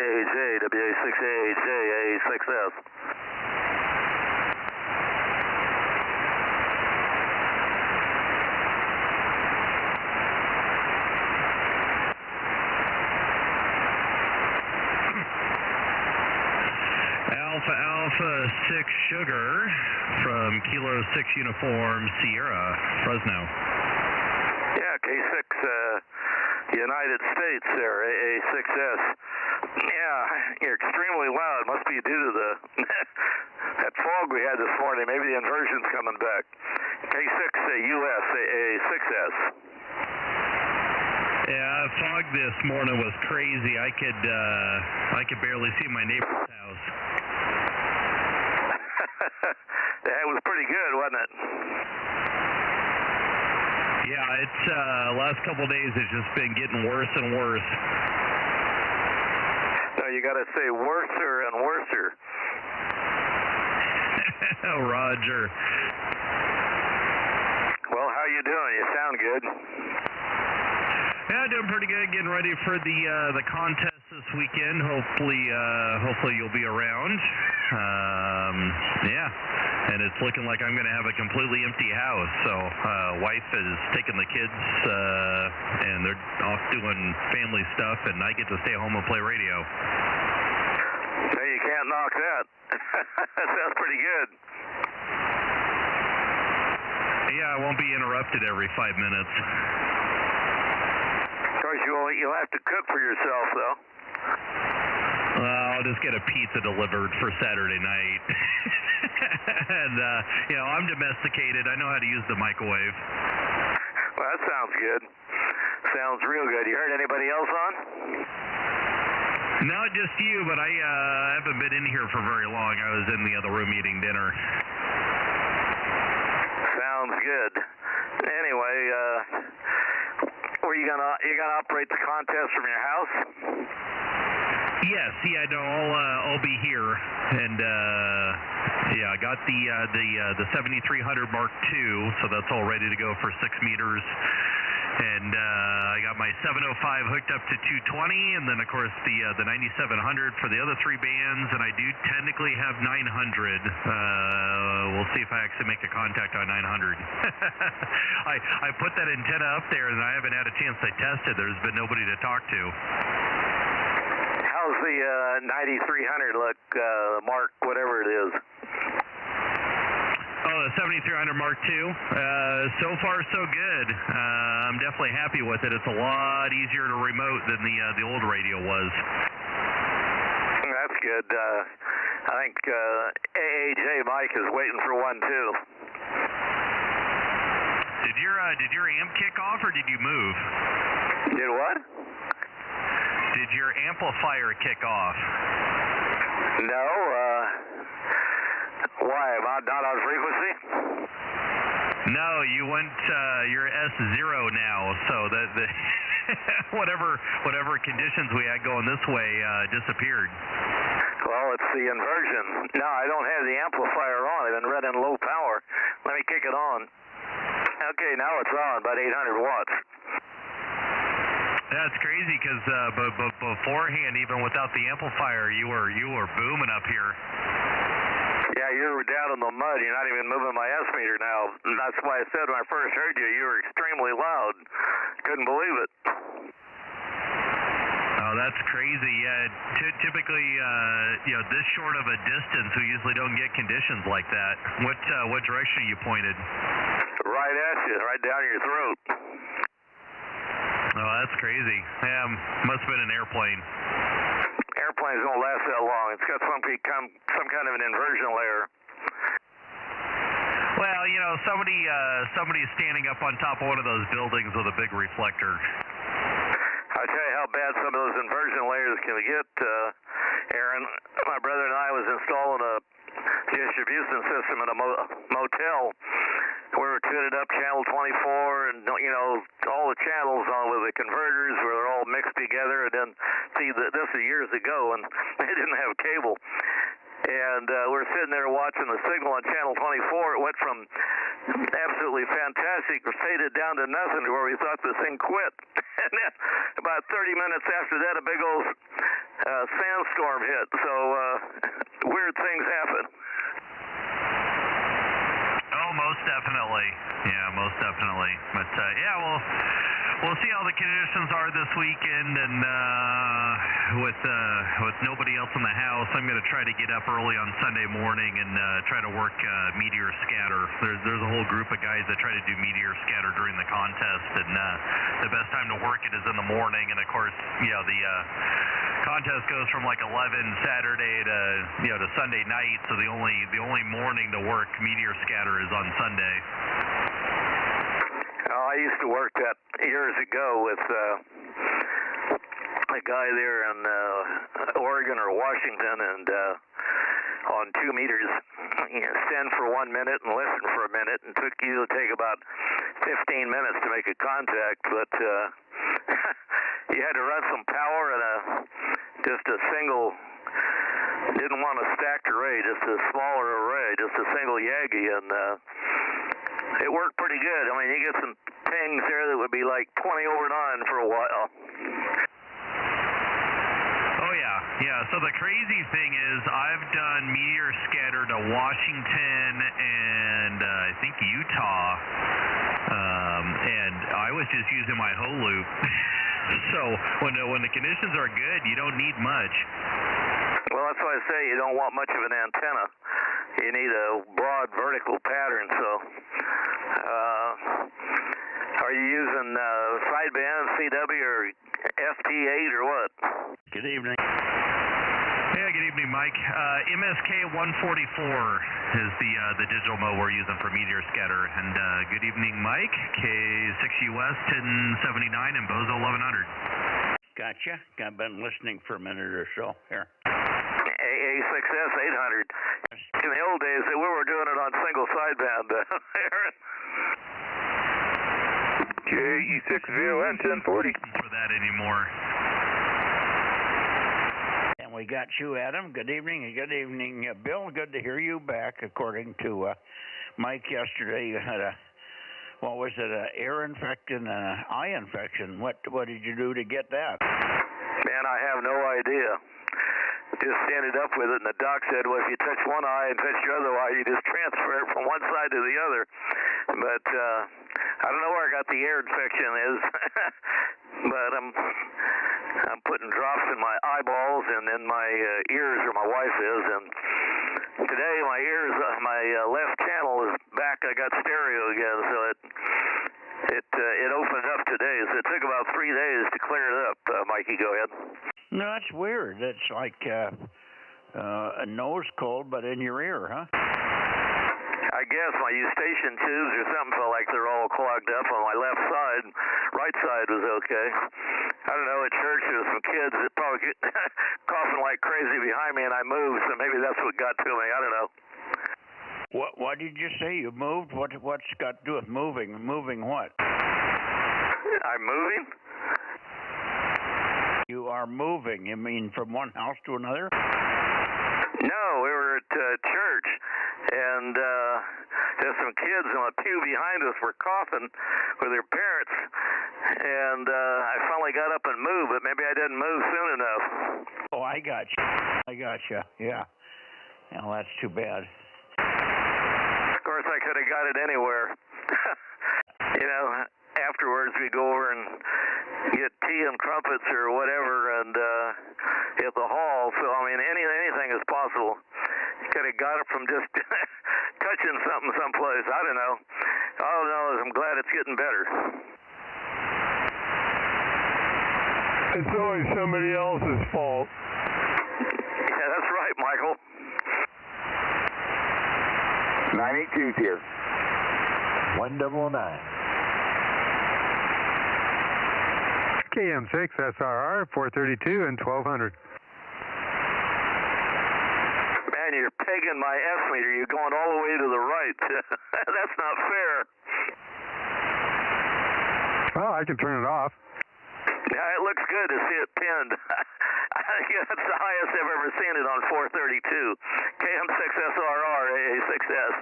AAJ, WA6AAJ, A6S. Alpha Alpha 6 Sugar from Kilo 6 Uniform Sierra, Fresno. Yeah, K6 United States there, AA6S. Yeah, you're extremely loud. Must be due to the that fog we had this morning. Maybe the inversion's coming back. K6 US AA6S. Yeah, fog this morning was crazy. I could barely see my neighbor's house. That was pretty good, wasn't it? Yeah, it's last couple of days it's just been getting worse and worse. No, you got to say worser and worser. Roger. Well, how you doing? You sound good. Yeah, doing pretty good. Getting ready for the contest this weekend. Hopefully you'll be around. Yeah, and it's looking like I'm going to have a completely empty house. So wife is taking the kids, and they're off doing family stuff, and I get to stay home and play radio. Hey, you can't knock that. That sounds pretty good. Yeah, I won't be interrupted every 5 minutes. Of course, you'll have to cook for yourself, though. I'll just get a pizza delivered for Saturday night. And, I'm domesticated. I know how to use the microwave. Well, that sounds good. Sounds real good. You heard anybody else on? No, just you, but I haven't been in here for very long. I was in the other room eating dinner. Sounds good. Anyway, you gonna operate the contest from your house? Yes, yeah, no, I'll be here, and I got the 7300 Mark II, so that's all ready to go for 6 meters. And I got my 705 hooked up to 220, and then of course the 9700 for the other 3 bands, and I do technically have 900. We'll see if I actually make a contact on 900. I put that antenna up there, and I haven't had a chance to test it. There's been nobody to talk to. How's the 9300 look, Mark, whatever it is? Oh, the 7300 Mark II? So far, so good. I'm definitely happy with it. It's a lot easier to remote than the old radio was. That's good. I think AAJ Mike is waiting for one, too. Did your amp kick off, or did you move? Did what? Did your amplifier kick off? No, why? Am I not on frequency? No, you went, you're S0 now, so the whatever conditions we had going this way disappeared. Well, it's the inversion. No, I don't have the amplifier on. I've been running low power. Let me kick it on. Okay, now it's on, about 800 watts. That's crazy, because beforehand, even without the amplifier, you were booming up here. Yeah, you're down in the mud. You're not even moving my S meter now. And that's why I said when I first heard you, you were extremely loud. Couldn't believe it. Oh, that's crazy. Yeah, typically, this short of a distance, we usually don't get conditions like that. What direction are you pointed? Right at you, right down your throat. Oh, that's crazy. Yeah, must have been an airplane. Airplanes don't last that long. It's got some kind of an inversion layer. Well, somebody's standing up on top of one of those buildings with a big reflector. I'll tell you how bad some of those inversion layers can get, Aaron. My brother and I was installing a distribution system in a motel. We were tuning up channel 24 and, all the channels on with the converters where they're all mixed together. And then, this is years ago, and they didn't have cable. And we're sitting there watching the signal on channel 24. It went from absolutely fantastic, faded down to nothing, to where we thought this thing quit. And then about 30 minutes after that, a big old sandstorm hit. So weird things happen. Oh, most definitely. Yeah, most definitely. But yeah, we'll see how the conditions are this weekend, and with nobody else in the house, I'm going to try to get up early on Sunday morning and try to work meteor scatter. There's a whole group of guys that try to do meteor scatter during the contest, and the best time to work it is in the morning. And of course, the contest goes from like 11 Saturday to Sunday night, so the only morning to work meteor scatter is on Sunday. I used to work that years ago with a guy there in Oregon or Washington, and on 2 meters, stand for 1 minute and listen for a minute, and usually take about 15 minutes to make a contact, but you had to run some power and just a single, didn't want a stacked array, just a smaller array, just a single Yagi, and it worked pretty good. I mean, you get some pings there that would be like 20 over 9 for a while. Oh, yeah. So the crazy thing is I've done meteor scatter to Washington and I think Utah, and I was just using my whole loop. So when the conditions are good, you don't need much. Well, that's why I say you don't want much of an antenna. You need a broad vertical pattern. So are you using sideband, CW, or FT8, or what? Good evening. Yeah, good evening, Mike. MSK 144 is the digital mode we're using for meteor scatter. And good evening, Mike. K6US 1079 and Bozo 1100. Gotcha. I've been listening for a minute or so here. AA6S 800. In the old days, we were doing it on single sideband, Aaron. KE6VON 1040. For that anymore. And we got you, Adam. Good evening. And good evening, Bill. Good to hear you back. According to Mike yesterday, you had an ear infection and an eye infection. What did you do to get that? Man, I have no idea. Just ended up with it, and the doc said, well, if you touch one eye and touch your other eye, you just transfer it from one side to the other. But I don't know where I got the ear infection is, but I'm putting drops in my eyeballs and in my ears, where my wife is, and today my ears, my left channel is back. I got stereo again, so it opened up today. So it took about 3 days to clear it up. Mikey, go ahead. No, that's weird. It's like a nose cold, but in your ear, huh? I guess my eustachian tubes or something felt like they're all clogged up on my left side. Right side was okay. I don't know, at church there was some kids that probably coughing like crazy behind me, and I moved, so maybe that's what got to me. I don't know. What did you say? You moved? What's got to do with moving? Moving what? I'm moving? You are moving. You mean from one house to another? No, we were at church, and there's some kids in a pew behind us were coughing with their parents, and I finally got up and moved, but maybe I didn't move soon enough. Oh, I got you. Yeah. Well, that's too bad. Of course, I could have got it anywhere. Afterwards we go over and get tea and crumpets or whatever, and at the hall. So I mean, anything is possible. Could have got it from just touching something someplace. I don't know. All I know is I'm glad it's getting better. It's always somebody else's fault. Yeah, that's right, Michael. 982's here. 109. KM6 SRR 432 and 1200. Man, you're pegging my S meter. You're going all the way to the right. That's not fair. Well, I can turn it off. Yeah, it looks good to see it pinned. I Yeah, that's the highest I've ever seen it on 432. KM6SRR AA6S.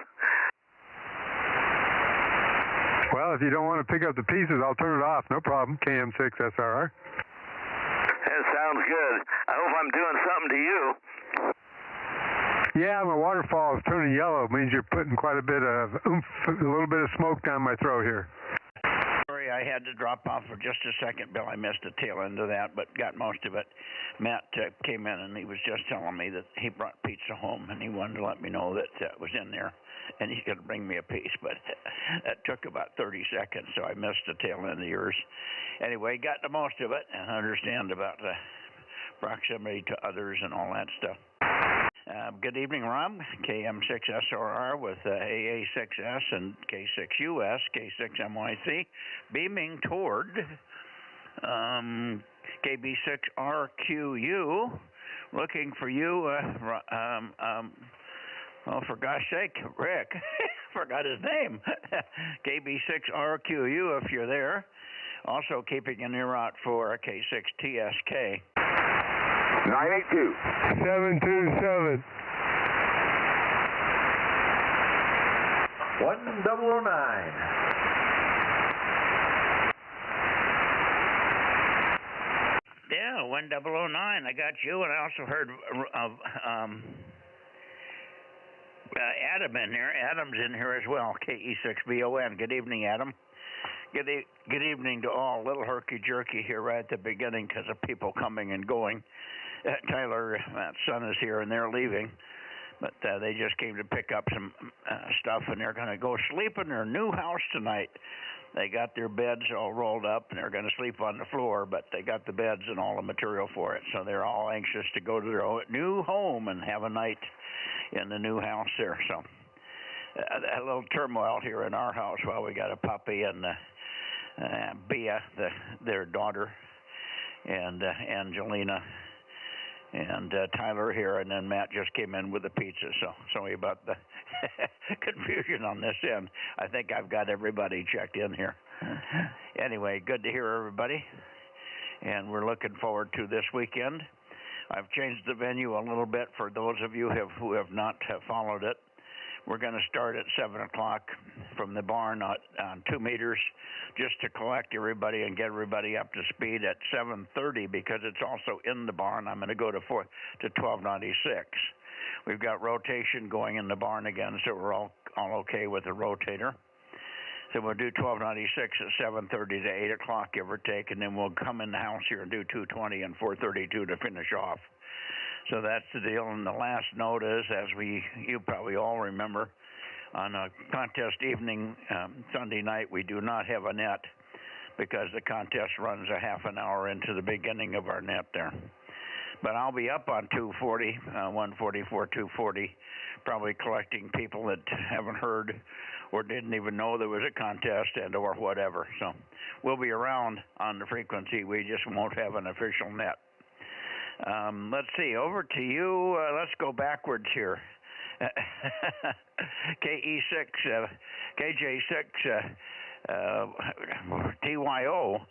Well, if you don't want to pick up the pieces, I'll turn it off. No problem. KM6SRR. That sounds good. I hope I'm doing something to you. Yeah, my waterfall is turning yellow. It means you're putting quite a bit of oomph, a little bit of smoke down my throat here. Sorry, I had to drop off for just a second, Bill. I missed the tail end of that, but got most of it. Matt came in, and he was just telling me that he brought pizza home, and he wanted to let me know that it was in there, and he's going to bring me a piece. But that took about 30 seconds, so I missed the tail end of yours. Anyway, got the most of it, and understand about the proximity to others and all that stuff. Good evening, Rob. KM6SRR with AA6S and K6US, K6MYC, beaming toward KB6RQU, looking for you, oh, for gosh sake, Rick, forgot his name, KB6RQU if you're there. Also keeping an ear out for K6TSK. 982. 727. 1009. Yeah, 1009. I got you, and I also heard of Adam in here. Adam's in here as well. KE6BON. Good evening, Adam. Good evening to all. Little herky-jerky here right at the beginning because of people coming and going. Tyler, Matt's son is here, and they're leaving. But they just came to pick up some stuff, and they're going to go sleep in their new house tonight. They got their beds all rolled up, and they're going to sleep on the floor, but they got the beds and all the material for it. So they're all anxious to go to their new home and have a night in the new house there. So a little turmoil here in our house while we got a puppy and Bea, their daughter, and Angelina, and Tyler here, and then Matt just came in with the pizza. So sorry about the confusion on this end. I think I've got everybody checked in here. Anyway, good to hear everybody, and we're looking forward to this weekend. I've changed the venue a little bit for those of you who have not followed it. We're going to start at 7 o'clock from the barn on 2 meters just to collect everybody and get everybody up to speed at 7:30 because it's also in the barn. I'm going to go to 1296. We've got rotation going in the barn again, so we're all okay with the rotator. So we'll do 1296 at 7:30 to 8 o'clock, give or take, and then we'll come in the house here and do 220 and 432 to finish off. So that's the deal. And the last note is, as you probably all remember, on a contest evening Sunday night, we do not have a net because the contest runs a half an hour into the beginning of our net there. But I'll be up on 240, 144, 240, probably collecting people that haven't heard or didn't even know there was a contest and or whatever. So we'll be around on the frequency. We just won't have an official net. Let's see, over to you. Let's go backwards here. KJ6, TYO.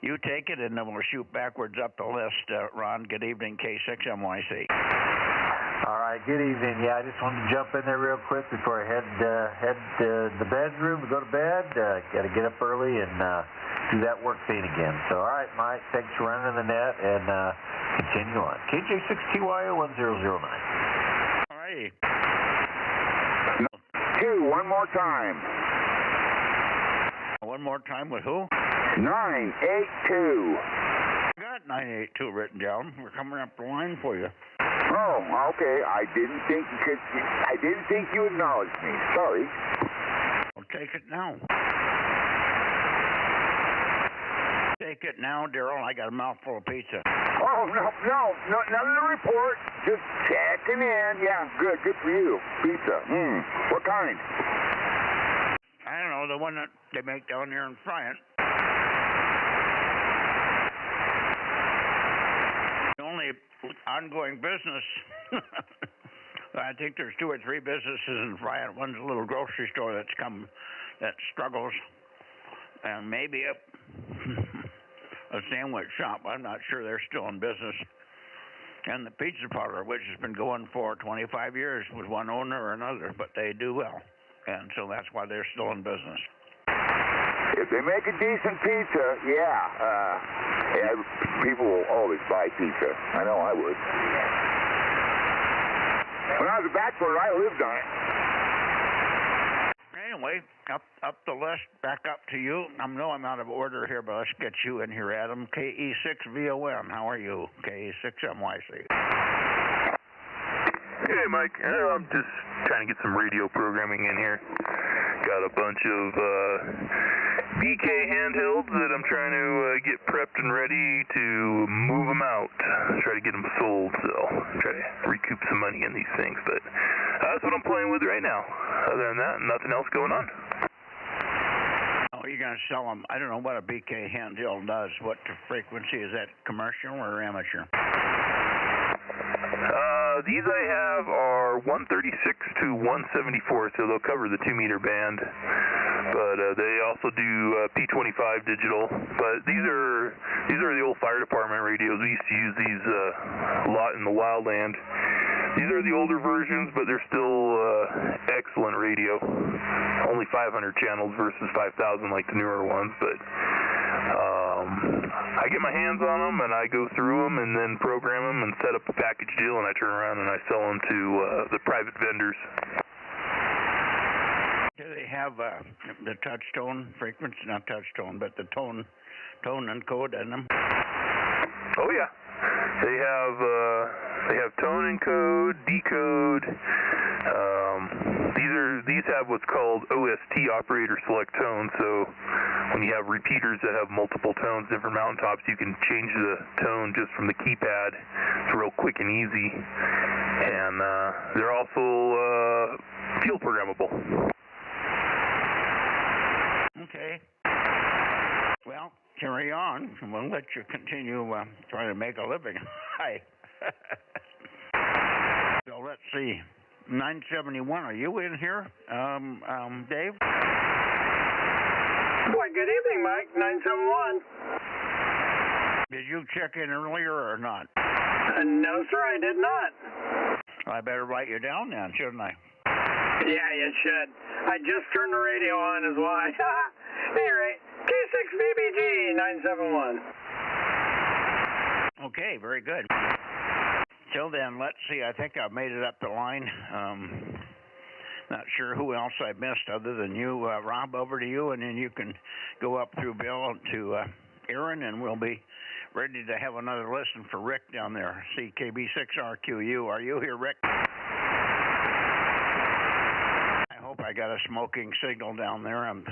You take it, and then we'll shoot backwards up the list. Ron, good evening, K6MYC. All right, good evening. Yeah, I just wanted to jump in there real quick before I head to the bedroom to go to bed. Got to get up early and do that work scene again. So, all right, Mike, thanks for running the net, and continue on. KJ6TYO1009. All right. 2, one more time. One more time with who? 982. I got 982 written down. We're coming up the line for you. Oh, okay. I didn't think you acknowledged me. Sorry. I'll take it now. Take it now, Daryl. I got a mouthful of pizza. Oh, no, none of the report. Just checking in. Yeah, good for you. Pizza. What kind? I don't know, the one that they make down there in Bryant. The only ongoing business, I think there's 2 or 3 businesses in Bryant. One's a little grocery store that struggles, and maybe a sandwich shop. I'm not sure they're still in business. and the pizza parlor, which has been going for 25 years with one owner or another, but they do well, and so that's why they're still in business. If they make a decent pizza, yeah, people will always buy pizza. I know I would. When I was a bachelor, I lived on it. Anyway, up the list, back up to you. I know I'm out of order here, but let's get you in here, Adam. KE6VOM, how are you? KE6MYC. Hey, Mike. I'm just trying to get some radio programming in here. Got a bunch of BK handhelds that I'm trying to get prepped and ready to move them out. Try to get them sold, so try to recoup some money in these things. But that's what I'm playing with right now. Other than that, nothing else going on. Oh, you're going to sell them. I don't know what a BK handheld does. What frequency? Is that commercial or amateur? These I have are 136 to 174, so they'll cover the 2-meter band. But they also do P25 digital. But these are the old fire department radios. We used to use these a lot in the wildland. These are the older versions, but they're still excellent radio. Only 500 channels versus 5,000 like the newer ones, but I get my hands on them and I go through them and then program them and set up a package deal, and I turn around and I sell them to the private vendors. Do they have the touch tone frequency? Not touch tone, but the tone and code in them? Oh yeah, they have tone and code, decode. These have what's called OST, operator select tone. So when you have repeaters that have multiple tones, different mountaintops, you can change the tone just from the keypad. It's real quick and easy, and they're also field programmable. Okay. Well, carry on. We'll let you continue trying to make a living. Hi. So let's see. 971, are you in here, Dave? Why, good evening, Mike. 971. Did you check in earlier or not? No, sir, I did not. I better write you down then, shouldn't I? Yeah, you should. I just turned the radio on is why. Anyway, K6VBG 971. Okay, very good. Till then, let's see. I think I've made it up the line. Not sure who else I missed other than you. Rob, over to you, and then you can go up through Bill to Aaron, and we'll be ready to have another listen for Rick down there. CKB6RQU. Are you here, Rick? I hope I got a smoking signal down there. I'm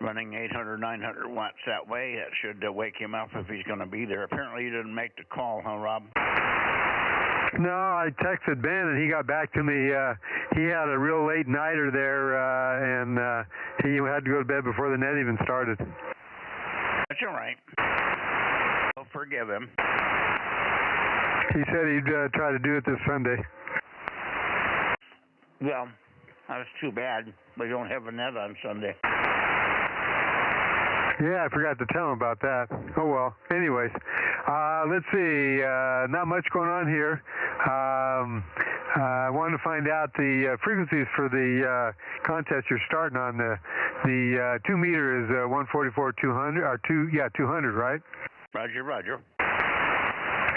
running 800, 900 watts that way. That should wake him up if he's going to be there. Apparently, you didn't make the call, huh, Rob? No, I texted Ben, and he got back to me. He had a real late nighter there, and he had to go to bed before the net even started. That's all right. I'll forgive him. He said he'd try to do it this Sunday. Well, that's too bad. We don't have a net on Sunday. Yeah, I forgot to tell him about that. Oh, well. Anyways, let's see. Not much going on here. I wanted to find out the frequencies for the contest you're starting on. The 2-meter is 144-200, or 200, right? Roger.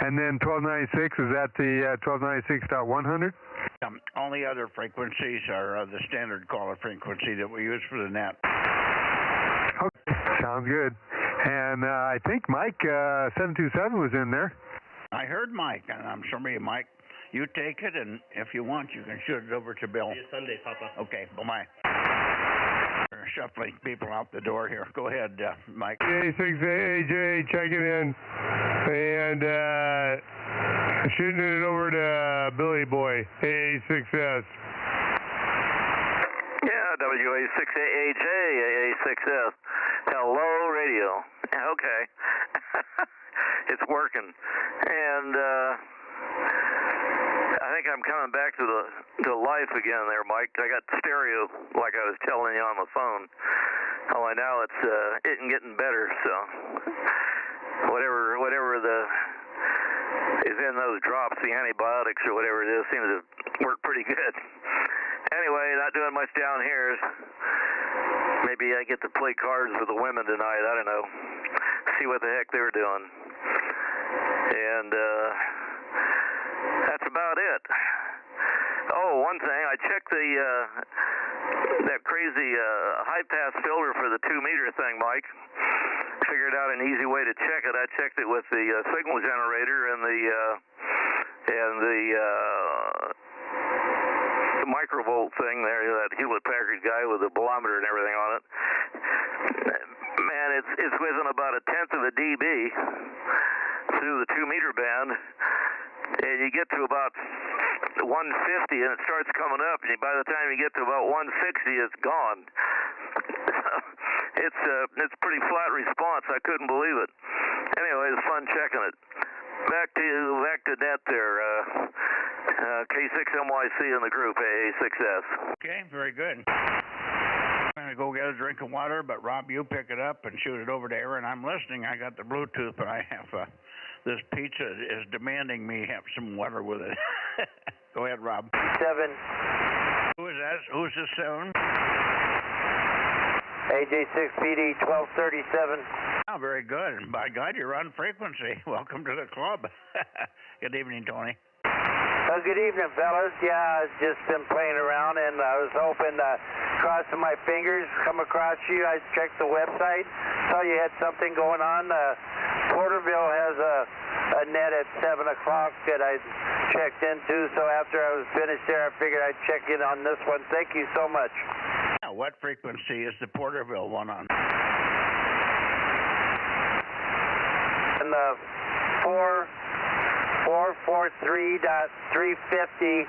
And then 1296, is that the 1296.100? All the other frequencies are the standard caller frequency that we use for the net. Okay, sounds good. And I think Mike 727 was in there. I heard Mike, and I'm sorry, Mike. You take it, and if you want, you can shoot it over to Bill. See you Sunday, Papa. Okay, bye-bye. We're shuffling people out the door here. Go ahead, Mike. J6AJ checking in, and shooting it over to Billy Boy, A6S. Yeah, WA6AJ, AA6S. Hello, radio. Okay. It's working. And I think I'm coming back to life again there, Mike. I got stereo, like I was telling you on the phone. Only now it's getting better, so whatever is getting those drops, the antibiotics or whatever it is, seem to work pretty good. Anyway, not doing much down here. Maybe I get to play cards with the women tonight. I don't know. See what the heck they're doing. And that's about it. Oh, one thing, I checked that crazy high pass filter for the 2-meter thing, Mike. Figured out an easy way to check it. I checked it with the signal generator and the microvolt thing there, that Hewlett-Packard guy with the bolometer and everything on it. Man, it's within about 1/10 of a dB through the 2-meter band, and you get to about 150 and it starts coming up, and by the time you get to about 160 it's gone. It's pretty flat response. I couldn't believe it. Anyway, it's fun checking it. Back to net there. K6MYC in the group, AA6S. Okay, very good. I'm going to go get a drink of water, but Rob, you pick it up and shoot it over to Aaron. I'm listening. I got the Bluetooth, but I have this pizza is demanding me have some water with it. Go ahead, Rob. 7. Who is that? Who's this 7? AJ6PD 1237. Oh, very good. By God, you're on frequency. Welcome to the club. Good evening, Tony. Good evening, fellas. Yeah, I've just been playing around, and I was hoping, crossing my fingers, come across you. I checked the website, saw you had something going on. Porterville has a net at 7 o'clock that I checked into, so after I was finished there, I figured I'd check in on this one. Thank you so much. Now, what frequency is the Porterville one on? And the 443.350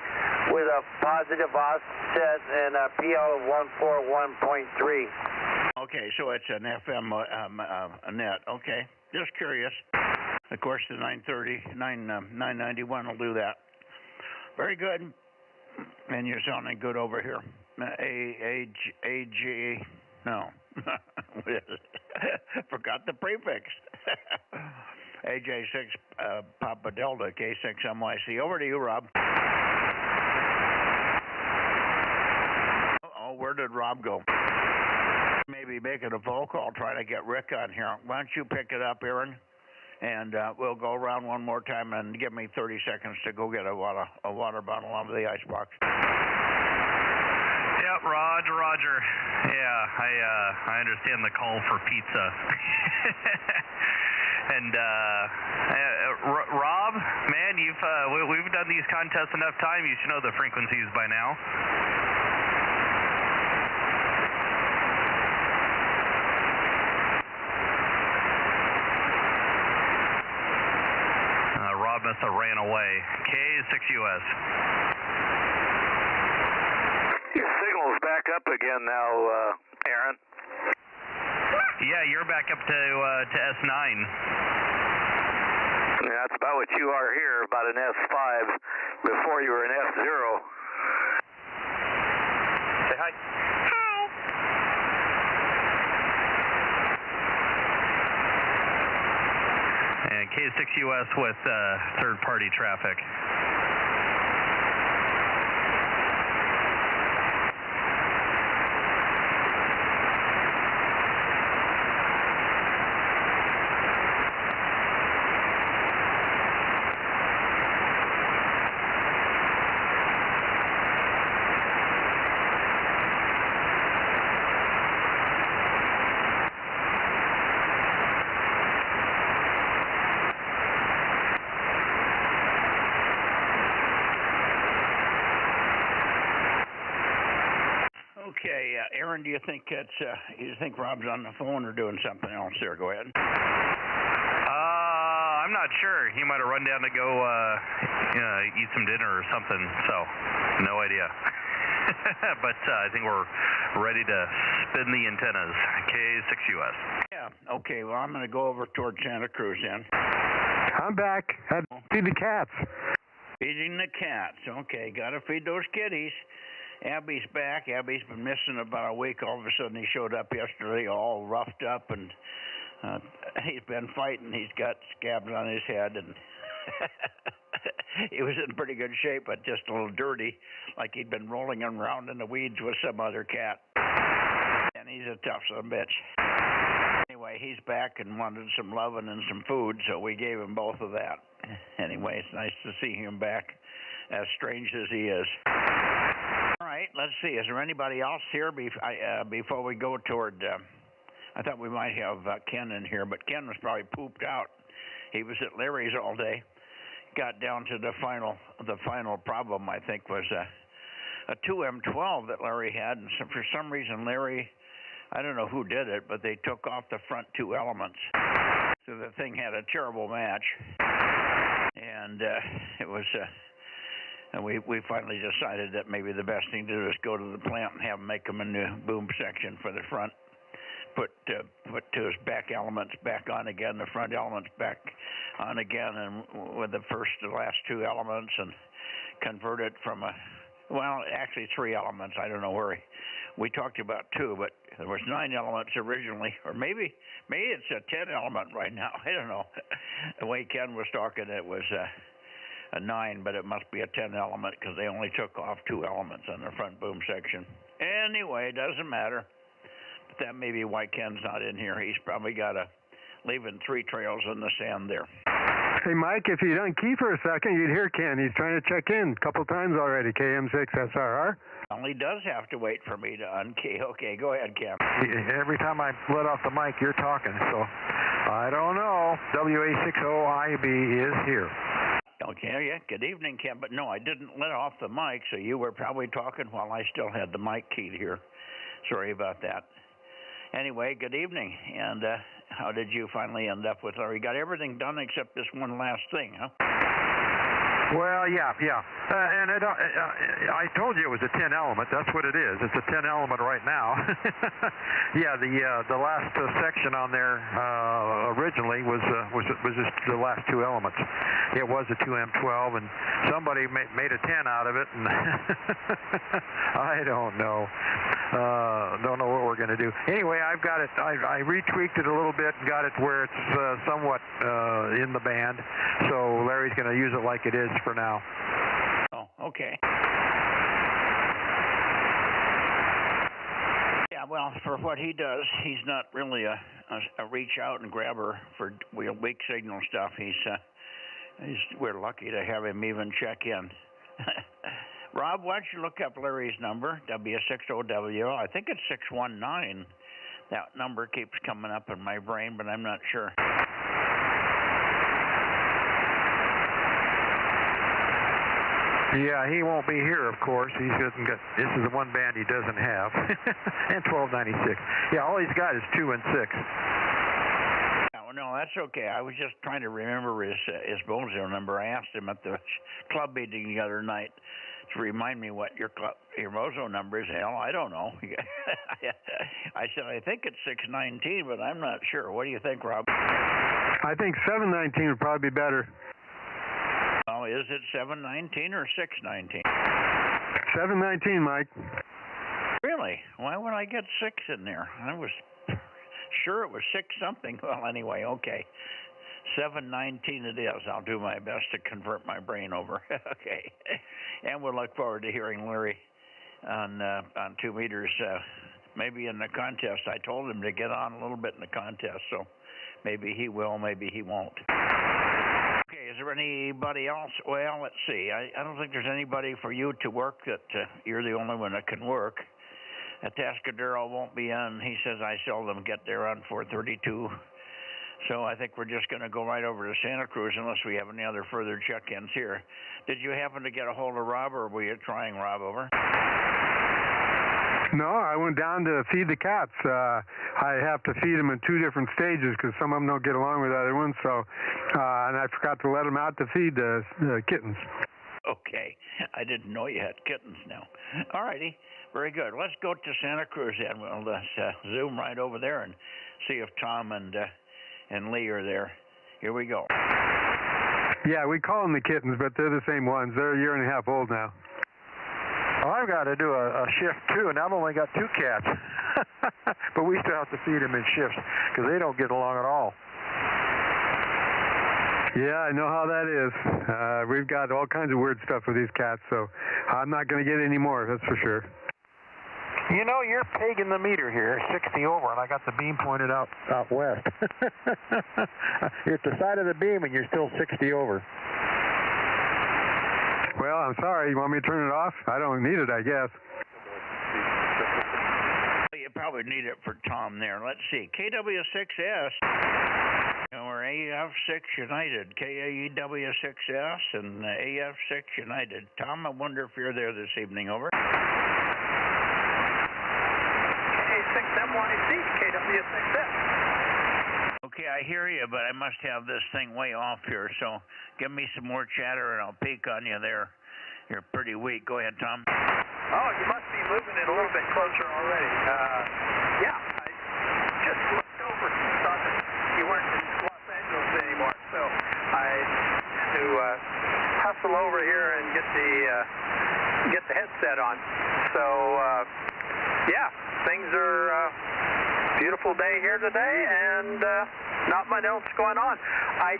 with a positive offset and a PL of 141.3. Okay, so it's an FM net. Okay, just curious. Of course, the 991 will do that. Very good. And you're sounding good over here. AG, no. What is it? Forgot the prefix. AJ6 Papa Delta K6MYC. Over to you, Rob. Oh, where did Rob go? Maybe making a phone call, trying to get Rick on here. Why don't you pick it up, Aaron? And we'll go around one more time and give me 30 seconds to go get a water bottle out of the icebox. Yep, Roger. Yeah, I understand the call for pizza. And Rob, man, we've done these contests enough time. You should know the frequencies by now. Rob must have ran away. K6US. Your signal's back up again now, Aaron. Yeah, you're back up to S9. Yeah, that's about what you are here, about an S5 before you were an S0. Say hi. And K6US with third-party traffic. Okay, Aaron, do you think Rob's on the phone or doing something else there? Go ahead. I'm not sure. He might have run down to go eat some dinner or something, so no idea. But I think we're ready to spin the antennas. K6US. Yeah, okay, well, I'm going to go over toward Santa Cruz then. I'm back. Had to feed the cats. Feeding the cats. Okay, got to feed those kitties. Abby's back. Abby's been missing about a week. All of a sudden, he showed up yesterday all roughed up, and he's been fighting. He's got scabs on his head, and he was in pretty good shape, but just a little dirty, like he'd been rolling around in the weeds with some other cat. And he's a tough son of a bitch. Anyway, he's back and wanted some loving and some food, so we gave him both of that. Anyway, it's nice to see him back, as strange as he is. All right, let's see. Is there anybody else here before we go toward... I thought we might have Ken in here, but Ken was probably pooped out. He was at Larry's all day. Got down to the final problem, I think, was a 2M12 that Larry had, and for some reason Larry, I don't know who did it, but they took off the front two elements. So the thing had a terrible match, and it was... And we finally decided that maybe the best thing to do is go to the plant and have them make them a new boom section for the front. Put his back elements back on again, the front elements back on again, and with the last two elements, and convert it from actually 3 elements. I don't know where we talked about 2, but there was 9 elements originally, or maybe it's a 10 element right now. I don't know. The way Ken was talking, it was a 9, but it must be a 10 element because they only took off 2 elements on the front boom section. Anyway, it doesn't matter. But that may be why Ken's not in here. He's probably leaving 3 trails in the sand there. Hey, Mike, if you'd unkey for a second, you'd hear Ken. He's trying to check in a couple times already, KM6SRR. Well, he does have to wait for me to unkey. Okay, go ahead, Ken. Every time I let off the mic, you're talking, so I don't know. WA60IB is here. Okay, yeah, good evening, Ken. But no, I didn't let off the mic, so you were probably talking while I still had the mic keyed here. Sorry about that. Anyway, good evening. And how did you finally end up with Larry? Got everything done except this one last thing, huh? Well, yeah. And I told you it was a 10 element. That's what it is. It's a 10 element right now. Yeah, the last section on there originally was just the last 2 elements. It was a 2M12, and somebody made a 10 out of it, and I don't know. Don't know what we're going to do. Anyway, I've got it. I retweaked it a little bit and got it where it's somewhat in the band. So Larry's going to use it like it is for now. Oh, okay. Yeah, well, for what he does, he's not really a reach out and grabber for weak signal stuff. We're lucky to have him even check in. Rob, why don't you look up Larry's number, W60W. I think it's 619. That number keeps coming up in my brain, but I'm not sure. Yeah, he won't be here, of course. He doesn't get. This is the one band he doesn't have. And 1296. Yeah, all he's got is 2 and 6. No, that's okay. I was just trying to remember his Bozo number. I asked him at the club meeting the other night to remind me what your Bozo number is. Hell, I don't know. I said, I think it's 619, but I'm not sure. What do you think, Rob? I think 719 would probably be better. Oh, is it 719 or 619? 719, Mike. Really? Why would I get 6 in there? I was sure it was 6 something. Well, anyway, okay. 719 it is. I'll do my best to convert my brain over. Okay. And we'll look forward to hearing Larry on 2 meters, maybe in the contest. I told him to get on a little bit in the contest, so maybe he will, maybe he won't. Okay, is there anybody else? Well, let's see. I don't think there's anybody for you to work that you're the only one that can work. Atascadero won't be on. He says I seldom get there on 432. So I think we're just going to go right over to Santa Cruz unless we have any other further check-ins here. Did you happen to get a hold of Rob, or were you trying Rob over? No, I went down to feed the cats. I have to feed them in 2 different stages because some of them don't get along with the other ones. So, and I forgot to let them out to feed the kittens. Okay. I didn't know you had kittens now. All righty. Very good. Let's go to Santa Cruz then. We'll zoom right over there and see if Tom and Lee are there. Here we go. Yeah, we call them the kittens, but they're the same ones. They're a year and a half old now. Well, I've got to do a shift too, and I've only got 2 cats. But we still have to feed them in shifts because they don't get along at all. Yeah, I know how that is. We've got all kinds of weird stuff with these cats, so I'm not going to get any more, that's for sure. You know, you're pegging the meter here, 60 over, and I got the beam pointed out west. You're at the side of the beam, and you're still 60 over. Well, I'm sorry. You want me to turn it off? I don't need it, I guess. You probably need it for Tom there. Let's see. KW6S. And we're AF6 United. KAEW6S and AF6 United. Tom, I wonder if you're there this evening. Over. K6MYC, KW6S. Okay, I hear you, but I must have this thing way off here, so give me some more chatter and I'll peek on you there. You're pretty weak. Go ahead, Tom. Oh, you must be moving it a little bit closer already. Yeah, I just looked over and saw that you weren't in Los Angeles anymore, so I had to hustle over here and get the headset on. So, yeah, things are beautiful day here today, and not much else going on. I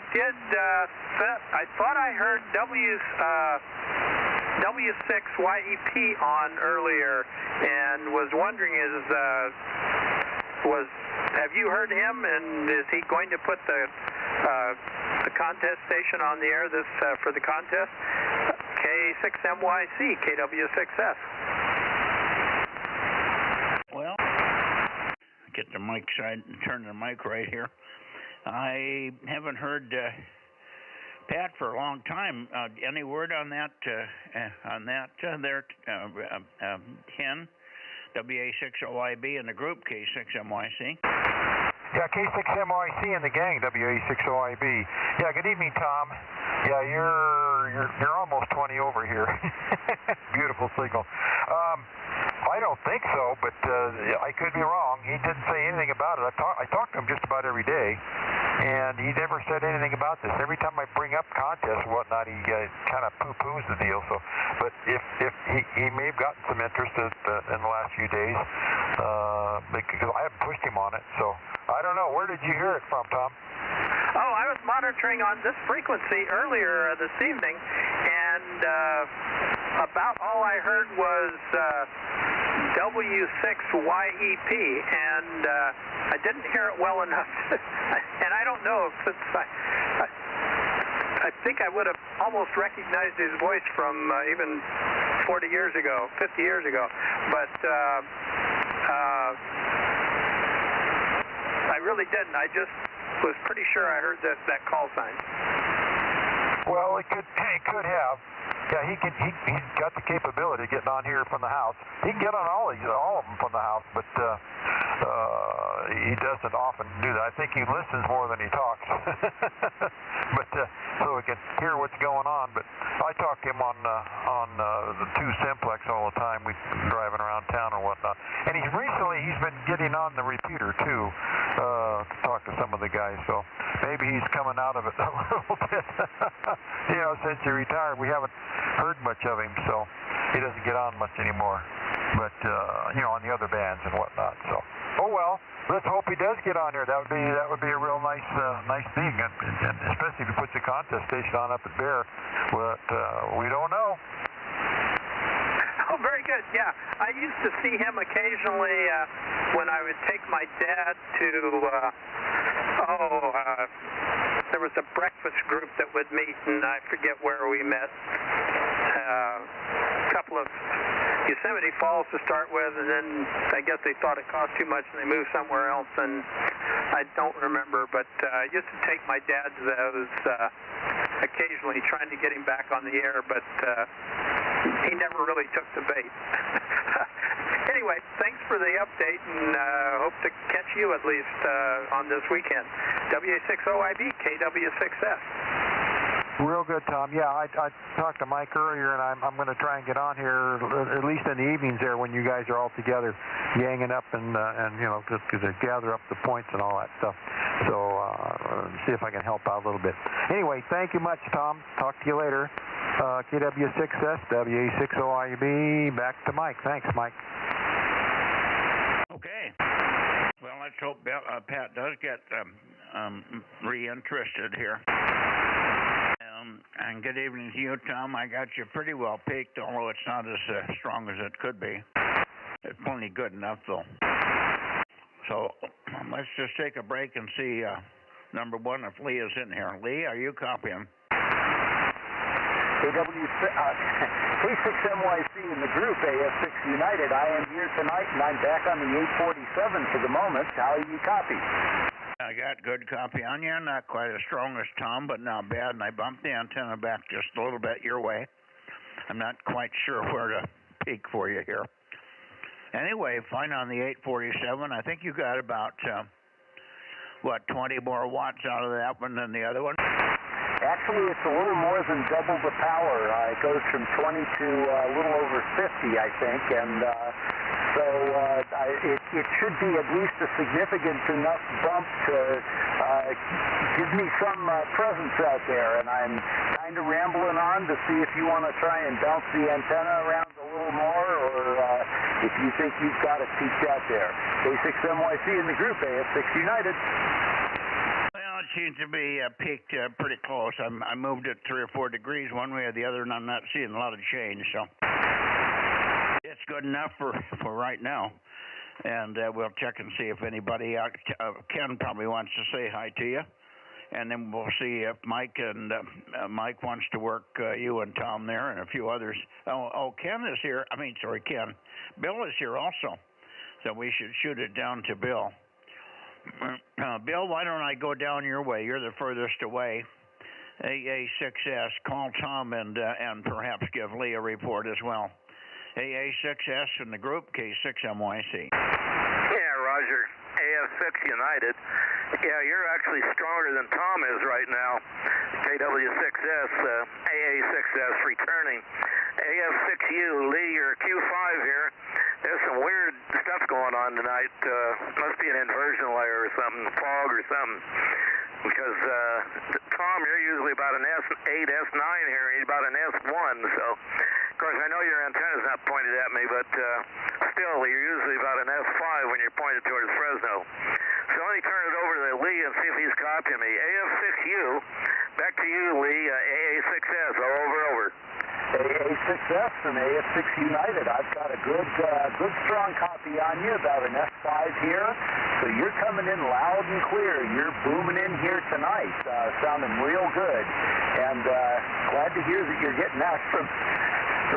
thought I heard W6YEP on earlier, and was wondering have you heard him, and is he going to put the contest station on the air for the contest? K6MYC, KW6S. Well, get the mic side and turn the mic right here. I haven't heard Pat for a long time. Any word on that? There, Ken, WA60YB in the group K6MYC. Yeah, K6MYC and the gang, WA60IB. Yeah, good evening, Tom. Yeah, you're almost 20 over here. Beautiful signal. I don't think so, but I could be wrong. He didn't say anything about it. I talk to him just about every day, and he never said anything about this. Every time I bring up contests and whatnot, he kind of poo-poos the deal. So, but if he may have gotten some interest in the last few days, because I haven't pushed him on it. So I don't know. Where did you hear it from, Tom? Oh, I was monitoring on this frequency earlier this evening, and about all I heard was W6YEP, and I didn't hear it well enough. And I don't know if it's... I think I would have almost recognized his voice from even 40 years ago, 50 years ago. But I really didn't. I just was pretty sure I heard that call sign. Well, he could have. Yeah, he's got the capability of getting on here from the house. He can get on all of them from the house, but he doesn't often do that. I think he listens more than he talks. But so we can hear what's going on. But I talk to him on the 2 simplex all the time. We're driving around town or whatnot. And he's been getting on the repeater too to talk to some of the guys. So maybe he's coming out of it a little bit. Since he retired, we haven't heard much of him, so he doesn't get on much anymore. But on the other bands and whatnot. So, oh well. Let's hope he does get on here. That would be a real nice thing, and especially if he puts a contest station on up at Bear. But we don't know. Oh, very good. Yeah, I used to see him occasionally when I would take my dad to. There was a breakfast group that would meet, and I forget where we met. A couple of Yosemite Falls to start with, and then I guess they thought it cost too much and they moved somewhere else, and I don't remember, but I used to take my dad to those occasionally, trying to get him back on the air, but he never really took the bait. Anyway, thanks for the update, and hope to catch you at least on this weekend. WA60IB, KW6S. Real good, Tom. Yeah, I talked to Mike earlier, and I'm going to try and get on here at least in the evenings there when you guys are all together, ganging up and to gather up the points and all that stuff. So see if I can help out a little bit. Anyway, thank you much, Tom. Talk to you later. KW6S, WA60IB. Back to Mike. Thanks, Mike. Okay. Well, let's hope Pat does get reinterested here. And good evening to you, Tom. I got you pretty well peaked, although it's not as strong as it could be. It's plenty good enough, though. So let's just take a break and see, number one, if Lee is in here. Lee, are you copying? K6MYC in the group, AF6 United. I am here tonight, and I'm back on the 847 for the moment. How are you copy? I got good copy on you. Not quite as strong as Tom, but not bad. And I bumped the antenna back just a little bit your way. I'm not quite sure where to peak for you here. Anyway, fine on the 847. I think you got about, 20 more watts out of that one than the other one? Actually, it's a little more than double the power. It goes from 20 to a little over 50, I think, and so it should be at least a significant enough bump to give me some presence out there, and I'm kind of rambling on to see if you want to try and bounce the antenna around a little more, or if you think you've got it peaked out there. K6MYC in the group, AF6 United. Well, it seems to be peaked pretty close. I moved it 3 or 4 degrees one way or the other, and I'm not seeing a lot of change, so it's good enough for right now. And we'll check and see if anybody, Ken probably wants to say hi to you, and then we'll see if Mike wants to work you and Tom there and a few others. Oh, Ken is here. Ken. Bill is here also, so we should shoot it down to Bill. Bill, why don't I go down your way? You're the furthest away. AA6S, call Tom and perhaps give Lee a report as well. AA6S in the group, K6MYC. Yeah, Roger. AF6 United. Yeah, you're actually stronger than Tom is right now. KW6S, AA6S returning. AF6U, Lee, you're Q5 here. There's some weird stuff going on tonight. Must be an inversion layer or something, fog or something. Because, Tom, you're usually about an S8, S9 here, and he's about an S1, so... Of course, I know your antenna's not pointed at me, but still, you're usually about an F5 when you're pointed towards Fresno. So let me turn it over to Lee and see if he's copying me. AF6U, back to you, Lee, AA6S, over. AA6S and AF6 United. I've got a good strong copy on you, about an F5 here. So you're coming in loud and clear. You're booming in here tonight, sounding real good. And glad to hear that you're getting out from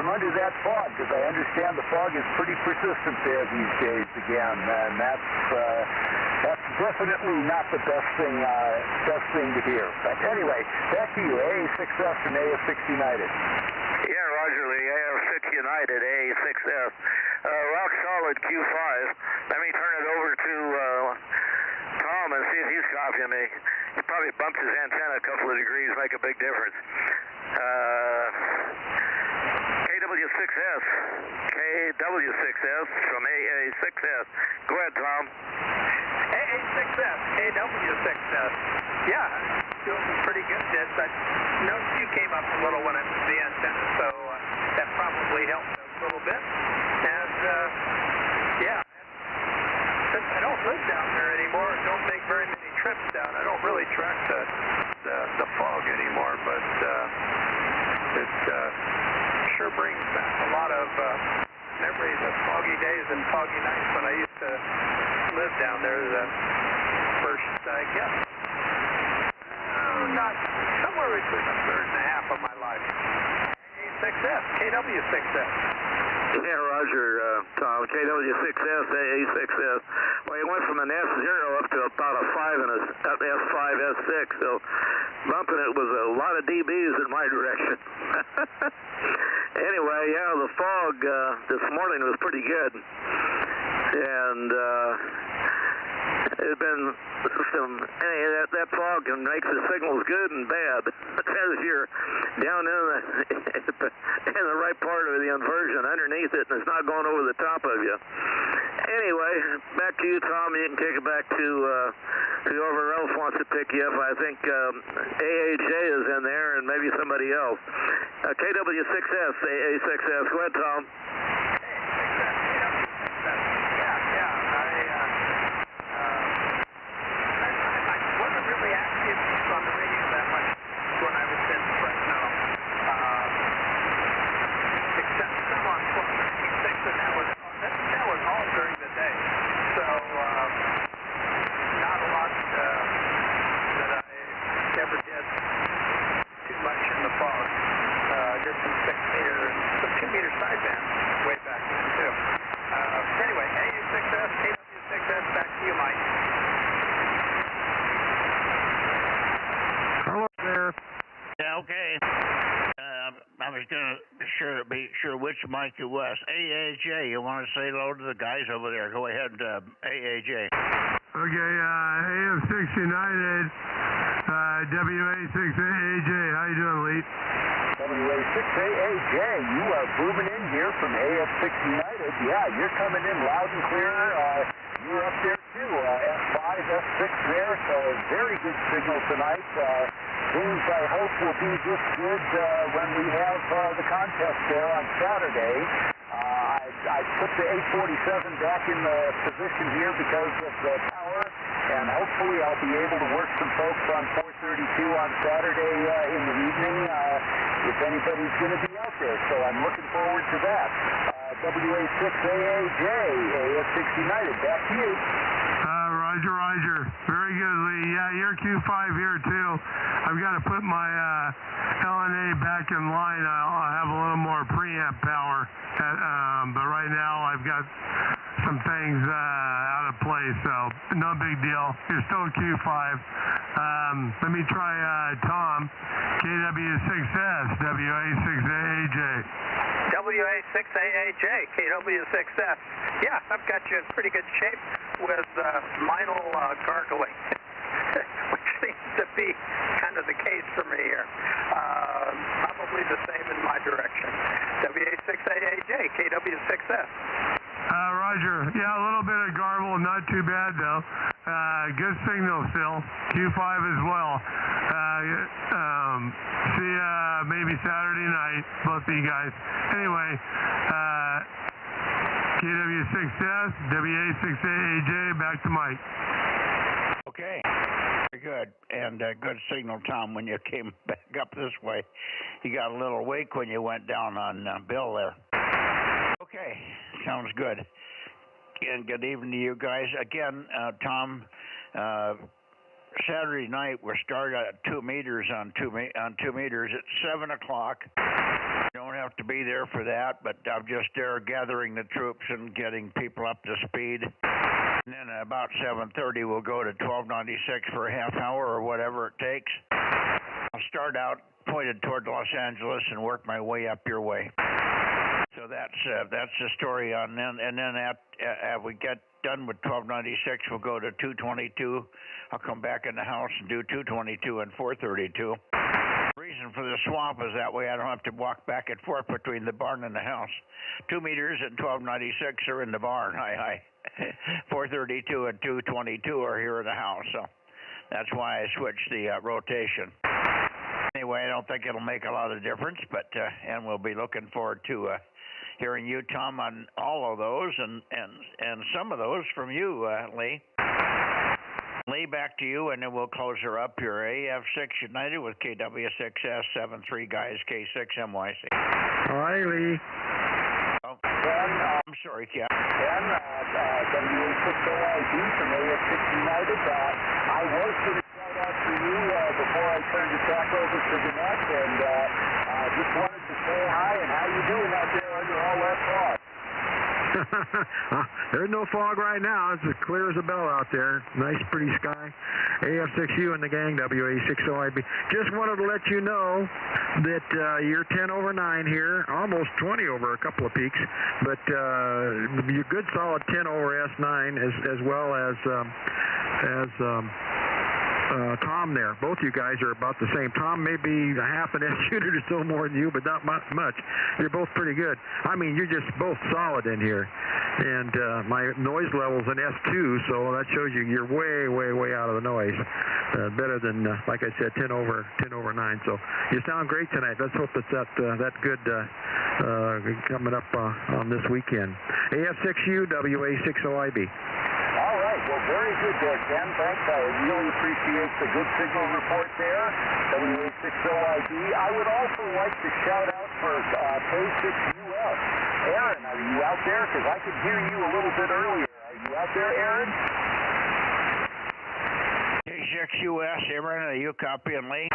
under that fog, because I understand the fog is pretty persistent there these days again, and that's definitely not the best thing to hear. But anyway, back to you, AA6S and AF6 United. Yeah, Roger Lee, AF6 United, AA6S. Rock solid Q5. Let me turn it over to Tom and see if he's copying me. He probably bumped his antenna a couple of degrees, make a big difference. KW6S from AA6S. Go ahead, Tom. AA6S, KW6S. Yeah, doing pretty good. I noticed you came up a little when I moved the antenna, so that probably helped a little bit. And, since I don't live down there anymore, don't make very many trips down, I don't really track the fog anymore, but it sure brings back a lot of memories of foggy days and foggy nights when I used to live down there. The first, not somewhere between a third and a half of my life. A6S, KW6S. Yeah, Roger, Tom. KW6S, AA6S. Well, he went from an S0 up to about a 5 and a S5, S6, so bumping it was a lot of dBs in my direction. Anyway, yeah, the fog this morning was pretty good. And it had been that fog can make the signals good and bad as you're down in the right part of the inversion underneath it, and it's not going over the top of you. Anyway, back to you, Tom. You can take it back to whoever else wants to pick you up. I think AAJ is in there and maybe somebody else. KW6S, AA6S. Go ahead, Tom. was going to be sure which mic it was. AAJ, you want to say hello to the guys over there? Go ahead, AAJ. Okay, AF6 United, WA6AAJ. How you doing, Lee? WA6AAJ, you are booming in here from AF6 United. Yeah, you're coming in loud and clear. You're up there too, F5, F6 there, so very good signal tonight. Things I hope will be just good when we have the contest there on Saturday. I put the 847 back in the position here because of the power, and hopefully I'll be able to work some folks on 432 on Saturday in the evening if anybody's going to be out there. So I'm looking forward to that. WA6AAJ, AF6 United, back to you. Roger. Very good, Lee. Yeah, you're Q5 here, too. I've got to put my LNA back in line. I'll have a little more preamp power. But right now, I've got some things out of place, so no big deal. You're still Q5. Let me try Tom, KW6S, WA6AAJ. WA6AAJ, KW6S. Yeah, I've got you in pretty good shape with minal gargling, which seems to be kind of the case for me here. Probably the same in my direction. WA6AAJ, KW6S. Roger. Yeah, a little bit of garble, not too bad though. Good signal still. Q5 as well. See you maybe Saturday night, both of you guys. Anyway, KW6S, WA6AAJ, back to Mike. Okay. Very good. And good signal, Tom, when you came back up this way. You got a little wake when you went down on Bill there. Okay. Sounds good. And good evening to you guys. Again, Tom, Saturday night we're starting at 2 meters on 2 meters at 7 o'clock. You don't have to be there for that, but I'm just there gathering the troops and getting people up to speed. And then about 7:30 we'll go to 1296 for a half hour or whatever it takes. I'll start out pointed toward Los Angeles and work my way up your way. So that's the story on then. And then we get done with 1296, we'll go to 222. I'll come back in the house and do 222 and 432. The reason for the swamp is that way I don't have to walk back and forth between the barn and the house. 2 meters and 1296 are in the barn. Hi. 432 and 222 are here in the house. So that's why I switched the rotation. Anyway, I don't think it'll make a lot of difference, but and we'll be looking forward to hearing you, Tom, on all of those and some of those from you, Lee. Lee, back to you, and then we'll close her up here. AF6 United with KW6S 73 guys, K6MYC. All right, Lee. Oh, I'm sorry, Cap. Ken, WA6OID from AF6 United. I was going to shout out for you before I turned it back over to the net, and just wanted to say hi and how you doing out there under all that fog. There's no fog right now. It's as clear as a bell out there. Nice, pretty sky. AF6U and the gang, WA6OIB. Just wanted to let you know that you're 10 over 9 here, almost 20 over a couple of peaks, but you're good solid 10 over S9 as well as Tom there. Both you guys are about the same. Tom may be a half an S unit or so more than you, but not much. You're both pretty good. I mean, you're just both solid in here. And my noise level's an S2, so that shows you're way out of the noise. Better than, like I said, 10 over 9. So you sound great tonight. Let's hope it's that good coming up on this weekend. AF6U, WA6OIB. All right. Well, very good there, Ken. Thanks. I really appreciate the good signal report there. WA6OID. I would also like to shout out for K6US. Aaron, are you out there? Because I could hear you a little bit earlier. Are you out there, Aaron? K6US, Aaron, are you copying Lee?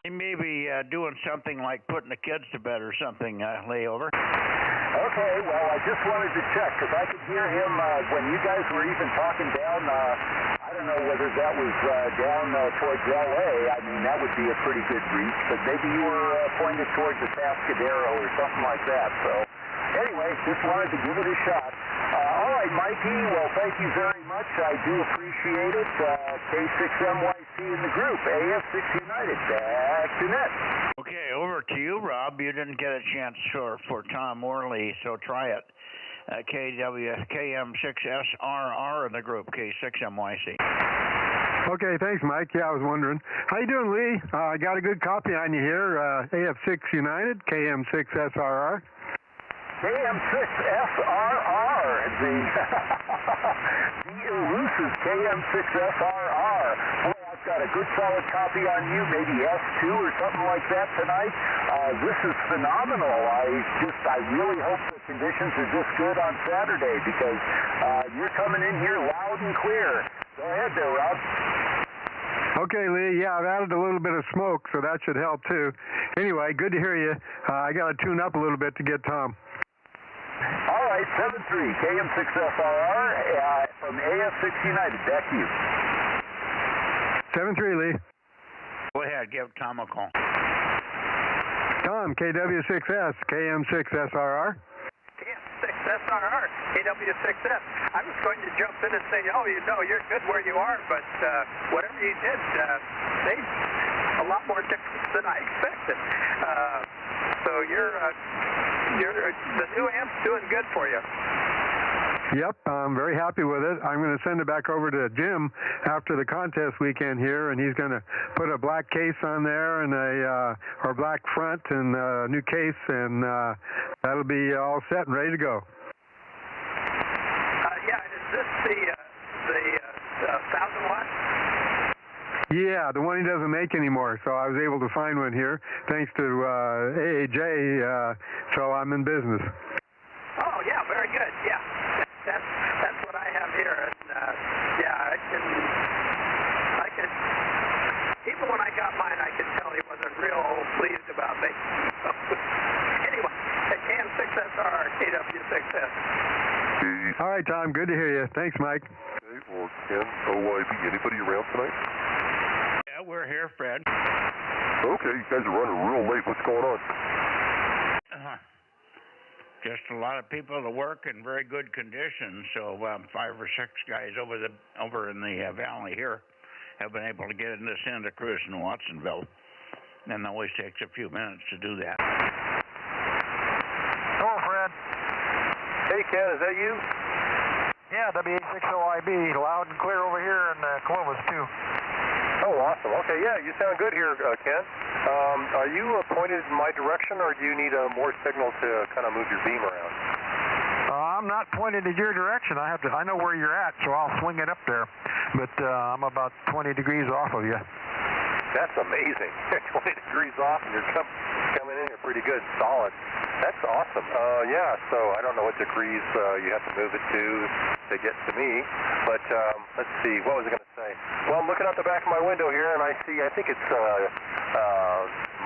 He may be doing something like putting the kids to bed or something, Lee, over. Okay, well, I just wanted to check, because I could hear him when you guys were even talking down, I don't don't know whether that was down towards L.A. I mean, that would be a pretty good reach, but maybe you were pointed towards the Tascadero or something like that. So anyway, just wanted to give it a shot. All right, Mikey, well, thank you very much. I do appreciate it. K6MYC in the group, AF6 United, back to net. Okay, over to you, Rob. You didn't get a chance for Tom Morley, so try it. KM6SRR in the group, K6MYC. Okay, thanks, Mike. Yeah, I was wondering. How you doing, Lee? I got a good copy on you here. AF6 United, KM6SRR. KM6SRR, the elusive KM6SRR. Boy, I've got a good solid copy on you, maybe S2 or something like that tonight. This is phenomenal. I really hope the conditions are this good on Saturday because you're coming in here loud and clear. Go ahead there, Rob. Okay, Lee. Yeah, I've added a little bit of smoke, so that should help too. Anyway, good to hear you. I got to tune up a little bit to get Tom. All right, 7-3, KM6SRR from AF6 United. Back to you. 7-3, Lee. Go ahead, give Tom a call. Tom, KW6S, KM6SRR. KM6SRR, KW6S. I was going to jump in and say, oh, you know, you're good where you are, but whatever you did made a lot more difference than I expected. So the new amp's doing good for you. Yep, I'm very happy with it. I'm going to send it back over to Jim after the contest weekend here, and he's going to put a black case on there and or black front and a new case, and that'll be all set and ready to go. Yeah, is this the 1,000 watt? Yeah, the one he doesn't make anymore, so I was able to find one here thanks to AAJ, so I'm in business. Oh, yeah, very good, yeah. That's what I have here, and yeah, I can, even when I got mine, I could tell he wasn't real pleased about me. Anyway, KM6SR, KW6S. All right, Tom, good to hear you. Thanks, Mike. Okay, or Ken, OYB, anybody around tonight? Yeah, we're here, Fred. Okay, you guys are running real late. What's going on? Just a lot of people to work in very good conditions. So 5 or 6 guys over in the valley here have been able to get into Santa Cruz and Watsonville. And it always takes a few minutes to do that. Hello, Fred. Hey, Ken, is that you? Yeah, W86OIB, loud and clear over here in Columbus, too. Oh, awesome. Okay, yeah, you sound good here, Ken. Are you pointed in my direction, or do you need more signal to kind of move your beam around? I'm not pointed in your direction. I know where you're at, so I'll swing it up there. But I'm about 20 degrees off of you. That's amazing. 20 degrees off, and you're coming in here pretty good, solid. That's awesome. Yeah, so I don't know what degrees you have to move it to get to me, but let's see, what was I going to say? Well, I'm looking out the back of my window here, and I think it's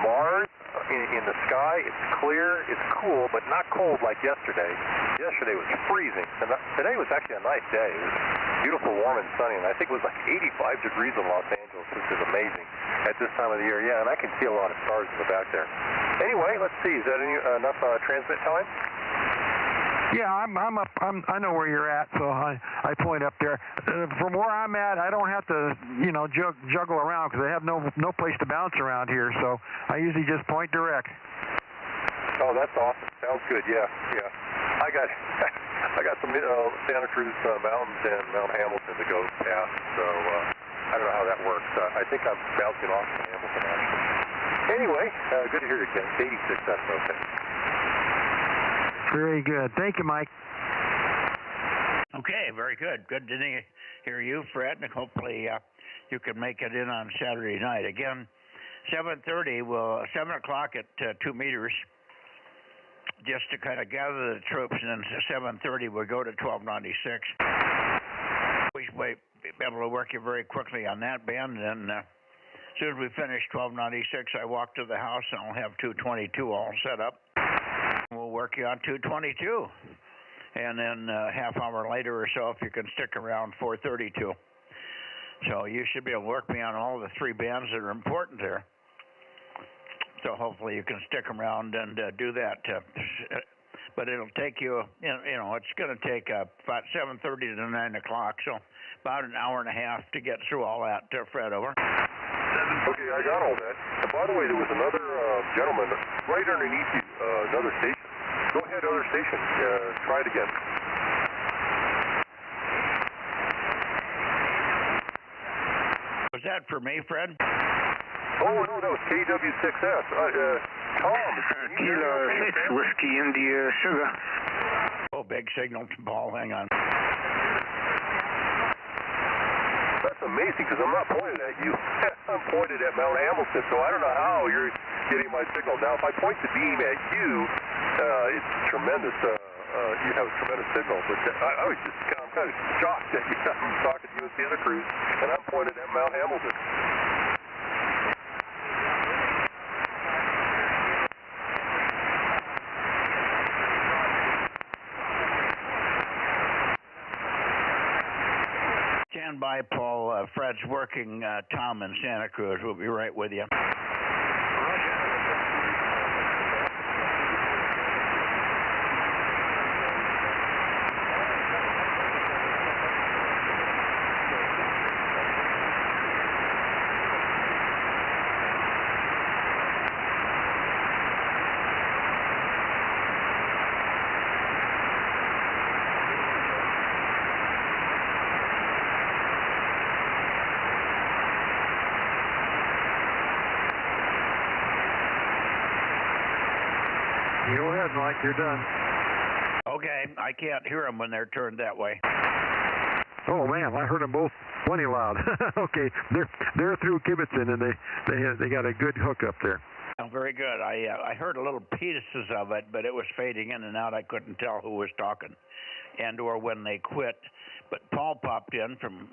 Mars in the sky. It's clear, it's cool, but not cold like yesterday. Yesterday was freezing, and today was actually a nice day. It was beautiful, warm, and sunny, and I think it was like 85 degrees in Los Angeles, which is amazing at this time of the year. Yeah, and I can see a lot of stars in the back there. Anyway, let's see. Is that enough transmit time? Yeah, I know where you're at, so I point up there. From where I'm at, I don't have to, juggle around because I have no place to bounce around here. So I usually just point direct. Oh, that's awesome. Sounds good. Yeah. I got some Santa Cruz mountains and Mount Hamilton to go past, so I don't know how that works. I think I'm bouncing off from Hamilton actually. Anyway, good to hear you, Ken. 86, that's okay. Very good. Thank you, Mike. Okay, very good. Good to hear you, Fred, and hopefully you can make it in on Saturday night. Again, 7:30, 7 o'clock at 2 meters, just to kind of gather the troops, and then 7:30 we'll go to 1296. We may be able to work you very quickly on that band, and then as soon as we finish 1296, I walk to the house, and I'll have 222 all set up. We'll work you on 222, and then half hour later or so, if you can stick around, 432. So you should be able to work me on all the 3 bands that are important there. So hopefully you can stick around and do that. But it'll take you, it's going to take about 7:30 to 9 o'clock, so about an hour and a half to get through all that, Fred, over. Okay, I got all that. And by the way, there was another gentleman right underneath you, another station. Go ahead, other station. Try it again. Was that for me, Fred? Oh, no, that was KW6S. Tom. Kilo 6 Whiskey India Sugar. Oh, big signal from Paul. Hang on. That's amazing because I'm not pointed at you. I'm pointed at Mount Hamilton, so I don't know how you're getting my signal. Now, if I point the beam at you, it's tremendous. You have a tremendous signal. But I'm kind of shocked that I'm talking to you in Santa Cruz, and I'm pointed at Mount Hamilton. Stand by, Paul. Fred's working Tom in Santa Cruz. We'll be right with you. Go ahead, Mike. You're done. Okay. I can't hear them when they're turned that way. Oh man, I heard them both plenty loud. Okay, they're through Kibitzen, and they got a good hook up there. Oh, very good. I heard a little pieces of it, but it was fading in and out. I couldn't tell who was talking, and or when they quit. But Paul popped in from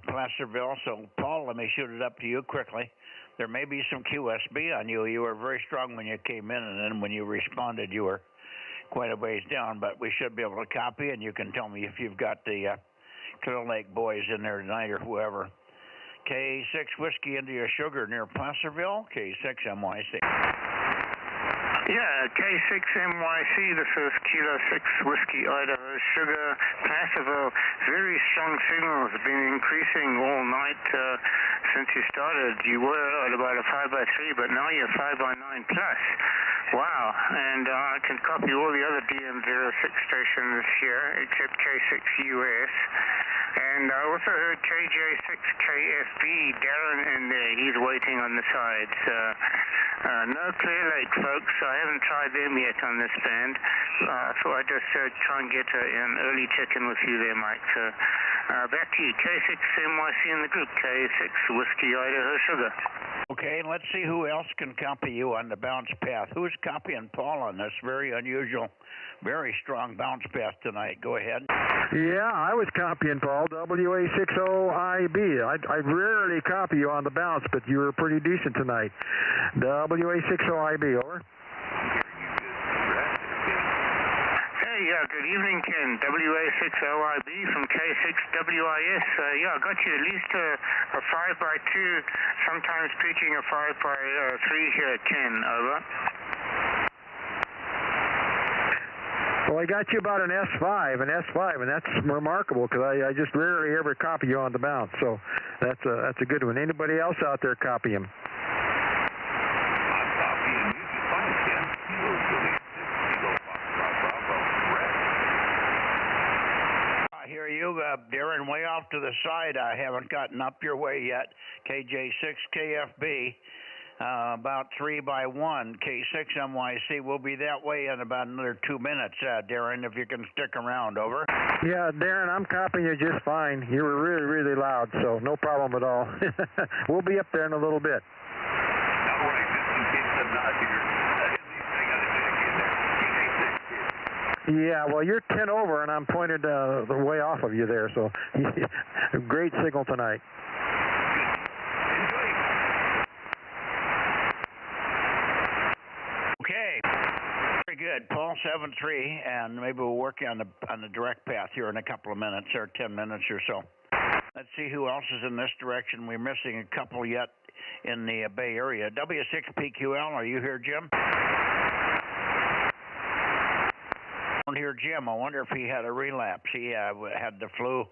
Placerville. So Paul, let me shoot it up to you quickly. There may be some QSB on you. You were very strong when you came in, and then when you responded, you were quite a ways down. But we should be able to copy, and you can tell me if you've got the Clear Lake boys in there tonight or whoever. K6 Whiskey India Sugar near Placerville. K6 MYC. Yeah, K6 MYC, this is Kilo 6 Whiskey Idaho Sugar, Placerville. Very strong signals have been increasing all night since you started. You were at about a 5x3, but now you're 5x9 plus. Wow, and I can copy all the other DM06 stations here except K6 US. And I also heard KJ6KFB, Darren in there. He's waiting on the sides. No Clear Lake, folks. I haven't tried them yet on this band. So I just try and get an early check-in with you there, Mike. Back to you. K6 MYC in the group. K6 Whiskey Idaho Sugar. Okay, let's see who else can copy you on the bounce path. Who's copying Paul on this very unusual, very strong bounce path tonight? Go ahead. Yeah, I was copying Paul, WA60IB. I rarely copy you on the bounce, but you were pretty decent tonight. WA60IB, over. Yeah, good evening, Ken. WA60IB from K6WIS. Yeah, I got you at least a 5x2, sometimes preaching a 5x3 here, Ken. Over. Well, I got you about an S5, and that's remarkable because I just rarely ever copy you on the bounce. So that's a good one. Anybody else out there copy him? Darren, way off to the side. I haven't gotten up your way yet. KJ6KFB, about 3x1. K6 MYC will be that way in about another 2 minutes, Darren, if you can stick around, over. Yeah, Darren, I'm copying you just fine. You were really, really loud, so no problem at all. We'll be up there in a little bit. All right, just in case I'm not here. Yeah, well, you're 10 over, and I'm pointed way off of you there, so great signal tonight. Okay, very good. Paul 7-3, and maybe we'll work on the direct path here in a couple of minutes, or 10 minutes or so. Let's let's see who else is in this direction. We're missing a couple yet in the Bay Area. W6PQL, are you here, Jim? I don't hear Jim. I wonder if he had a relapse. He had the flu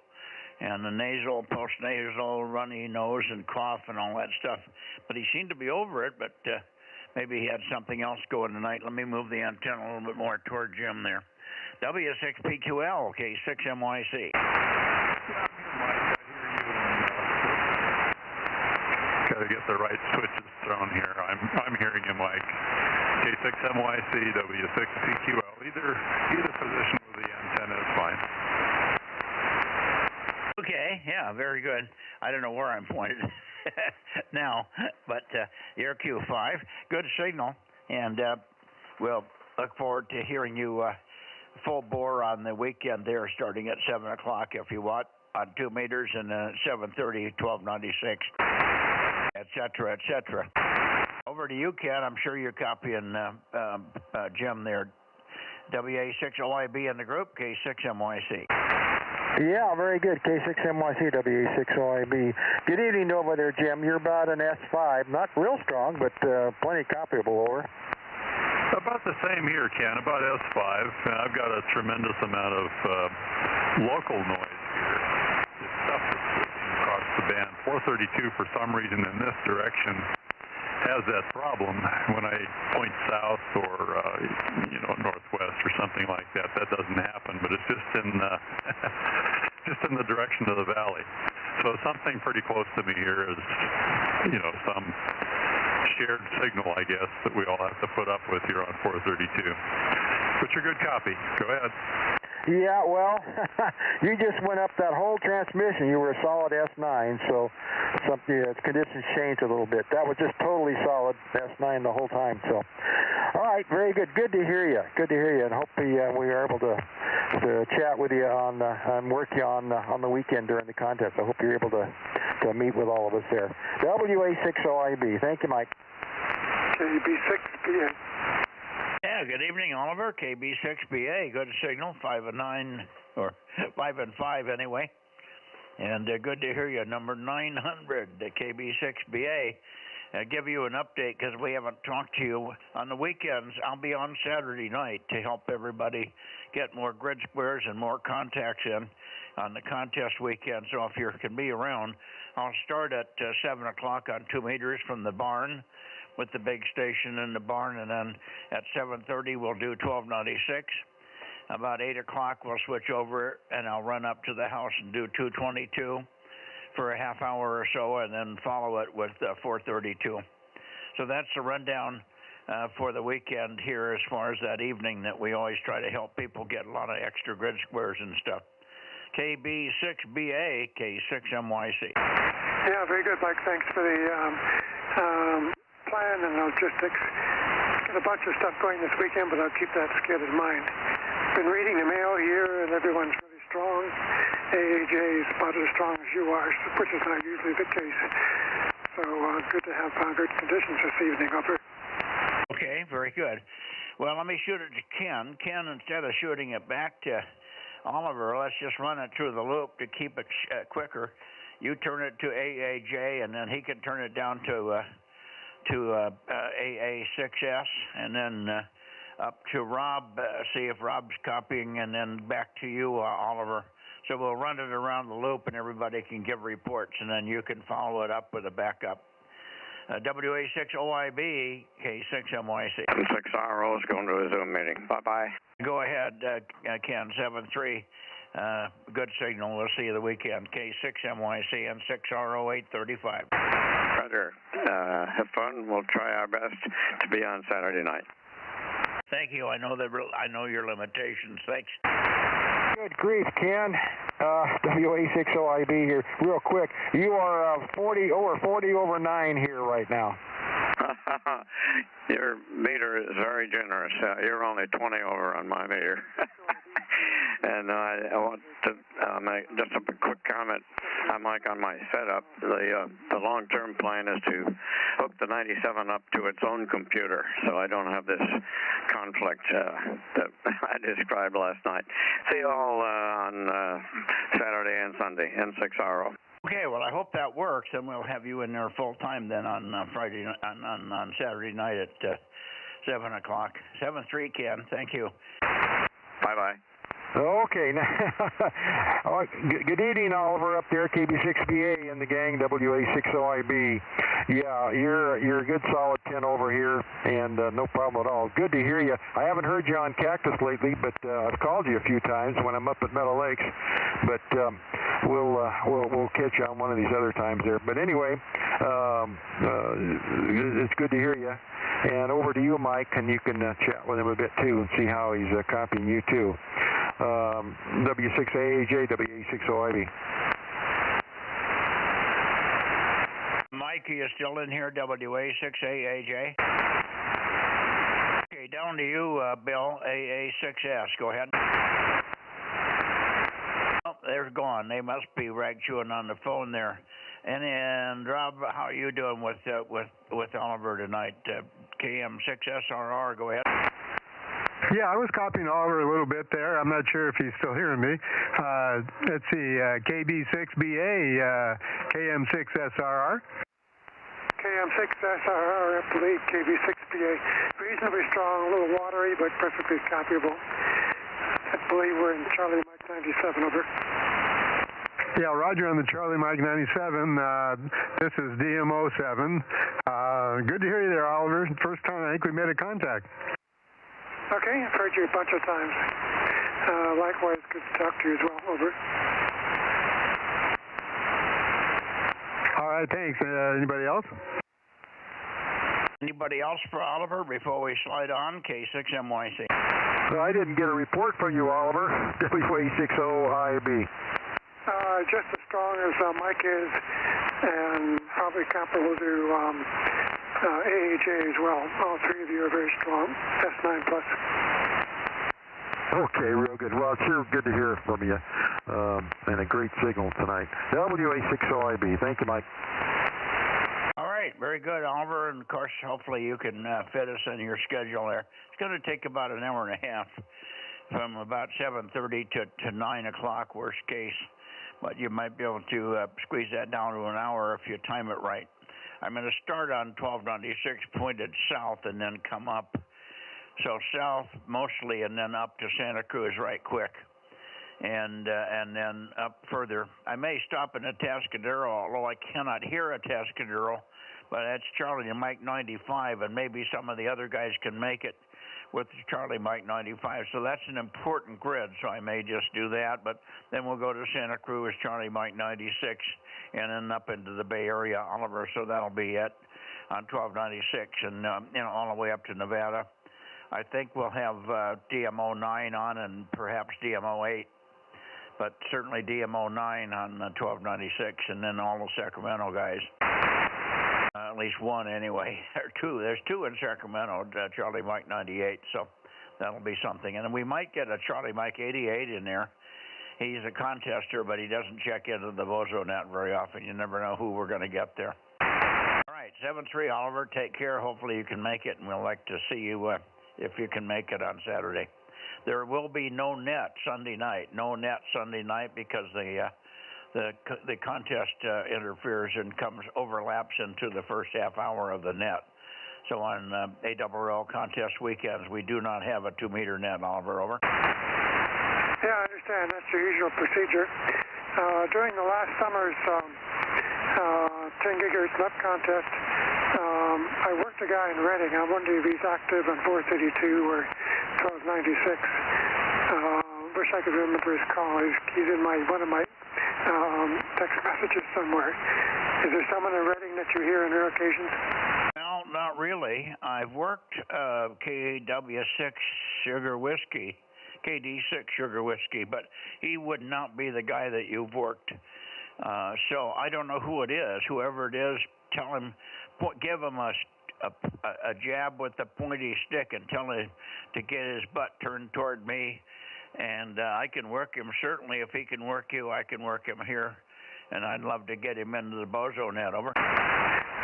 and the nasal, post-nasal, runny nose and cough and all that stuff. But he seemed to be over it, but maybe he had something else going tonight. Let me move the antenna a little bit more toward Jim there. W6PQL, okay, 6MYC. Got to get the right switches thrown here. I'm hearing you, Mike. K6MYC, W6PQL. Either position with the antenna is fine. Okay, yeah, very good. I don't know where I'm pointed now, but you're Q5. Good signal, and we'll look forward to hearing you full bore on the weekend there, starting at 7 o'clock if you want, on 2 meters, and 7:30, 1296, etc., etc. Over to you, Ken. I'm sure you're copying Jim there. WA6OIB in the group, K6MYC. Yeah, very good. K6MYC, WA6OIB. Good evening over there, Jim. You're about an S5. Not real strong, but plenty copyable, over. About the same here, Ken, about S5. I've got a tremendous amount of local noise here. It's stuff that's switching across the band. 432, for some reason, in this direction, has that problem. When I point south or, northwest or something like that, that doesn't happen. But it's just in the direction of the valley. So something pretty close to me here is, some shared signal, I guess, that we all have to put up with here on 432. But you're good copy. Go ahead. Yeah, well, you just went up that whole transmission. You were a solid S9, so conditions changed a little bit. That was just totally solid S9 the whole time. So, all right, very good. Good to hear you. Good to hear you, and hopefully we are able to chat with you and work you on the weekend during the contest. I hope you're able to meet with all of us there. WA6OIB. Thank you, Mike. KB6BA. Yeah, good evening, Oliver. KB6BA, good signal, 5 and 9, or 5 and 5 anyway. And good to hear you, number 900, KB6BA. Give you an update because we haven't talked to you on the weekends. I'll be on Saturday night to help everybody get more grid squares and more contacts in on the contest weekend. So if you can be around, I'll start at 7 o'clock on 2 meters from the barn, with the big station in the barn, and then at 7:30 we'll do 1296. About 8 o'clock we'll switch over, and I'll run up to the house and do 222 for a half hour or so, and then follow it with 432. So that's the rundown for the weekend here as far as that evening that we always try to help people get a lot of extra grid squares and stuff. KB6BA, K6MYC. Yeah, very good, Mike. Thanks for the plan and logistics. Got a bunch of stuff going this weekend, but I'll keep that schedule in mind. Been reading the mail here, and everyone's really strong. AAJ is about as strong as you are, which is not usually the case. So good to have good conditions this evening, over. Okay, very good. Well, let me shoot it to Ken. Ken, instead of shooting it back to Oliver, let's just run it through the loop to keep it quicker. You turn it to AAJ, and then he can turn it down to AA6S, and then up to Rob, see if Rob's copying, and then back to you, Oliver. So we'll run it around the loop, and everybody can give reports, and then you can follow it up with a backup. WA6OIB, K6MYC. 6RO is going to a Zoom meeting. Bye-bye. Go ahead, Ken, 7-3. Good signal. We'll see you the weekend. K6MYC and 6RO 835. Roger. Have fun. We'll try our best to be on Saturday night. Thank you. I know your limitations. Thanks. Good grief, Ken. WA6OIB here. Real quick, you are 40 over 9 here right now. Your meter is very generous. You're only 20 over on my meter. And I want to make just a quick comment, Mike, on my setup. The long-term plan is to hook the 97 up to its own computer, so I don't have this conflict that I described last night. See you all on Saturday and Sunday, N6RO. Okay, well, I hope that works, and we'll have you in there full time then on Friday, on Saturday night at 7 o'clock. 7-3, Ken. Thank you. Bye-bye. Okay. Good evening, Oliver, up there, KB6BA and the gang, WA60IB. Yeah, you're a good solid 10 over here, and no problem at all. Good to hear you. I haven't heard you on Cactus lately, but I've called you a few times when I'm up at Meadow Lakes. But we'll catch you on one of these other times there. But anyway, it's good to hear you. And over to you, Mike, and you can chat with him a bit too and see how he's copying you too. W6AAJ, WA60IB. Mike, are you still in here, WA6AAJ? Okay, down to you, Bill, AA6S. Go ahead. Oh, they're gone. They must be rag chewing on the phone there. And Rob, how are you doing with Oliver tonight? KM6SRR, go ahead. Yeah, I was copying Oliver a little bit there. I'm not sure if he's still hearing me. Let's see, KB6BA, KM6SRR. KM6SRR, I believe, KB6BA. Reasonably strong, a little watery, but perfectly copyable. I believe we're in Charlie Mike 97, over. Yeah, Roger on the Charlie Mike 97. This is DMO7. Good to hear you there, Oliver. First time I think we made a contact. Okay, I've heard you a bunch of times. Likewise, good to talk to you as well, over. All right, thanks. Anybody else? Anybody else for Oliver before we slide on? K6MYC. No, I didn't get a report from you, Oliver. WA60IB. Just as strong as Mike is, and probably comparable to AAJ as well. All three of you are very strong. S9 plus. Okay, real good. Well, it's sure good to hear from you, and a great signal tonight. WA60IB. Thank you, Mike. All right, very good, Oliver. And of course, hopefully you can fit us in your schedule there. It's going to take about an hour and a half, from about 7:30 to 9 o'clock, worst case. But you might be able to squeeze that down to an hour if you time it right. I'm going to start on 1296, pointed south, and then come up. So south mostly, and then up to Santa Cruz right quick, and then up further. I may stop in a Atascadero, although I cannot hear a Atascadero, but that's Charlie and Mike 95, and maybe some of the other guys can make it with Charlie Mike 95. So that's an important grid, so I may just do that. But then we'll go to Santa Cruz, Charlie Mike 96, and then up into the Bay Area, Oliver. So that'll be it on 1296, and all the way up to Nevada. I think we'll have DMO 9 on, and perhaps DMO 8, but certainly DMO 9 on 1296, and then all the Sacramento guys. At least one anyway, or two. There's two in Sacramento, Charlie Mike 98, so that'll be something. And we might get a Charlie Mike 88 in there. He's a contester, but he doesn't check into the Bozo Net very often. You never know who we're going to get there. All right, 7-3, Oliver. Take care. Hopefully you can make it, and we'll like to see you if you can make it on Saturday. There will be no net Sunday night. No net Sunday night because the contest interferes and overlaps into the first half hour of the net. So on ARRL contest weekends, we do not have a 2-meter net, Oliver, over. Yeah, I understand. That's the usual procedure. During the last summer's 10 gigahertz net contest, I worked a guy in Reading. I wonder if he's active on 432 or 1296. Wish I could remember his call. He's in one of my text messages somewhere. Is there someone in Reading that you hear on their occasions? No, not really. I've worked KW6 Sugar Whiskey, KD6 Sugar Whiskey, but he would not be the guy that you've worked. So I don't know who it is. Whoever it is, tell him, give him a jab with the pointy stick and tell him to get his butt turned toward me. And I can work him, certainly. If he can work you, I can work him here. And I'd love to get him into the Bozo Net, over.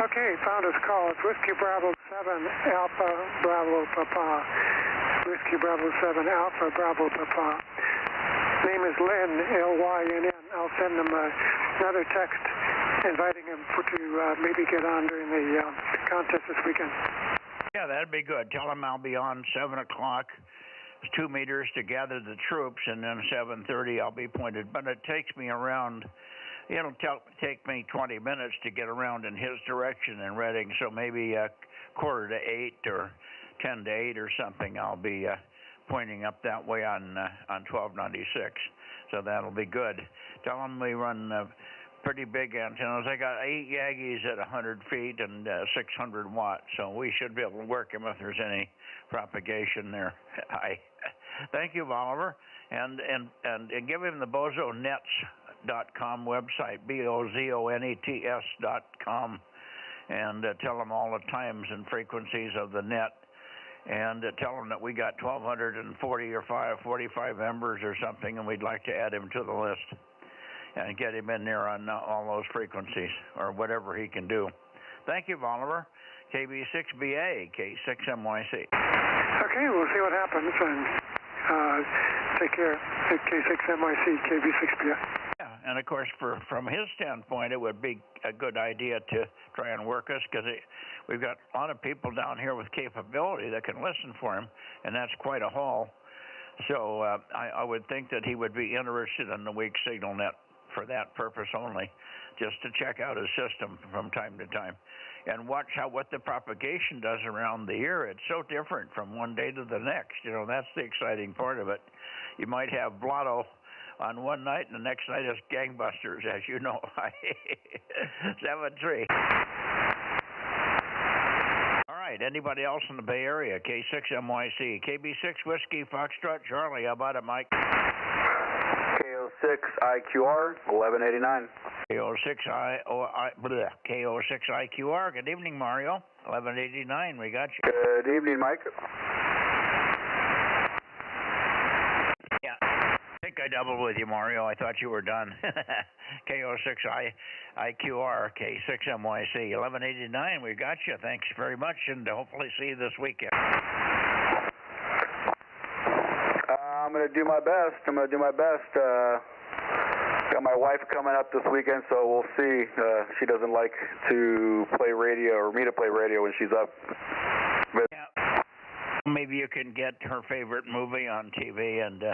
Okay, found his call. It's Whiskey Bravo 7 Alpha Bravo Papa. Whiskey Bravo 7 Alpha Bravo Papa. Name is Lynn, L-Y-N-N. I'll send him another text inviting him to maybe get on during the contest this weekend. Yeah, that'd be good. Tell him I'll be on 7 o'clock, 2 meters to gather the troops, and then 7:30 I'll be pointed. But it takes me around, it'll take me 20 minutes to get around in his direction in Reading, so maybe 7:45 or 10 to 8 or something I'll be pointing up that way on 1296. So that'll be good. Tell him we run pretty big antennas. I got 8 Yagis at 100 feet and 600 watts, so we should be able to work him if there's any propagation there. Thank you, Oliver, and give him the bozonets.com website, BOZONETS.com, and tell him all the times and frequencies of the net, and tell him that we got 1,240 or 45 members or something, and we'd like to add him to the list and get him in there on all those frequencies or whatever he can do. Thank you, Oliver. KB6BA, K6MYC. Okay, we'll see what happens, and take care. K6MYC, KB6BA. Yeah, and of course, from his standpoint, it would be a good idea to try and work us, because we've got a lot of people down here with capability that can listen for him, and that's quite a haul. So I would think that he would be interested in the weak signal net for that purpose only, just to check out his system from time to time and watch what the propagation does around the year. It's so different from one day to the next. You know, that's the exciting part of it. You might have blotto on one night, and the next night is gangbusters, as you know. 7-3. All right, anybody else in the Bay Area? K6MYC, KB6 Whiskey Foxtrot Charlie. How about it, Mike? KO6IQR 1189. KO6IQR. Good evening, Mario. 1189. We got you. Good evening, Mike. Yeah. I think I doubled with you, Mario. I thought you were done. KO6IQR, K6MYC 1189. We got you. Thanks very much, and hopefully see you this weekend. I'm going to do my best. Got my wife coming up this weekend, so we'll see. She doesn't like to play radio or me to play radio when she's up. But yeah. Maybe you can get her favorite movie on TV and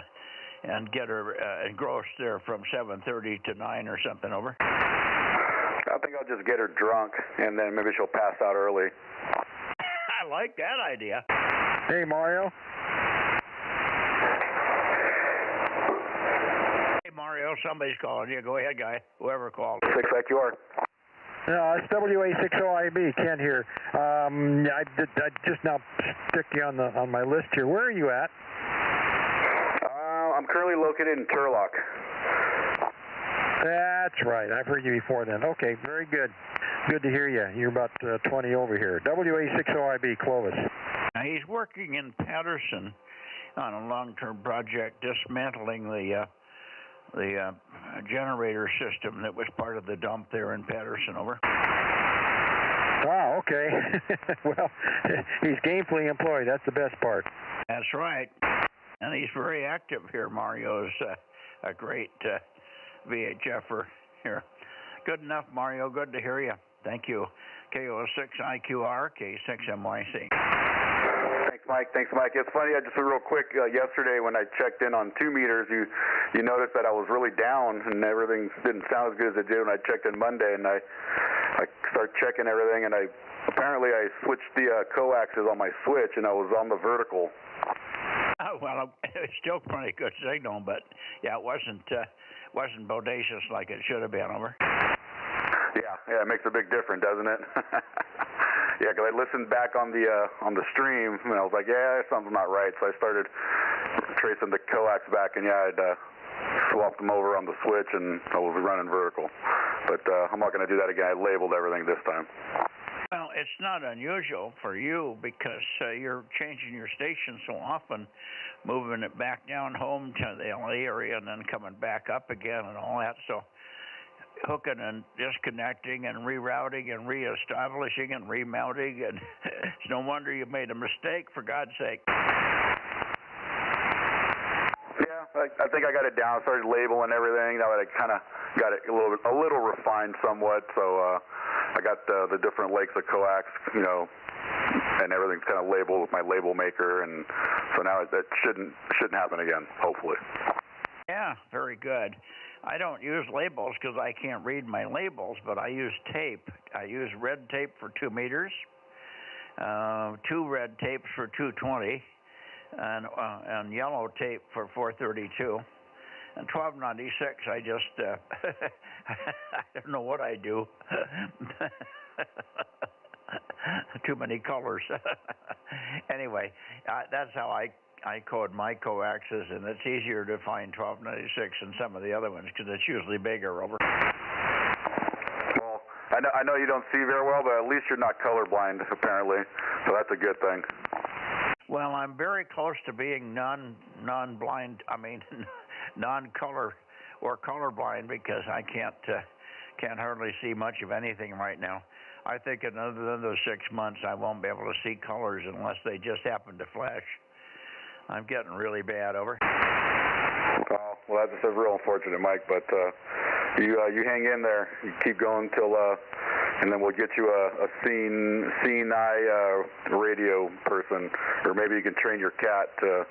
get her engrossed there from 7:30 to 9 or something. Over. I think I'll just get her drunk, and then maybe she'll pass out early. I like that idea. Hey, Mario. Mario, somebody's calling you. Go ahead, guy. Whoever called. 6IQR. It's WA60IB. Ken here. I just now stick you on my list here. Where are you at? I'm currently located in Turlock. That's right. I've heard you before then. Okay, very good. Good to hear you. You're about 20 over here. WA60IB, Clovis. Now, he's working in Patterson on a long-term project dismantling the generator system that was part of the dump there in Patterson. Over. Wow, okay. Well, he's gainfully employed. That's the best part. That's right. And he's very active here. Mario's a great VHFer here. Good enough, Mario. Good to hear you. Thank you. KO6IQR, K6MYC. Thanks, Mike. It's funny, just real quick, yesterday when I checked in on 2 meters, you noticed that I was really down and everything didn't sound as good as it did when I checked in Monday, and I started checking everything, and apparently I switched the coaxes on my switch, and I was on the vertical. Well, it's still pretty good signal, but yeah, it wasn't bodacious like it should have been. Over. Yeah, it makes a big difference, doesn't it? Yeah, because I listened back on the stream, and I was like, yeah, something's not right. So I started tracing the coax back, and yeah, I'd swapped them over on the switch, and I was running vertical. But I'm not going to do that again. I labeled everything this time. Well, it's not unusual for you because you're changing your station so often, moving it back down home to the LA area and then coming back up again and all that. So hooking and disconnecting and rerouting and reestablishing and remounting, and it's no wonder you made a mistake, for God's sake. Yeah, I think I got it down. Started labeling everything. Now that I kind of got it a little refined somewhat. So I got the different lakes of coax, you know, and everything's kind of labeled with my label maker, and so now that shouldn't happen again, hopefully. Yeah, very good. I don't use labels because I can't read my labels, but I use tape. I use red tape for 2 meters, 2 red tapes for 220, and yellow tape for 432. And 1296, I just, I don't know what I do. Too many colors. Anyway, that's how I code my coaxes, and it's easier to find 1296 than some of the other ones because it's usually bigger. Over. Well, I know you don't see very well, but at least you're not colorblind, apparently, so that's a good thing. Well, I'm very close to being non-blind. I mean, non-color or colorblind because I can't hardly see much of anything right now. I think in another 6 months I won't be able to see colors unless they just happen to flash. I'm getting really bad. Over. Oh, well, that's real unfortunate, Mike. But you hang in there. You keep going till, and then we'll get you a seeing eye radio person, or maybe you can train your cat to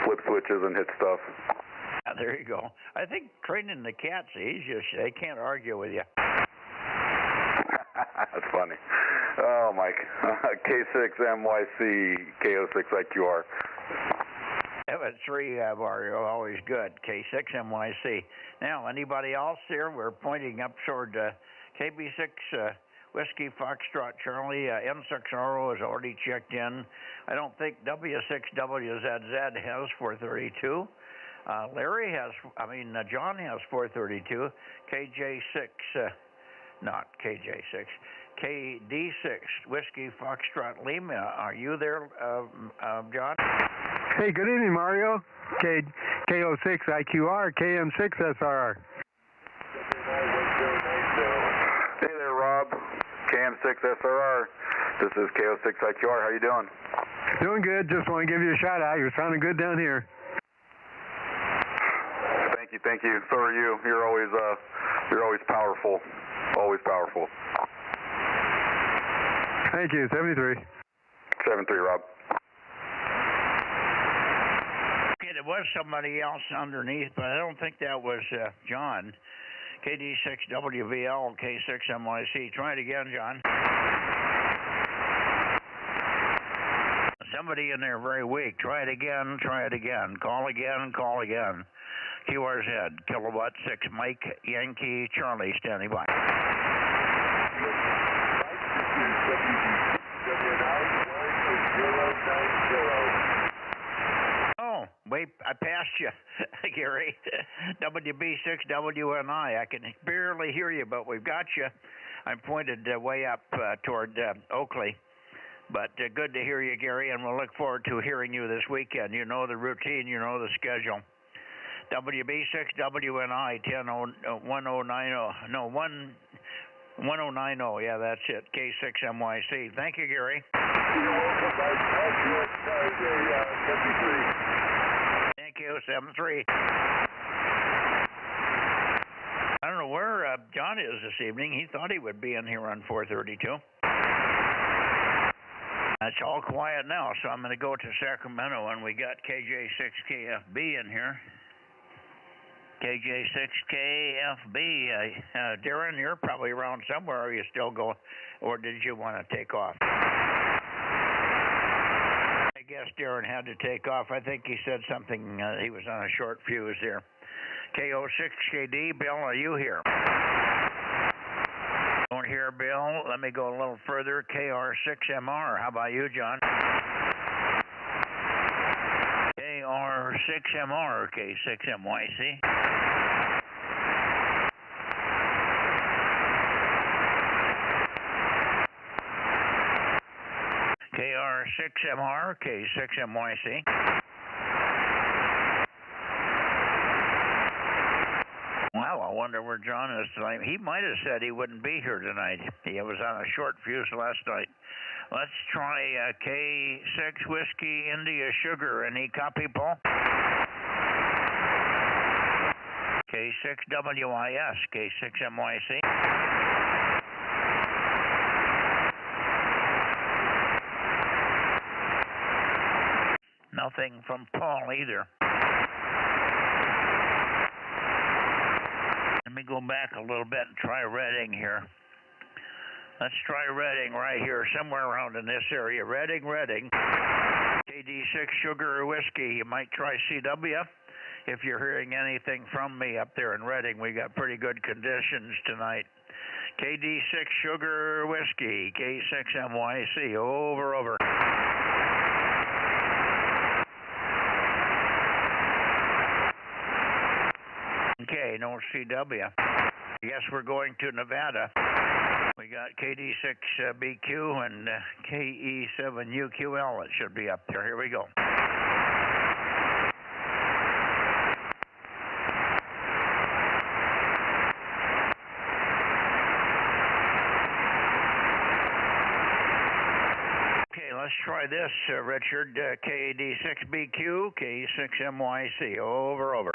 flip switches and hit stuff. There you go. I think training the cat's the easiest. They can't argue with you. That's funny. Oh, Mike. K6MYC, K06IQR. 3 Mario, always good. K6MYC. Now, anybody else here? We're pointing up toward KB6 Whiskey Foxtrot Charlie. M6RO is already checked in. I don't think W6WZZ has 432. Larry has, John has 432. KJ6, not KJ6. KD6 Whiskey Foxtrot Lima. Are you there, John? Hey, good evening, Mario. K06 IQR, KM6 SRR. Hey there, Rob. KM6 SRR. This is K06 IQR. How you doing? Doing good. Just want to give you a shout out. You're sounding good down here. Thank you. So are you. You're always powerful. Always powerful. Thank you. 73. 73, Rob. Okay, there was somebody else underneath, but I don't think that was John. KD6WVL, K6MYC. Try it again, John. Somebody in there very weak. Try it again. Try it again. Call again. Call again. QRZ, Kilowatt 6, Mike, Yankee, Charlie, standing by. Oh, wait, I passed you, Gary. WB6WNI. I can barely hear you, but we've got you. I'm pointed way up toward Oakley. But good to hear you, Gary, and we'll look forward to hearing you this weekend. You know the routine, you know the schedule. WB6WNI 1090. Yeah, that's it. K6MYC. Thank you, Gary. Thank you, 73. I don't know where John is this evening. He thought he would be in here on 432. It's all quiet now, so I'm going to go to Sacramento, and we got KJ6KFB in here. KJ6KFB. Darren, you're probably around somewhere. Are you still going, or did you want to take off? I guess Darren had to take off. I think he said something. He was on a short fuse here. KO6KD, Bill, are you here? Don't hear Bill. Let me go a little further. KR6MR. How about you, John? KR6MR, K6MYC. KR6MR, K6MYC. Well, I wonder where John is tonight. He might have said he wouldn't be here tonight. He was on a short fuse last night. Let's try K6 Whiskey India Sugar. Any copy, Paul? K6WIS, K6MYC. Nothing from Paul either. Let me go back a little bit and try Reading here. Let's try Reading right here, somewhere around in this area. Reading. KD6 Sugar Whiskey. You might try CW. If you're hearing anything from me up there in Reading, we got pretty good conditions tonight. KD6 Sugar Whiskey, K6MYC, over. Okay, no CW. I guess we're going to Nevada. We got KD6BQ and KE7UQL. It should be up there. Here we go. Okay, let's try this, Richard. KD6BQ, K6MYC. Over.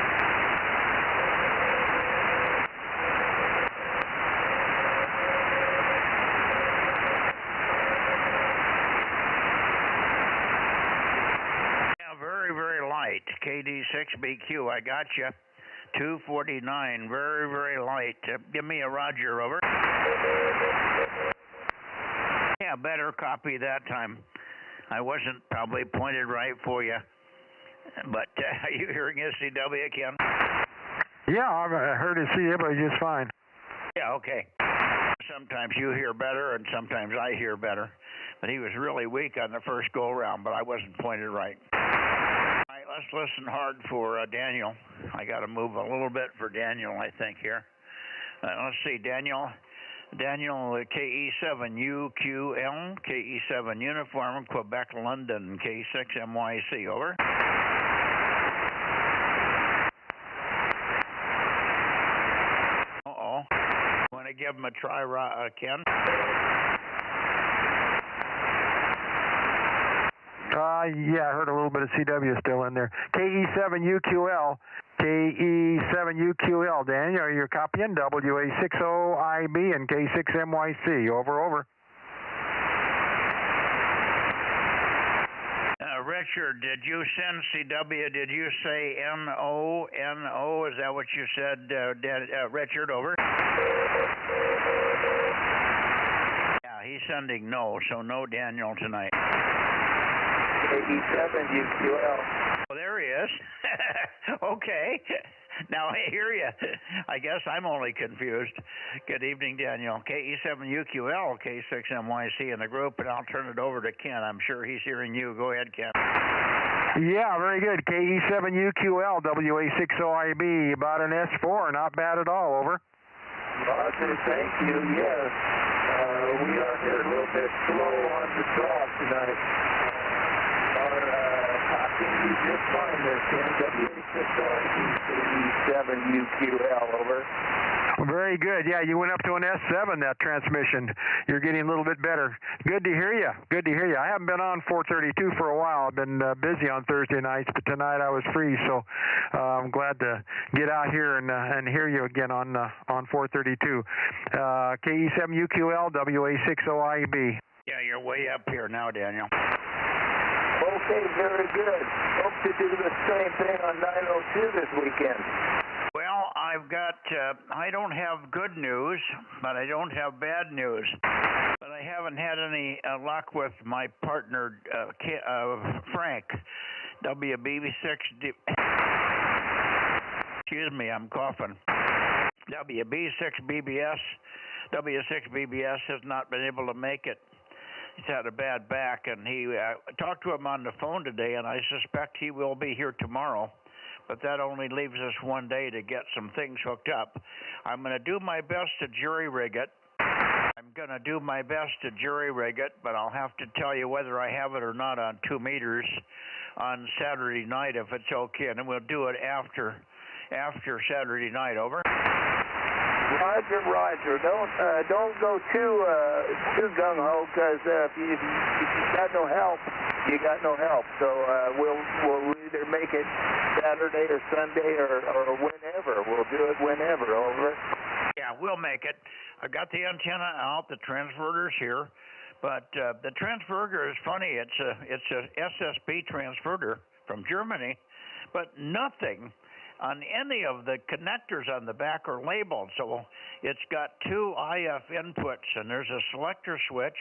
KD6BQ, I got you. 249, very light. Give me a Roger, over. Yeah, better copy that time. I wasn't probably pointed right for you. But are you hearing SCW, Ken? Yeah, I've heard SCW just fine. Yeah, okay. Sometimes you hear better and sometimes I hear better. But he was really weak on the first go-around, but I wasn't pointed right. Let's listen hard for Daniel. I got to move a little bit for Daniel, I think, here. Let's see, Daniel, KE7UQL, KE7 Uniform, Quebec, London, K6MYC, over. Uh-oh. Want to give him a try, Ken? Yeah, I heard a little bit of CW still in there. KE7UQL, KE7UQL. Daniel, are you copying? WA60IB and K6MYC. Over. Richard, did you send CW? Did you say NO? Is that what you said, Richard? Over. Yeah, he's sending no, so no Daniel tonight. KE7UQL. Oh, there he is. Okay. Now I hear you. I guess I'm only confused. Good evening, Daniel. KE7UQL, K6MYC in the group, and I'll turn it over to Ken. I'm sure he's hearing you. Go ahead, Ken. Yeah, very good. KE7UQL, WA60IB, about an S4. Not bad at all. Over. Roger, thank you. Yes. We are here a little bit slow on the draw tonight. You just fine there, Ken. WA6IB7UQL, over. Very good. Yeah, you went up to an S7, that transmission. You're getting a little bit better. Good to hear you. I haven't been on 432 for a while. I've been busy on Thursday nights, but tonight I was free, so I'm glad to get out here and hear you again on 432. KE7UQL, WA60IB. Yeah, you're way up here now, Daniel. Okay, very good. Hope to do the same thing on 902 this weekend. Well, I don't have good news, but I don't have bad news. But I haven't had any luck with my partner, Frank, WB6. Excuse me, I'm coughing. W6BBS has not been able to make it. He's had a bad back, and he talked to him on the phone today, and I suspect he will be here tomorrow. But that only leaves us one day to get some things hooked up. I'm going to do my best to jury-rig it. But I'll have to tell you whether I have it or not on 2 meters on Saturday night, if it's okay. And then we'll do it after Saturday night. Over. Roger. Don't go too gung ho, because if you got no help, you got no help. So we'll either make it Saturday or Sunday or whenever. We'll do it whenever. Over. Yeah, we'll make it. I got the antenna out. The transverter's here, but the transverter is funny. It's a SSB transverter from Germany, but nothing on any of the connectors on the back are labeled. So it's got two IF inputs, and there's a selector switch,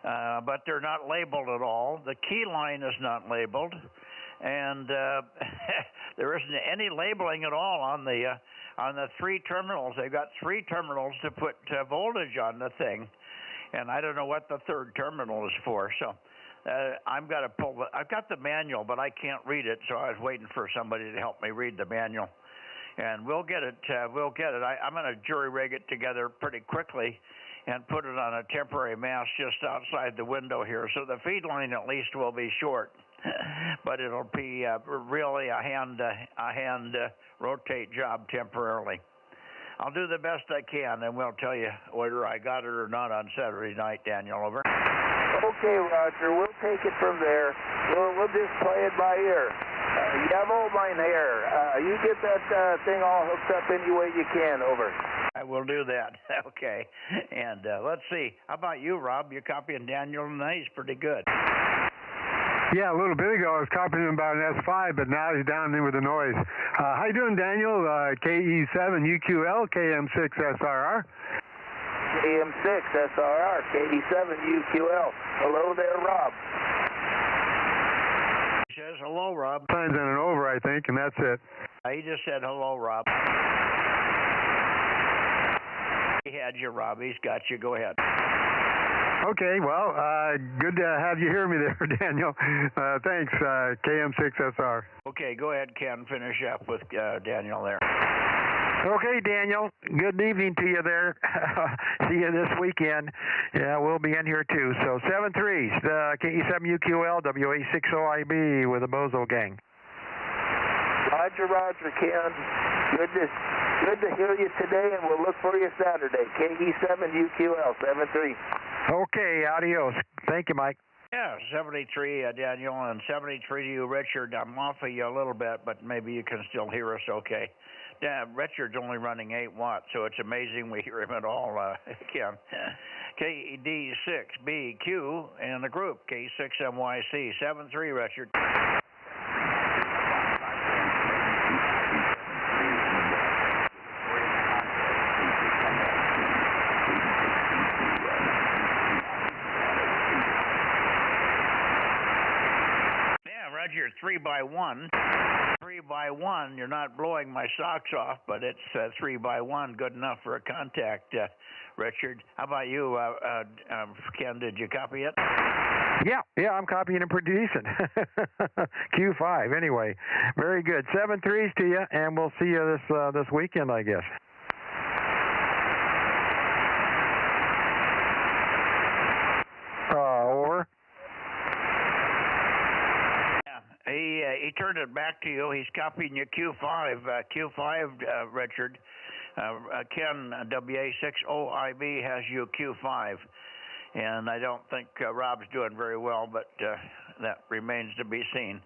but they're not labeled at all. The key line is not labeled, and there isn't any labeling at all on the three terminals. They've got three terminals to put voltage on the thing, and I don't know what the third terminal is for. So I've got the manual, but I can't read it, so I was waiting for somebody to help me read the manual. And we'll get it. I'm going to jury rig it together pretty quickly and put it on a temporary mast just outside the window here, so the feed line at least will be short. But it'll be really a hand rotate job temporarily. I'll do the best I can, and we'll tell you whether I got it or not on Saturday night, Daniel. Over. Okay, Roger. We'll take it from there. We'll just play it by ear. You have all mine here. You get that thing all hooked up any way you can. Over. I will do that. Okay. And let's see. How about you, Rob? You're copying Daniel tonight. He's pretty good. Yeah, a little bit ago I was copying him about an S5, but now he's down there with the noise. How you doing, Daniel? KE7UQL, KM6SRR. KM6SRR, KE7UQL. Hello there, Rob. He says hello, Rob. Signs on an over, I think, and that's it. He just said hello, Rob. He had you, Rob. He's got you. Go ahead. Okay, well, good to have you hear me there, Daniel. Thanks, KM6SR. Okay, go ahead, Ken. Finish up with Daniel there. Okay, Daniel. Good evening to you there. See you this weekend. Yeah, we'll be in here too. So 7-3s, the KE7UQL, WA60IB with the Bozo gang. Roger, Ken. Good to hear you today, and we'll look for you Saturday. KE7UQL, 7-3. Okay, adios. Thank you, Mike. Yeah, 73, Daniel, and 73 to you, Richard. I'm off of you a little bit, but maybe you can still hear us okay. Yeah, Richard's only running 8 watts, so it's amazing we hear him at all, Ken. KD6BQ and the group, K6MYC, 73, Richard. Roger, 3x1. 3x1, you're not blowing my socks off, but it's 3x1, good enough for a contact, Richard. How about you, Ken? Did you copy it? Yeah, I'm copying and producing. Q5, anyway. Very good. 7-3s to you, and we'll see you this weekend, I guess. Over. He turned it back to you. He's copying you Q5. Q5, Richard. Ken, WA60IB has you Q5. And I don't think Rob's doing very well, but that remains to be seen.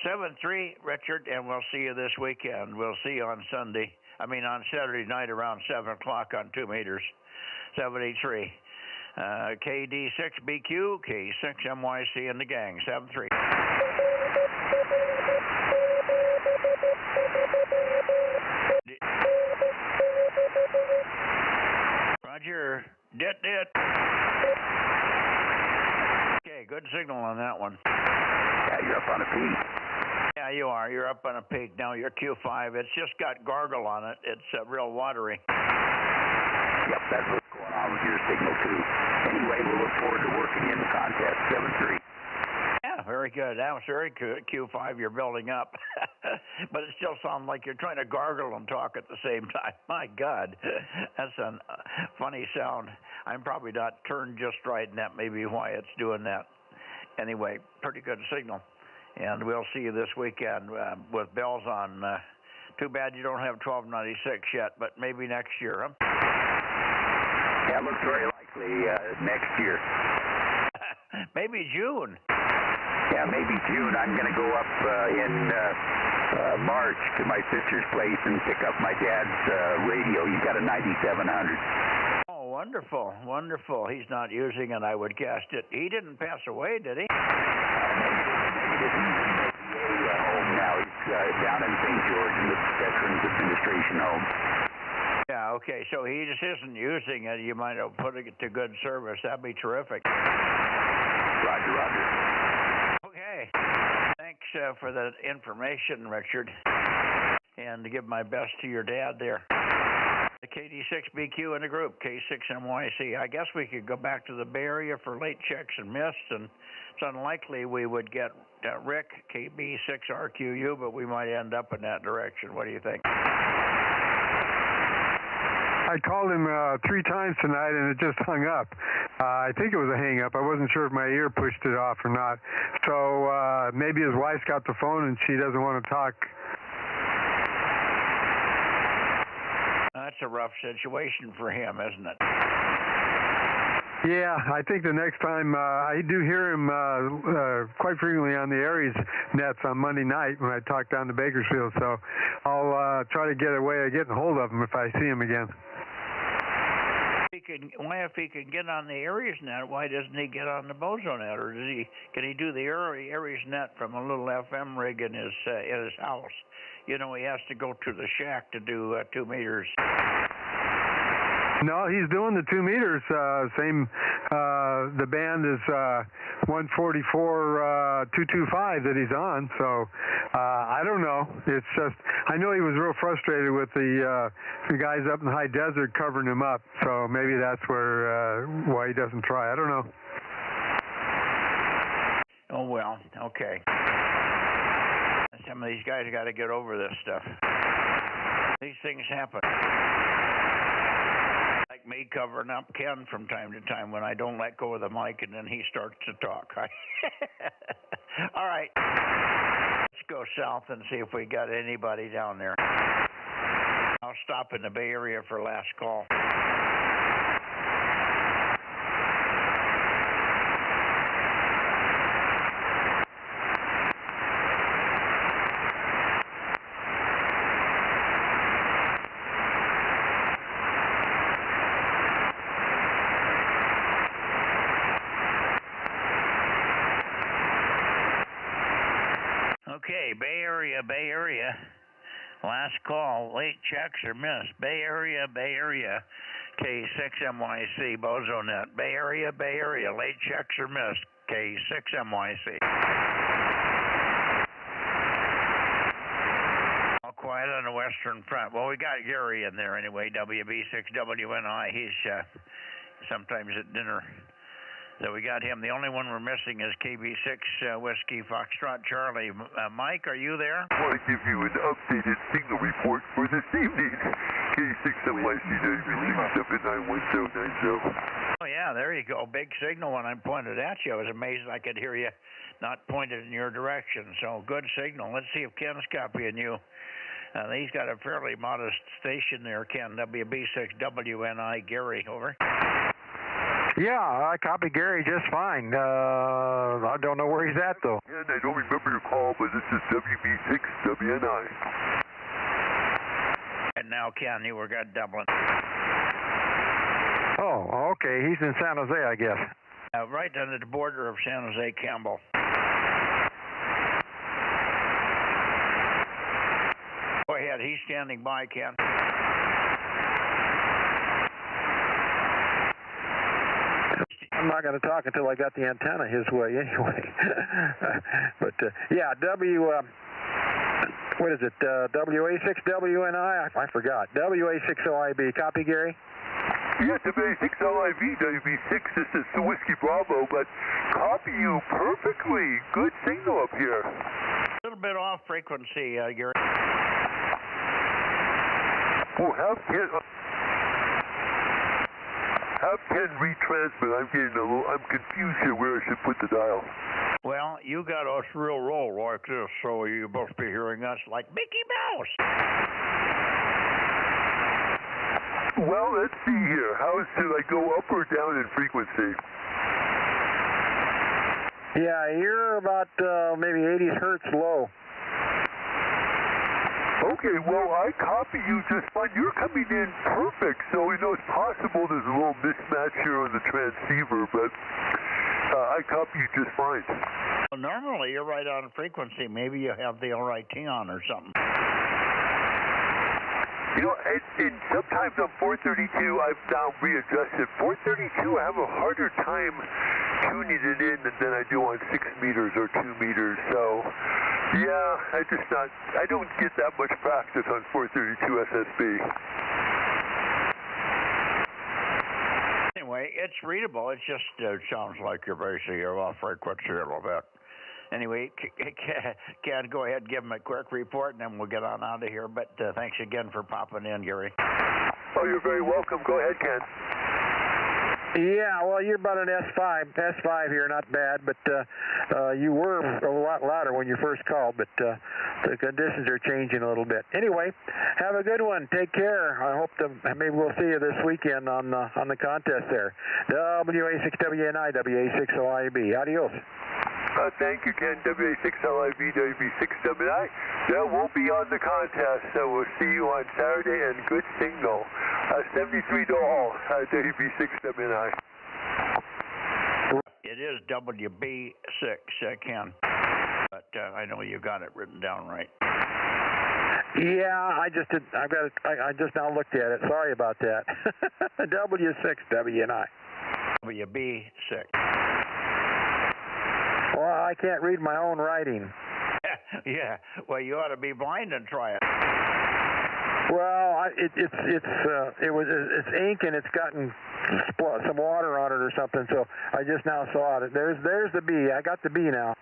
7-3, Richard, and we'll see you this weekend. We'll see you on on Saturday night around 7 o'clock on 2 meters. 73. KD6BQ, K6MYC and the gang. 7-3. Roger. Dit. Okay, good signal on that one. Yeah, you're up on a peak. Yeah, you are. You're up on a peak. Now you're Q5. It's just got gargle on it. It's real watery. Yep, that's what's going on with your signal, too. Anyway, we'll look forward to working in the contest. 7-3. Yeah, very good. That was very good. Q5, you're building up. But it still sounds like you're trying to gargle and talk at the same time. My God, that's a funny sound. I'm probably not turned just right, and that may be why it's doing that. Anyway, pretty good signal. And we'll see you this weekend with bells on. Too bad you don't have 1296 yet, but maybe next year, huh? Yeah, it looks very likely next year. Maybe. maybe June. Yeah, maybe June. I'm going to go up in March to my sister's place and pick up my dad's radio. He's got a 9700. Oh, wonderful, wonderful. He's not using it, I would guess. He didn't pass away, did he? He's home now. He's down in St. George in the Veterans Administration home. Yeah, okay. So he just isn't using it. You might have put it to good service. That'd be terrific. Roger, roger. Okay. Thanks for the information, Richard. And to give my best to your dad there. The KD6BQ in the group, K6MYC. I guess we could go back to the Bay Area for late checks and missed, and it's unlikely we would get Rick, KB6RQU, but we might end up in that direction. What do you think? I called him 3 times tonight, and it just hung up. I think it was a hang-up. I wasn't sure if my ear pushed it off or not. So maybe his wife's got the phone, and she doesn't want to talk. That's a rough situation for him, isn't it? Yeah, I think the next time, I do hear him quite frequently on the Aries nets on Monday night when I talk down to Bakersfield, so I'll try to get a way of getting hold of him if I see him again. If he can get on the Aries net, why doesn't he get on the Bozo net? Or can he do the Aries net from a little FM rig in his house? You know, he has to go to the shack to do 2 meters. No, he's doing the 2 meters. The band is 144.225 that he's on. So I don't know. It's just I know he was real frustrated with the guys up in the high desert covering him up. So maybe that's why he doesn't try. I don't know. Oh well, okay. Some of these guys got to get over this stuff. These things happen. Like me covering up Ken from time to time when I don't let go of the mic and then he starts to talk. All right. Let's go south and see if we got anybody down there. I'll stop in the Bay Area for last call. Okay, Bay Area. Last call. Late checks are missed. Bay Area. K6MYC, Bozo Net. Bay Area. Late checks are missed. K6MYC. All quiet on the Western Front. Well, we got Gary in there anyway, WB6WNI. He's sometimes at dinner. So we got him. The only one we're missing is KB6 Whiskey Foxtrot Charlie. Mike, are you there? I want to give you an updated signal report for this evening. K6MYC-WB6791090. Oh, yeah, there you go. Big signal when I pointed at you. I was amazed I could hear you not pointed in your direction. So good signal. Let's see if Ken's copying you. He's got a fairly modest station there, Ken. WB6WNI Gary, over. Yeah, I copy Gary just fine. I don't know where he's at, though. And I don't remember your call, but this is WB6WNI. And now, Ken, you were got Dublin. Oh, okay. He's in San Jose, I guess. Right on the border of San Jose, Campbell. Go ahead. He's standing by, Ken. I'm not going to talk until I got the antenna his way anyway. But, yeah, what is it, WA6WNI? I forgot. WA60IB. Copy, Gary? Yeah, WA6LIV, WB6. This is the Whiskey Bravo, but copy you perfectly. Good signal up here. A little bit off frequency, Gary. Well, have Ken retransmit. I'm confused here where I should put the dial. Well, you got us real roll like this, so you must be hearing us like Mickey Mouse. Well, let's see here. How should I go up or down in frequency? Yeah, you're about maybe 80 hertz low. Okay, well, I copy you just fine. You're coming in perfect, so it's possible there's a little mismatch here on the transceiver, but I copy you just fine. Well, normally you're right on frequency. Maybe you have the LRT on or something. And sometimes on 432, I've now readjusted. 432, I have a harder time tuning it in than I do on 6 meters or 2 meters. So, yeah, I don't get that much practice on 432 SSB. Anyway, it's readable. It just sounds like you're basically off frequency a little bit. Anyway, Ken, go ahead and give him a quick report, and then we'll get on out of here. But thanks again for popping in, Gary. Oh, you're very welcome. Go ahead, Ken. Yeah, well, you're about an S5 here, not bad, but you were a lot louder when you first called, but the conditions are changing a little bit. Anyway, have a good one. Take care. I hope maybe we'll see you this weekend on the contest there. WA6WNI, WA6OIB. Adios. Thank you, Ken. WA6LIV, WB6WI. Yeah, we'll be on the contest, so we'll see you on Saturday, and good signal. 73 to all, WB6WI. It is WB6, Ken. But I know you got it written down right. Yeah, I just now looked at it. Sorry about that. W6WNI. WB6. Well, I can't read my own writing. Yeah, well, you ought to be blind and try it. Well, it's ink and it's gotten some water on it or something. So I just now saw it. There's the B. I got the B now.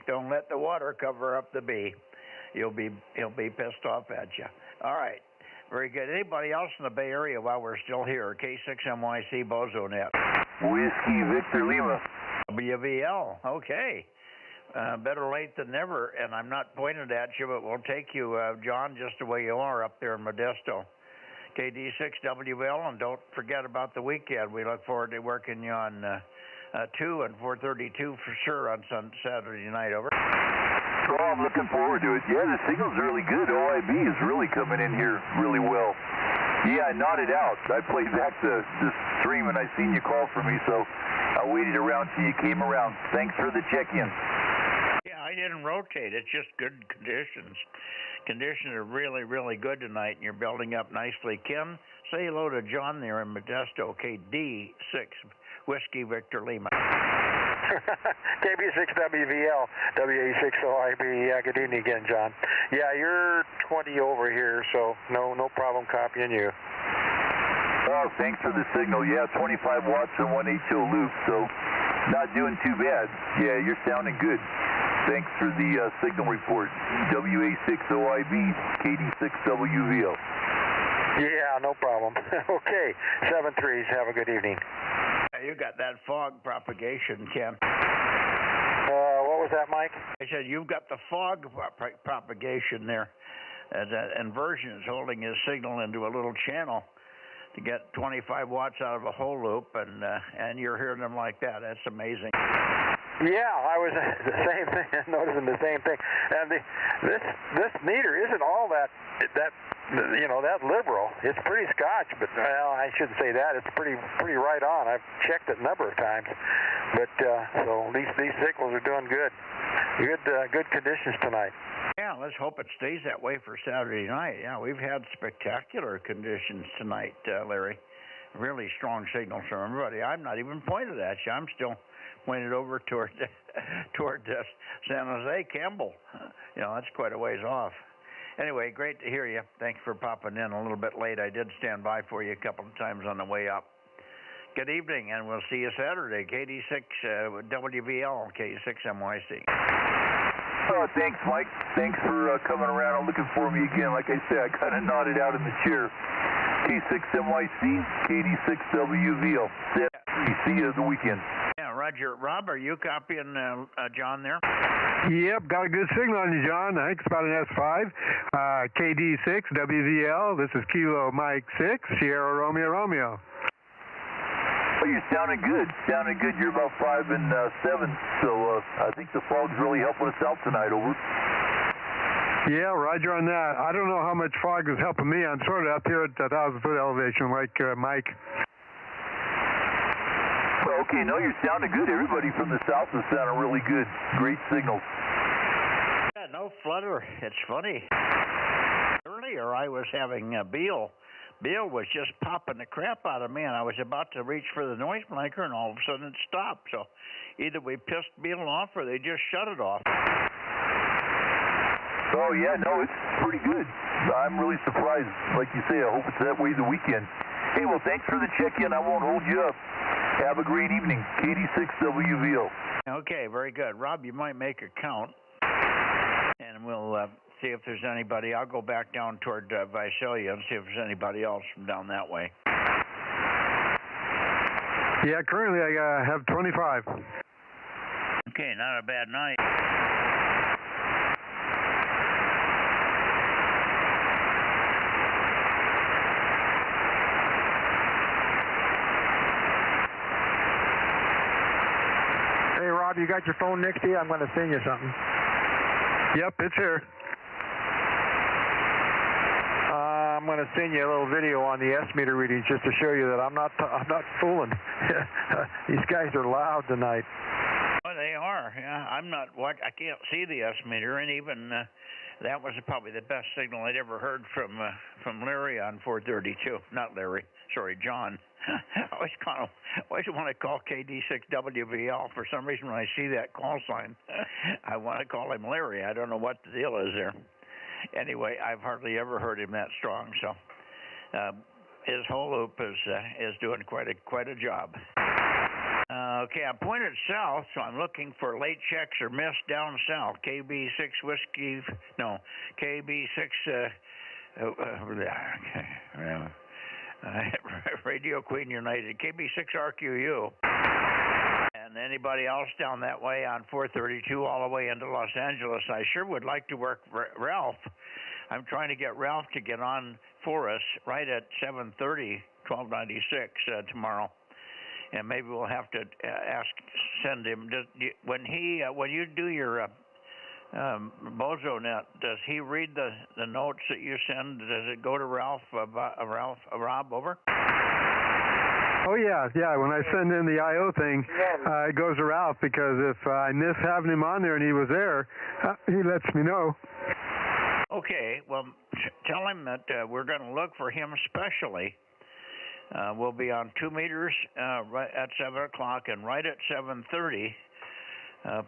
Don't let the water cover up the B. He'll be pissed off at you. All right. Very good. Anybody else in the Bay Area while we're still here? K6MYC Bozo Net. Whiskey Victor Lima. WVL. Okay. Better late than never. And I'm not pointed at you, but we'll take you, John, just the way you are up there in Modesto. KD6WL, and don't forget about the weekend. We look forward to working you on 2 and 432 for sure on Saturday night. Over. Oh, I'm looking forward to it. Yeah, the signal's really good. OIB is really coming in here really well. Yeah, I nodded out. I played back the stream and I seen you call for me, so I waited around till you came around. Thanks for the check-in. Yeah, I didn't rotate. It's just good conditions. Conditions are really, really good tonight, and you're building up nicely. Kim, say hello to John there in Modesto, KD6 Whiskey Victor Lima. KB6WVL, WA6OIB. Yeah, good evening again, John. Yeah, you're 20 over here, so no problem copying you. Oh, thanks for the signal. Yeah, 25 watts and 1 HO loop, so not doing too bad. Yeah, you're sounding good. Thanks for the signal report. WA6OIB, KD6WVL. Yeah, no problem. Okay, 7-3s. Have a good evening. You got that fog propagation, Ken. What was that, Mike? I said you've got the fog propagation there. That inversion is holding his signal into a little channel to get 25 watts out of a whole loop, and you're hearing them like that. That's amazing. Yeah, I was the same thing, noticing the same thing. And this meter isn't all that liberal. It's pretty Scotch, but well, I shouldn't say that. It's pretty right on. I've checked it a number of times, but so these signals are doing good. Good conditions tonight. Yeah, let's hope it stays that way for Saturday night. Yeah, we've had spectacular conditions tonight, Larry. Really strong signals from everybody. I'm not even pointed at you. I'm still pointed over toward San Jose, Campbell. That's quite a ways off. Anyway, great to hear you. Thanks for popping in a little bit late. I did stand by for you a couple of times on the way up. Good evening, and we'll see you Saturday. KD6 WVL, K6MYC. Oh, thanks, Mike. Thanks for coming around and looking for me again. Like I said, I kind of nodded out in the chair. K6MYC, KD6WVL. See you the weekend. Yeah, Roger. Rob, are you copying John there? Yep, got a good signal on you, John. I think it's about an S5. KD6, WVL. This is Kilo Mike 6, Sierra Romeo Romeo. you're sounding good. Sounding good. You're about 5 and 7, so I think the fog's really helping us out tonight, over. Yeah, roger on that. I don't know how much fog is helping me. I'm sort of up here at 1,000-foot elevation like Mike. Well, okay, no, you're sounding good. Everybody from the south is sounding really good. Great signals. Yeah, no flutter. It's funny. Earlier I was having Beal. Beal was just popping the crap out of me, and I was about to reach for the noise blanker, and all of a sudden it stopped. So either we pissed Beal off or they just shut it off. Oh, yeah, no, it's pretty good. I'm really surprised. Like you say, I hope it's that way the weekend. Hey, well, thanks for the check-in. I won't hold you up. Have a great evening. KD6WVO. Okay, very good. Rob, you might make a count, and we'll see if there's anybody. I'll go back down toward Visalia and see if there's anybody else from down that way. Yeah, currently I have 25. Okay, not a bad night. Hey, Rob, you got your phone next to you? I'm going to send you something. Yep, it's here. I'm going to send you a little video on the S-meter readings just to show you that I'm not fooling. These guys are loud tonight. Oh, they are. Yeah, I'm not. I can't see the S-meter, and even that was probably the best signal I'd ever heard from Larry on 432. Not Larry. Sorry, John. I always want to call KD6WVL. For some reason, when I see that call sign, I want to call him Larry. I don't know what the deal is there. Anyway, I've hardly ever heard him that strong. So his whole loop is doing quite a job. Okay, I'm pointed south, so I'm looking for late checks or missed down south. KB6 Whiskey, no, KB6. Radio Queen United, KB6RQU, and anybody else down that way on 432 all the way into Los Angeles. I sure would like to work Ralph. I'm trying to get Ralph to get on for us right at 7:30, 1296 tomorrow, and maybe we'll have to send him. When you do your Bozo Net, does he read the notes that you send? Does it go to Rob, over? Oh, yeah. When I send in the I.O. thing, it goes to Ralph, because if I miss having him on there and he was there, he lets me know. Okay, well, tell him that we're going to look for him specially. We'll be on 2 meters right at 7 o'clock and right at 7:30.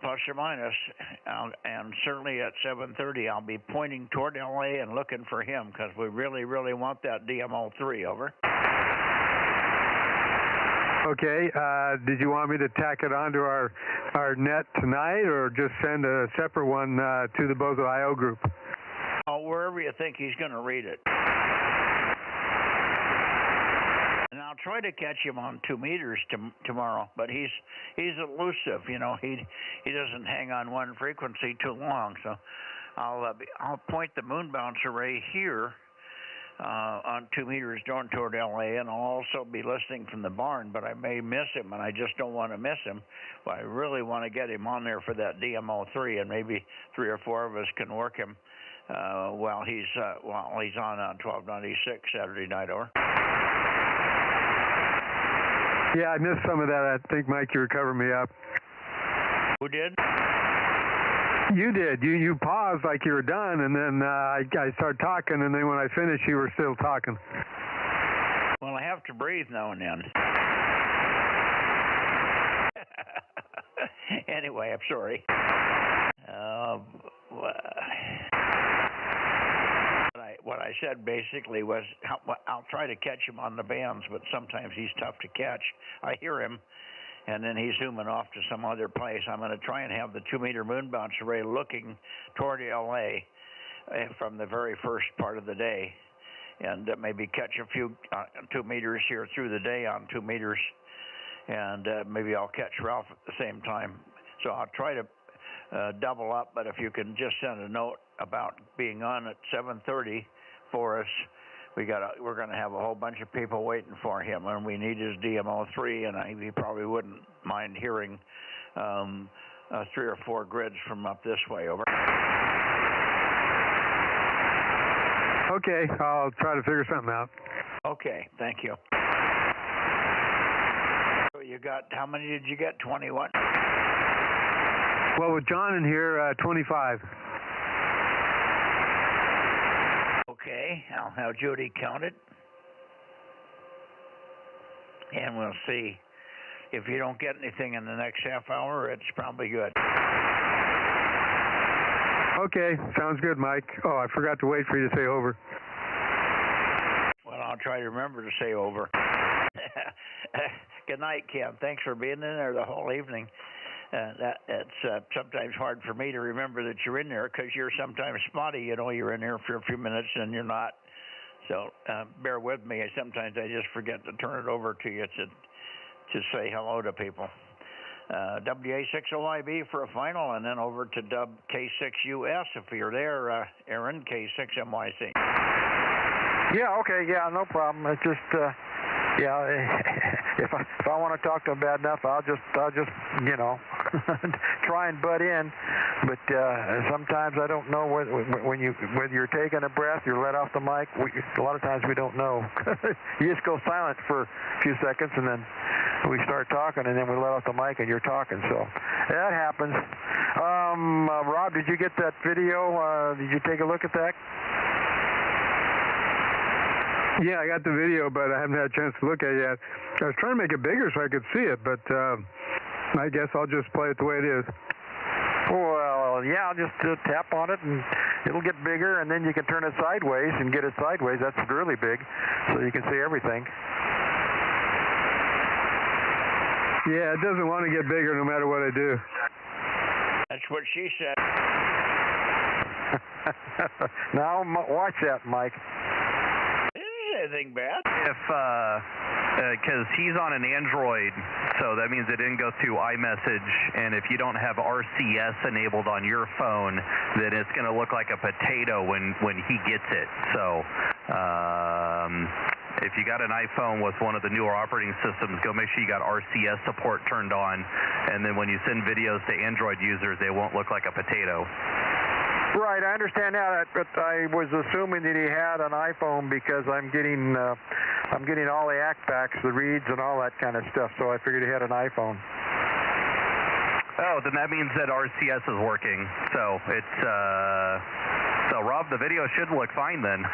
Plus or minus, and certainly at 7:30 I'll be pointing toward LA and looking for him, because we really, really want that DMO3, over. Okay, did you want me to tack it onto our net tonight, or just send a separate one to the Bozo I.O. group? Oh, wherever you think he's going to read it. And I'll try to catch him on 2 meters tomorrow, but he's elusive. You know, he doesn't hang on one frequency too long. So I'll point the moon bounce array here on 2 meters going toward LA, and I'll also be listening from the barn. But I may miss him, and I just don't want to miss him. But I really want to get him on there for that DMO3, and maybe 3 or 4 of us can work him while he's on 1296 Saturday night, over. Yeah, I missed some of that. I think, Mike, you were covering me up. Who did? You did. You paused like you were done, and then I started talking, and then when I finished, you were still talking. Well, I have to breathe now and then. Anyway, I'm sorry. What I said basically was, I'll try to catch him on the bands, but sometimes he's tough to catch. I hear him, and then he's zooming off to some other place. I'm going to try and have the 2 meter moon bounce array looking toward LA from the very first part of the day, and maybe catch a few 2 meters here through the day on 2 meters, and maybe I'll catch Ralph at the same time. So I'll try to double up, but if you can just send a note about being on at 7:30 for us we're going to have a whole bunch of people waiting for him, and we need his DMO3, and he probably wouldn't mind hearing 3 or 4 grids from up this way. Over. Okay, I'll try to figure something out. Okay, thank you. So you got, how many did you get? 21? Well, with John in here, 25. Okay, I'll have Judy count it. And we'll see. If you don't get anything in the next half hour, it's probably good. Okay, sounds good, Mike. Oh, I forgot to wait for you to say over. Well, I'll try to remember to say over. Good night, Ken. Thanks for being in there the whole evening. It's sometimes hard for me to remember that you're in there because you're sometimes spotty. You know, you're in there for a few minutes and you're not. So bear with me. Sometimes I just forget to turn it over to you to say hello to people. WA60YB for a final, and then over to K6US if you're there, Aaron, K6MYC. Yeah, okay, yeah, no problem. It's just, yeah, if I want to talk to them bad enough, I'll just you know, try and butt in. But sometimes I don't know when you're taking a breath, you're let off the mic. A lot of times we don't know. You just go silent for a few seconds, and then we start talking, and then we let off the mic, and you're talking. So that happens. Rob, did you get that video? Did you take a look at that? Yeah, I got the video, but I haven't had a chance to look at it yet. I was trying to make it bigger so I could see it, but I guess I'll just play it the way it is. Well, yeah, I'll just tap on it, and it'll get bigger, and then you can turn it sideways and get it sideways. That's really big, so you can see everything. Yeah, it doesn't want to get bigger no matter what I do. That's what she said. Now, watch that, Mike. Anything bad? If because he's on an Android, so that means it didn't go through iMessage, and if you don't have RCS enabled on your phone, then it's going to look like a potato when he gets it. So if you got an iPhone with one of the newer operating systems, go make sure you got RCS support turned on, and then when you send videos to Android users, they won't look like a potato. Right, I understand that, but I was assuming that he had an iPhone because I'm getting all the ACPACs, the reads, and all that kind of stuff. So I figured he had an iPhone. Oh, then that means that RCS is working. So it's so Rob, the video should look fine then.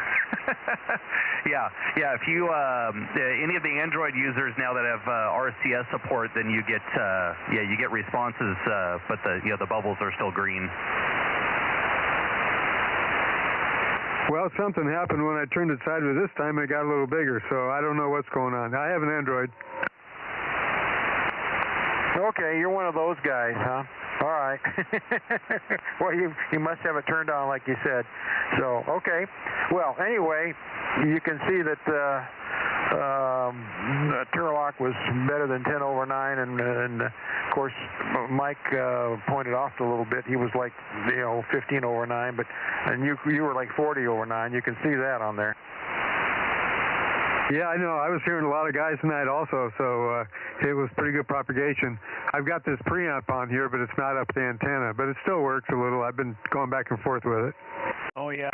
yeah. If you any of the Android users now that have RCS support, then you get you get responses, but the bubbles are still green. Well, something happened when I turned it sideways this time. It got a little bigger, so I don't know what's going on. I have an Android. Okay, you're one of those guys, huh? All right. Well, you must have it turned on, like you said. So, okay. Well, anyway, you can see that Turlock was better than 10 over 9, and of course, Mike pointed off a little bit. He was like, 15 over 9, and you were like 40 over 9. You can see that on there. Yeah, I know. I was hearing a lot of guys tonight also, so it was pretty good propagation. I've got this preamp on here, but it's not up the antenna, but it still works a little. I've been going back and forth with it. Oh, yeah.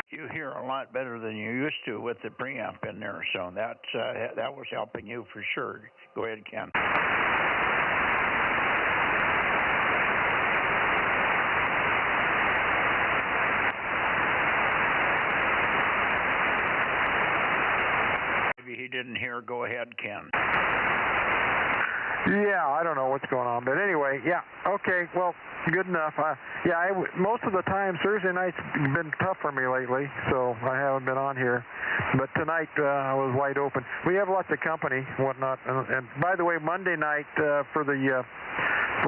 You hear a lot better than you used to with the preamp in there, so that was helping you for sure. Go ahead, Ken. Maybe he didn't hear. Go ahead, Ken. Yeah, I don't know what's going on, but anyway, yeah, okay, well, good enough. Most of the time, Thursday night's been tough for me lately, so I haven't been on here. But tonight, I was wide open. We have lots of company and whatnot. And by the way, Monday night for the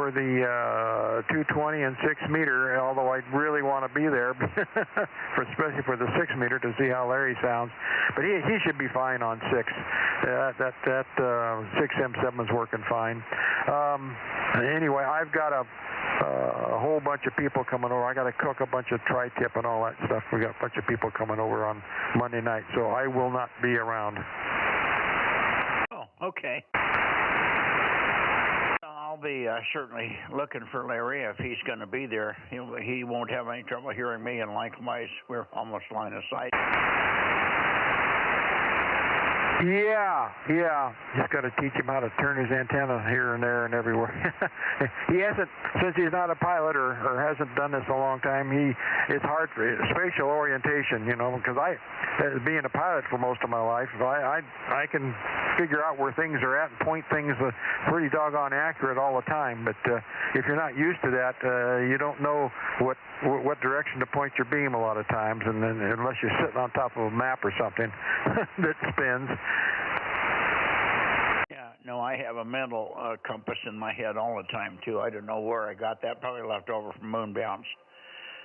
220 and 6 meter, although I really want to be there, especially for the 6 meter to see how Larry sounds. But he should be fine on 6. That 6M7 is working fine. Anyway, I've got a a whole bunch of people coming over. I got to cook a bunch of tri-tip and all that stuff. We got a bunch of people coming over on Monday night, so I will not be around. Oh, okay. I'll be certainly looking for Larry if he's going to be there. He won't have any trouble hearing me, and likewise, we're almost line of sight. Yeah. Just got to teach him how to turn his antenna here and there and everywhere. He hasn't, since he's not a pilot or hasn't done this a long time, it's hard for spatial orientation, because being a pilot for most of my life, I can figure out where things are at and point things pretty doggone accurate all the time. But if you're not used to that, you don't know what direction to point your beam a lot of times, and then unless you're sitting on top of a map or something that spins. Yeah, no, I have a mental compass in my head all the time too. I don't know where I got that. Probably left over from moon bounce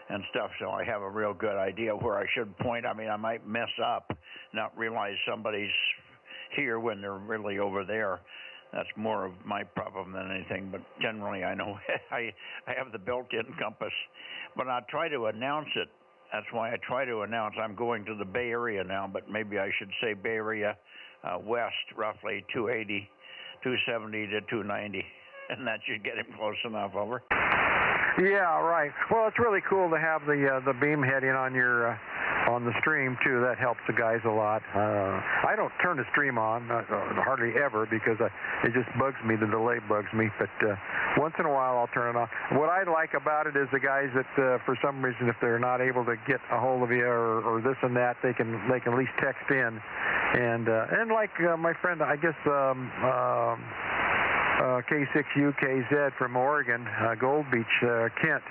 and stuff. So I have a real good idea where I should point. I mean, I might mess up, not realize somebody's here when they're really over there. That's more of my problem than anything, but generally I know I have the built-in compass. But I try to announce it. That's why I try to announce I'm going to the Bay Area now, but maybe I should say Bay Area west, roughly 280, 270 to 290, and that should get him close enough over. Yeah, right. Well, it's really cool to have the beam heading on your on the stream too. That helps the guys a lot. I don't turn the stream on hardly ever because it just bugs me. The delay bugs me. But once in a while I'll turn it on. What I like about it is the guys that for some reason if they're not able to get a hold of you or this and that, they can at least text in. And like my friend, I guess. K6UKZ from Oregon, Gold Beach, Kent.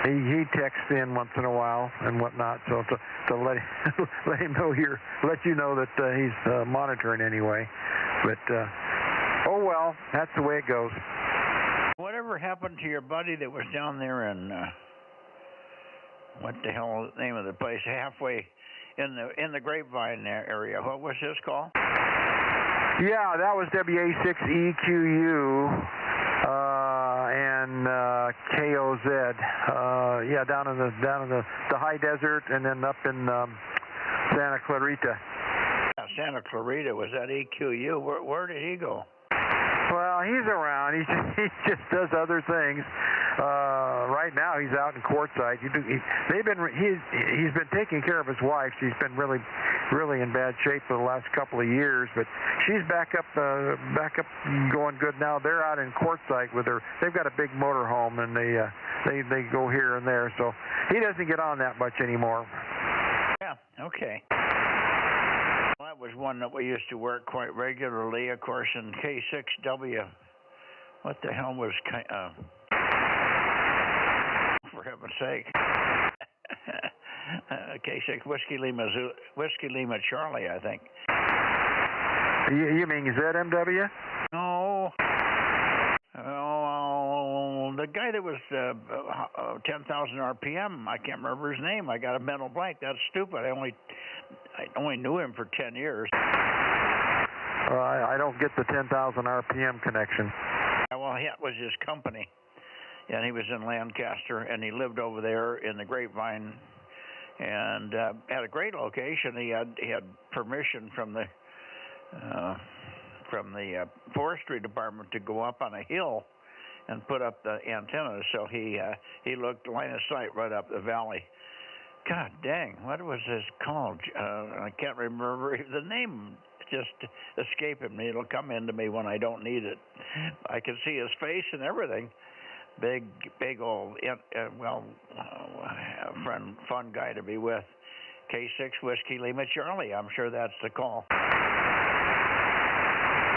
He texts in once in a while and whatnot, so to let him know let you know that he's monitoring anyway. But oh well, that's the way it goes. Whatever happened to your buddy that was down there in what the hell is the name of the place? Halfway in the Grapevine area. What was his call? Yeah, that was WA6EQU and KOZ. Yeah, down in the high desert and then up in Santa Clarita. Yeah, Santa Clarita, was that EQU? Where did he go? Well, he's around. He just does other things. Right now, he's out in Quartzsite. He's been taking care of his wife. She's been really in bad shape for the last couple of years, but she's back up going good now. They're out in Quartzsite with her. They've got a big motorhome, and they go here and there. So he doesn't get on that much anymore. Yeah. Okay. That was one that we used to work quite regularly, of course, in K6W. What the hell was for heaven's sake? K6 Whiskey Lima Charlie, I think. You mean ZMW? No. Oh, the guy that was 10,000 RPM. I can't remember his name. I got a mental blank. That's stupid. I only knew him for 10 years. I don't get the 10,000 RPM connection. Well, that was his company, and he was in Lancaster, and he lived over there in the Grapevine, and had a great location. He had permission from the forestry department to go up on a hill and put up the antennas. So he looked line of sight right up the valley. God dang, what was this called? I can't remember the name. Just escaping me. It'll come into me when I don't need it. I can see his face and everything. Big old, fun guy to be with. K6 Whiskey Lima Charlie. I'm sure that's the call.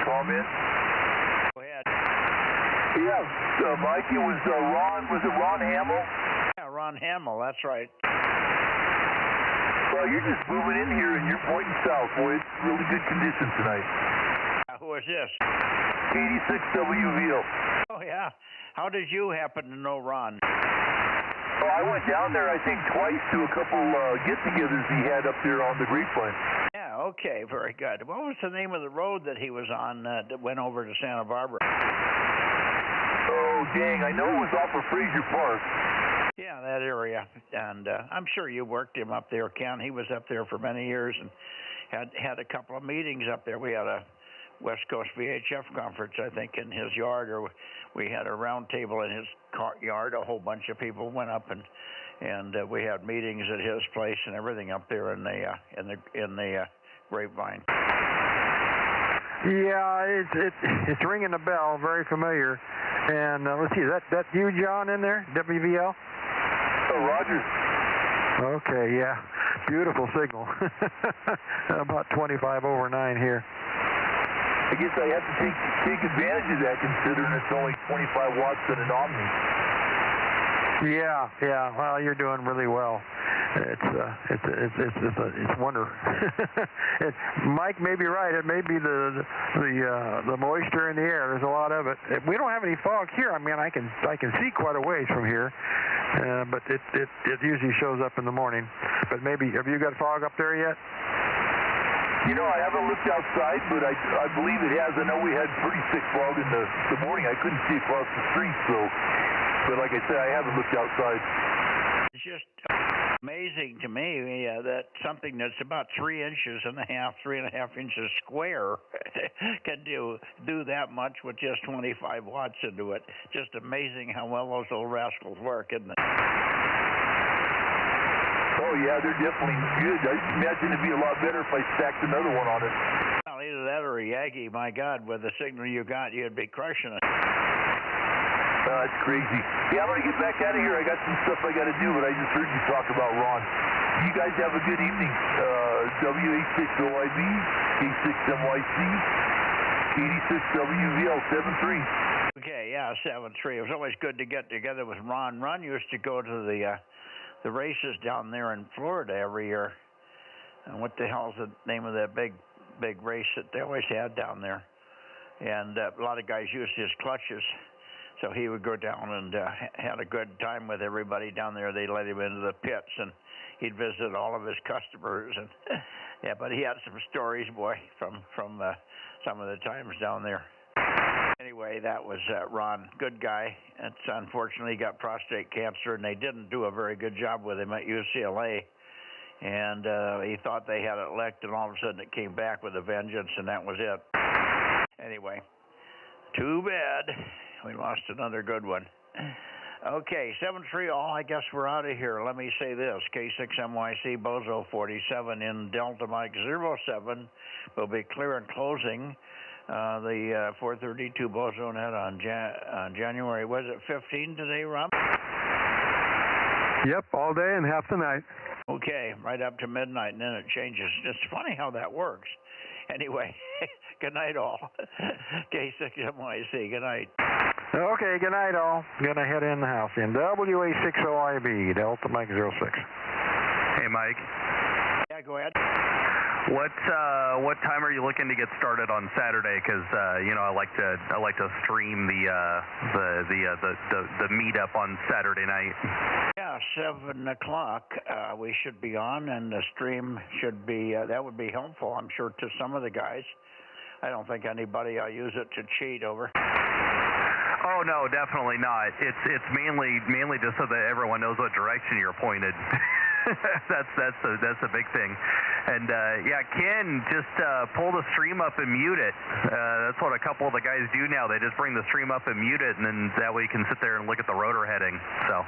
Comment? Go ahead. Yeah, Mike, it was Ron. Was it Ron Hamill? Yeah, Ron Hamill. That's right. Well, you're just moving in here and you're pointing south, boy. It's really good conditions tonight. Who is this? 86WVL. Oh, yeah. How did you happen to know Ron? Well, I went down there, I think, twice to a couple get-togethers he had up there on the Grapevine. Yeah, okay, very good. What was the name of the road that he was on that went over to Santa Barbara? Oh, dang, I know it was off of Fraser Park. Yeah, that area. And I'm sure you worked him up there, Ken. He was up there for many years and had a couple of meetings up there. We had a West Coast VHF conference, I think, in his yard, or we had a round table in his yard. A whole bunch of people went up and we had meetings at his place and everything up there in the Grapevine. Yeah, it's ringing a bell, very familiar. And let's see, that you, John, in there, WVL? Oh, Rogers. Okay, yeah, beautiful signal. About 25 over 9 here. I guess I have to take advantage of that, considering it's only 25 watts in an Omni. Yeah. Well, you're doing really well. It's wonder. Mike may be right. It may be the moisture in the air. There's a lot of it. We don't have any fog here. I mean, I can see quite a ways from here, but it usually shows up in the morning. But maybe, have you got fog up there yet? You know, I haven't looked outside, but I believe it has. I know we had pretty thick fog in the morning. I couldn't see across the street, so. But like I said, I haven't looked outside. It's just amazing to me that something that's about 3.5 inches square can do that much with just 25 watts into it. Just amazing how well those old rascals work, isn't it? Oh, yeah, they're definitely good. I imagine it'd be a lot better if I stacked another one on it. Well, either that or a Yagi. My God, with the signal you got, you'd be crushing it. That's crazy. Yeah, I'm going to get back out of here. I got some stuff I got to do, but I just heard you talk about Ron. You guys have a good evening. WA6OIB, K6MYC, 86WVL, 7-3. Okay, yeah, 7-3. It was always good to get together with Ron. Ron used to go to the races down there in Florida every year. And what the hell's the name of that big race that they always had down there? And a lot of guys used his clutches. So he would go down and had a good time with everybody down there. They'd let him into the pits, and he'd visit all of his customers. And yeah, but he had some stories, boy, from some of the times down there. Anyway, that was Ron, good guy. It's unfortunately he got prostate cancer, and they didn't do a very good job with him at UCLA. And he thought they had it licked, and all of a sudden it came back with a vengeance, and that was it. Anyway, too bad. We lost another good one. Okay, 7-3 all. I guess we're out of here. Let me say this. K6MYC Bozo 47 in Delta Mike 07 will be clear and closing the 432 Bozo Net on January, was it 15 today, Rob? Yep, all day and half the night. Okay, right up to midnight, and then it changes. It's funny how that works. Anyway, good night all. K6MYC, good night. Okay, good night all. Gonna head in the house in WA6OIB, Delta Mike 06. Hey, Mike. Yeah, go ahead. What time are you looking to get started on Saturday? Because I like to stream the meetup on Saturday night. Yeah, 7 o'clock we should be on, and the stream should be that would be helpful, I'm sure, to some of the guys. I don't think anybody will use it to cheat over. Oh no, definitely not. It's mainly just so that everyone knows what direction you're pointed. That's a big thing. And yeah, Ken, just pull the stream up and mute it. That's what a couple of the guys do now. They just bring the stream up and mute it, and then that way you can sit there and look at the rotor heading. So,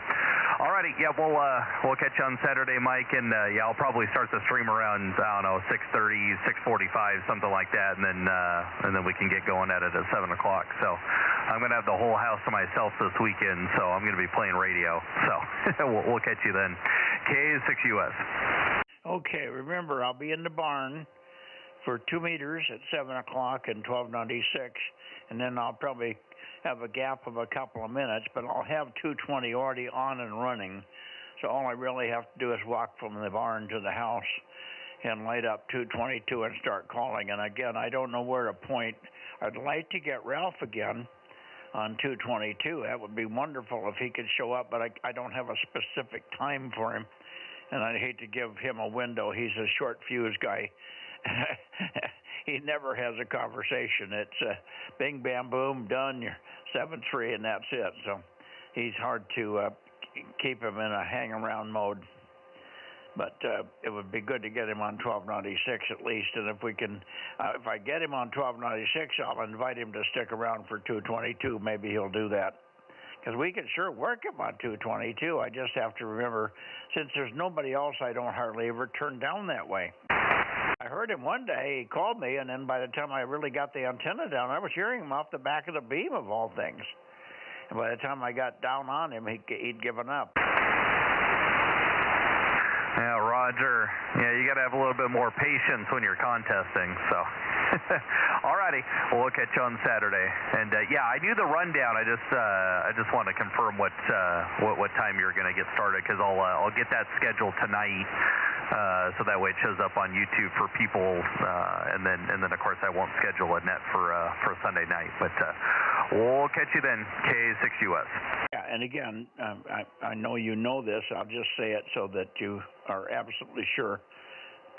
alrighty, yeah, we'll catch you on Saturday, Mike, and yeah, I'll probably start the stream around 6:30, 6:45, something like that, and then we can get going at it at 7 o'clock. So, I'm gonna have the whole house to myself this weekend, so I'm gonna be playing radio. So, we'll catch you then. K6US. Okay, remember, I'll be in the barn for 2 meters at 7 o'clock and 1296, and then I'll probably have a gap of a couple of minutes, but I'll have 220 already on and running, so all I really have to do is walk from the barn to the house and light up 222 and start calling. And again, I don't know where to point. I'd like to get Ralph again on 222. That would be wonderful if he could show up, but I don't have a specific time for him. And I'd hate to give him a window. He's a short fuse guy. he never has a conversation. It's bing, bam, boom, done. You're 7-3, and that's it. So he's hard to keep him in a hang-around mode. But it would be good to get him on 1296 at least. And if we can, if I get him on 1296, I'll invite him to stick around for 222. Maybe he'll do that. Because we can sure work him on 222. I just have to remember, since there's nobody else, I don't hardly ever turn down that way. I heard him one day, he called me, and then by the time I really got the antenna down, I was hearing him off the back of the beam of all things. And by the time I got down on him, he'd given up. Yeah, Roger. Yeah, you got to have a little bit more patience when you're contesting, so. Alrighty, well, we'll catch you on Saturday. And yeah, I knew the rundown. I just want to confirm what time you're going to get started, because I'll get that scheduled tonight, so that way it shows up on YouTube for people. And then of course I won't schedule a net for Sunday night. But we'll catch you then. K6US. Yeah, and again, I know you know this. I'll just say it so that you are absolutely sure.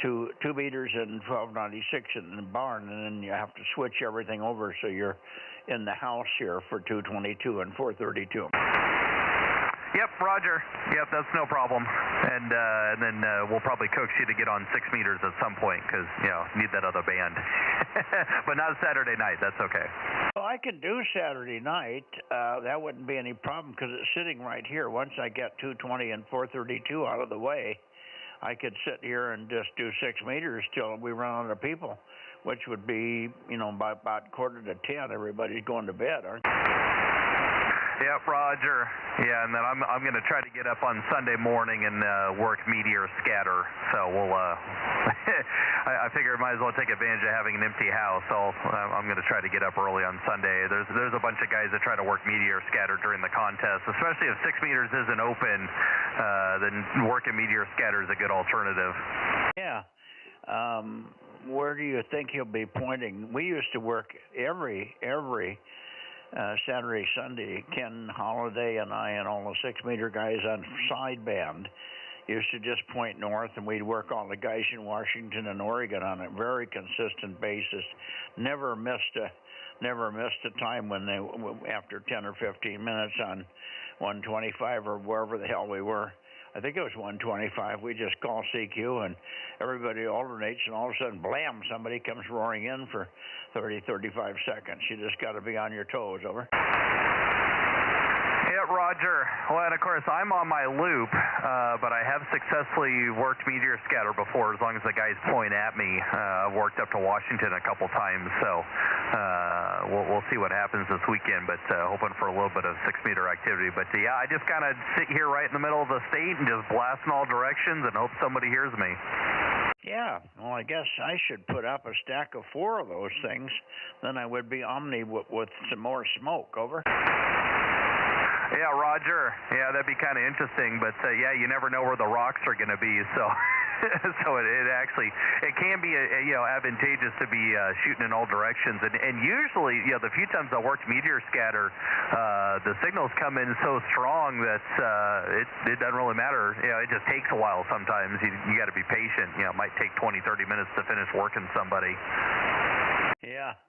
2 meters and 1296 in the barn, and then you have to switch everything over so you're in the house here for 222 and 432. Yep, Roger. Yep, that's no problem. And then we'll probably coax you to get on 6 meters at some point, because, need that other band. But not Saturday night. That's okay. Well, I can do Saturday night. That wouldn't be any problem, because it's sitting right here. Once I get 220 and 432 out of the way, I could sit here and just do 6 meters till we run out of people, which would be, by about 9:45, everybody's going to bed, aren't they? Yep, Roger. Yeah, and then I'm going to try to get up on Sunday morning and work meteor scatter. So we'll. I figure I might as well take advantage of having an empty house. So I'm going to try to get up early on Sunday. There's a bunch of guys that try to work meteor scatter during the contest, especially if 6 meters isn't open. Then working meteor scatter is a good alternative. Yeah. Where do you think he'll be pointing? We used to work every Saturday, Sunday. Ken Holiday and I and all the 6 meter guys on sideband used to just point north, and we'd work all the guys in Washington and Oregon on a very consistent basis. Never missed a time when they, after 10 or 15 minutes on 125 or wherever the hell we were. I think it was 125. We just call CQ, and everybody alternates, and all of a sudden, blam, somebody comes roaring in for 30, 35 seconds. You just got to be on your toes. Over. Yeah, Roger. Well, and of course, I'm on my loop, but I have successfully worked meteor scatter before, as long as the guys point at me. I've worked up to Washington a couple times, so we'll see what happens this weekend, but hoping for a little bit of 6 meter activity. But yeah, I just kind of sit here right in the middle of the state and just blast in all directions and hope somebody hears me. Yeah, well, I guess I should put up a stack of 4 of those things. Then I would be omni with some more smoke. Over. Yeah, Roger. Yeah, that'd be kind of interesting, but yeah, you never know where the rocks are going to be, so so it can be advantageous to be shooting in all directions, and usually the few times I worked meteor scatter, the signals come in so strong that it doesn't really matter. It just takes a while sometimes. You got to be patient. It might take 20-30 minutes to finish working somebody. Yeah,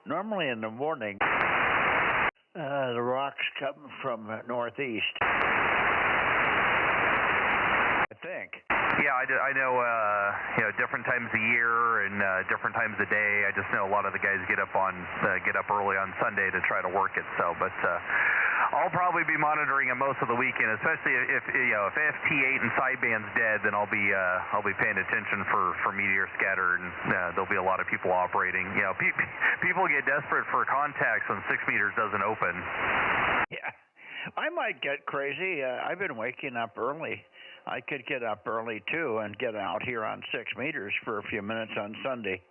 normally in the morning. The rocks come from northeast, I think. Yeah, I know, different times of year and different times of day. I just know a lot of the guys get up early on Sunday to try to work it. So, but I'll probably be monitoring it most of the weekend, especially if FT8 and sideband's dead. Then I'll be paying attention for meteor scatter, and there'll be a lot of people operating. People get desperate for contacts when 6 meters doesn't open. Yeah, I might get crazy. I've been waking up early. I could get up early too and get out here on 6 meters for a few minutes on Sunday.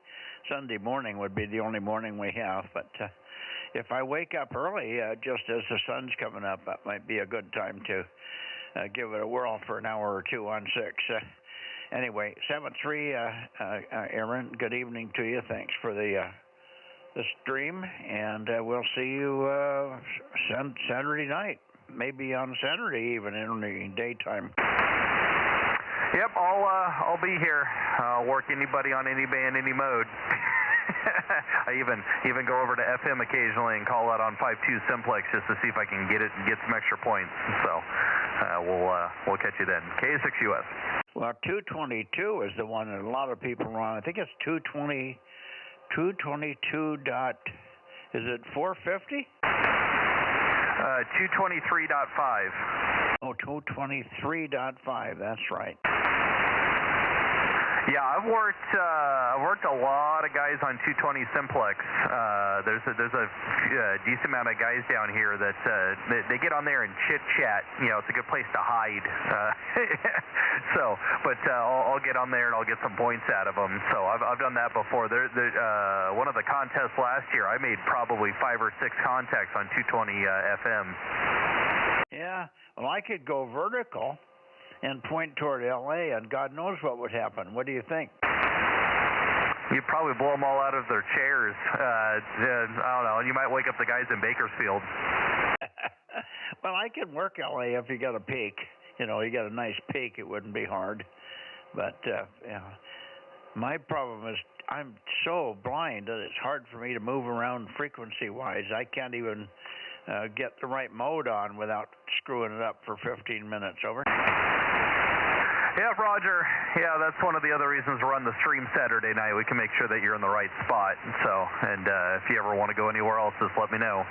Sunday morning would be the only morning we have, but if I wake up early, just as the sun's coming up, that might be a good time to give it a whirl for an hour or two on 6. Anyway, 7-3, Aaron, good evening to you. Thanks for the stream, and we'll see you Saturday night, maybe on Saturday even in the daytime. Yep, I'll be here. I'll work anybody on any band, any mode. I even go over to FM occasionally and call out on 5.2 simplex just to see if I can get some extra points. So we'll catch you then. K6US. Well, 222 is the one that a lot of people are on. I think it's 222 dot. Is it 450? 223.5. Oh, 223.5. That's right. Yeah, I've worked a lot of guys on 220 simplex. There's a decent amount of guys down here that they get on there and chit chat. You know, it's a good place to hide. But I'll get on there and I'll get some points out of them. So I've done that before. One of the contests last year, I made probably 5 or 6 contacts on 220 FM. Yeah, well, I could go vertical and point toward L.A., and God knows what would happen. What do you think? You'd probably blow them all out of their chairs. I don't know. And you might wake up the guys in Bakersfield. Well, I can work L.A. if you got a peak. You know, you got a nice peak, it wouldn't be hard. But, yeah, my problem is I'm so blind that it's hard for me to move around frequency-wise. I can't even get the right mode on without screwing it up for 15 minutes. Over. Yeah, Roger. Yeah, that's one of the other reasons we're on the stream Saturday night. We can make sure that you're in the right spot. So, and if you ever want to go anywhere else, just let me know.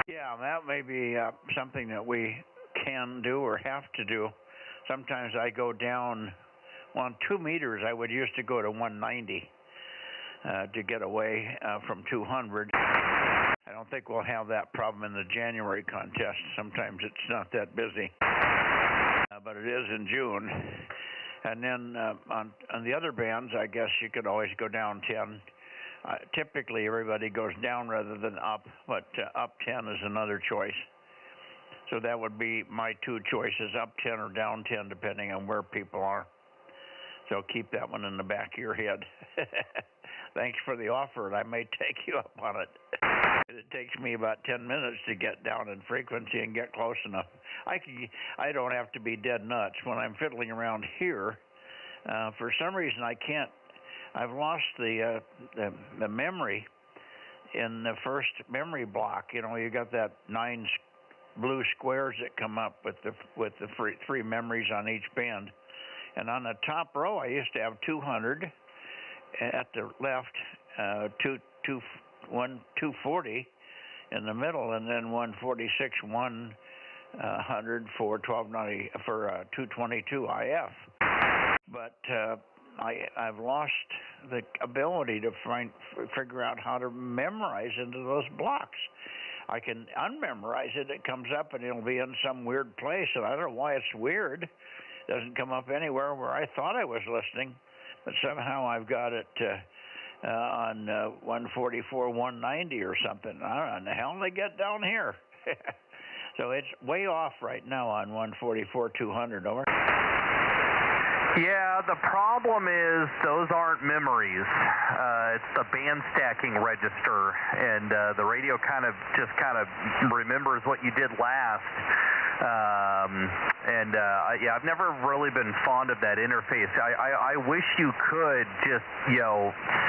Yeah, that may be something that we can do or have to do. Sometimes I go down, on 2 meters, I would used to go to 190 to get away from 200. I don't think we'll have that problem in the January contest. Sometimes it's not that busy. But it is in June. And then on the other bands, I guess you could always go down 10. Typically, everybody goes down rather than up, but up 10 is another choice. So that would be my 2 choices, up 10 or down 10, depending on where people are. So keep that one in the back of your head. Thanks for the offer, and I may take you up on it. It takes me about 10 minutes to get down in frequency and get close enough. I don't have to be dead nuts. When I'm fiddling around here, for some reason I can't. I've lost the memory in the first memory block. You know, you got that 9 blue squares that come up with the 3 memories on each band. And on the top row, I used to have 200 at the left, 240 in the middle, and then 146, 100 for 1290 for 222 IF. But I've lost the ability to figure out how to memorize into those blocks. I can unmemorize it. It comes up and it'll be in some weird place, and I don't know why it's weird. It doesn't come up anywhere where I thought I was listening, but somehow I've got it on 144, 190 or something. I don't know how the hell they get down here. So it's way off right now on 144, 200. Over. Yeah, the problem is those aren't memories. It's the band stacking register, and the radio kind of remembers what you did last. Yeah, I've never really been fond of that interface. I wish you could just,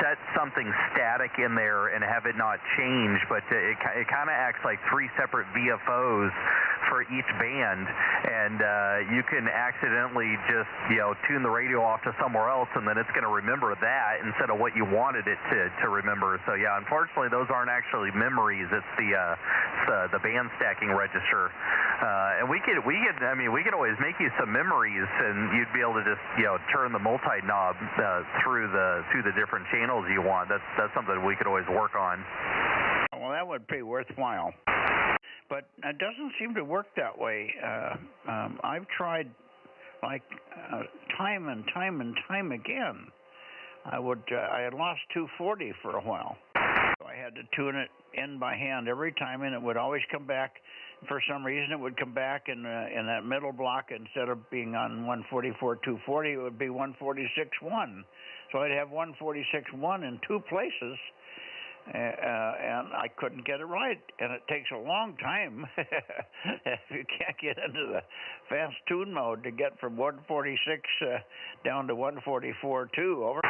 set something static in there and have it not change, but it kind of acts like 3 separate VFOs for each band, and you can accidentally just, tune the radio off to somewhere else, and then it's going to remember that instead of what you wanted it to remember. So yeah, unfortunately, those aren't actually memories. It's the band stacking register. And we could always make you some memories, and you'd be able to just turn the multi knob through the different channels you want. That's something we could always work on. Well, that would be worthwhile, but it doesn't seem to work that way. I've tried time and time again. I had lost 240 for a while, so I had to tune it in by hand every time, and it would always come back. For some reason, it would come back in that middle block. Instead of being on 144, 240, it would be 146.1. So I'd have 146.1 in 2 places, and I couldn't get it right. And it takes a long time if you can't get into the fast tune mode to get from 146 down to 144.2. Over.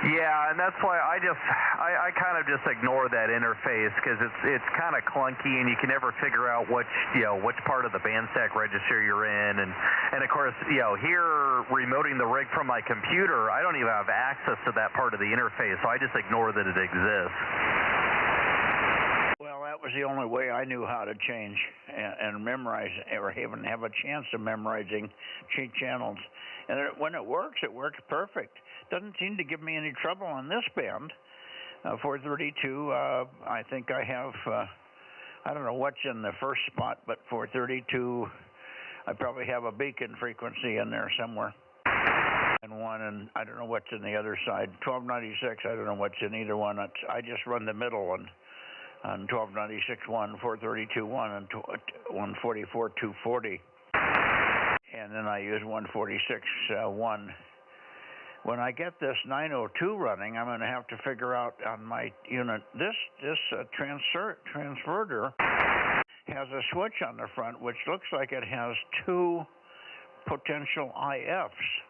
Yeah, and that's why I kind of just ignore that interface because it's kind of clunky and you can never figure out which part of the band stack register you're in, and of course here remoting the rig from my computer, I don't even have access to that part of the interface, so I just ignore that it exists. Well, that was the only way I knew how to change and memorize, or even have a chance of memorizing channels. And when it works perfect. Doesn't seem to give me any trouble on this band. 432, I think I have, I don't know what's in the first spot, but 432, I probably have a beacon frequency in there somewhere. And one, and I don't know what's in the other side. 1296, I don't know what's in either one. I just run the middle on 1296.1, 432.1, and 144.240. And then I use 146.1. When I get this 902 running, I'm going to have to figure out on my unit. This transverter has a switch on the front, which looks like it has two potential IFs.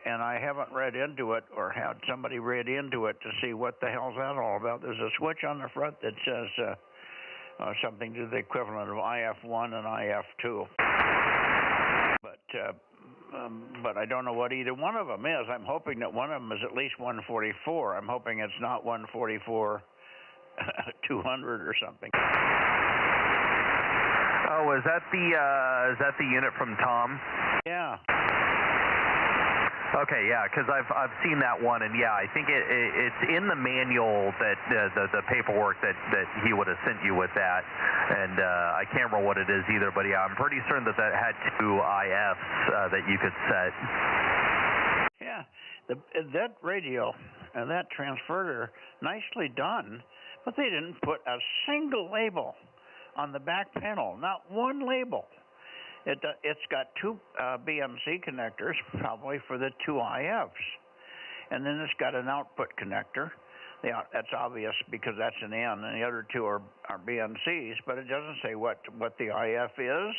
And I haven't read into it or had somebody read into it to see what the hell's that all about. There's a switch on the front that says something to the equivalent of IF1 and IF2. But I don't know what either one of them is. I'm hoping that one of them is at least 144. I'm hoping it's not 144 200 or something. Oh, is that the unit from Tom? Yeah. Okay, yeah, because I've seen that one, and yeah, I think it's in the manual that the paperwork that he would have sent you with that, and I can't remember what it is either, but yeah, I'm pretty certain that had two IFs that you could set. Yeah, that radio and that transverter, nicely done, but they didn't put a single label on the back panel, not one label. It's got two BMC connectors, probably for the two IFs. And then it's got an output connector. That's obvious because that's an N, and the other two are BMCs, but it doesn't say what the IF is.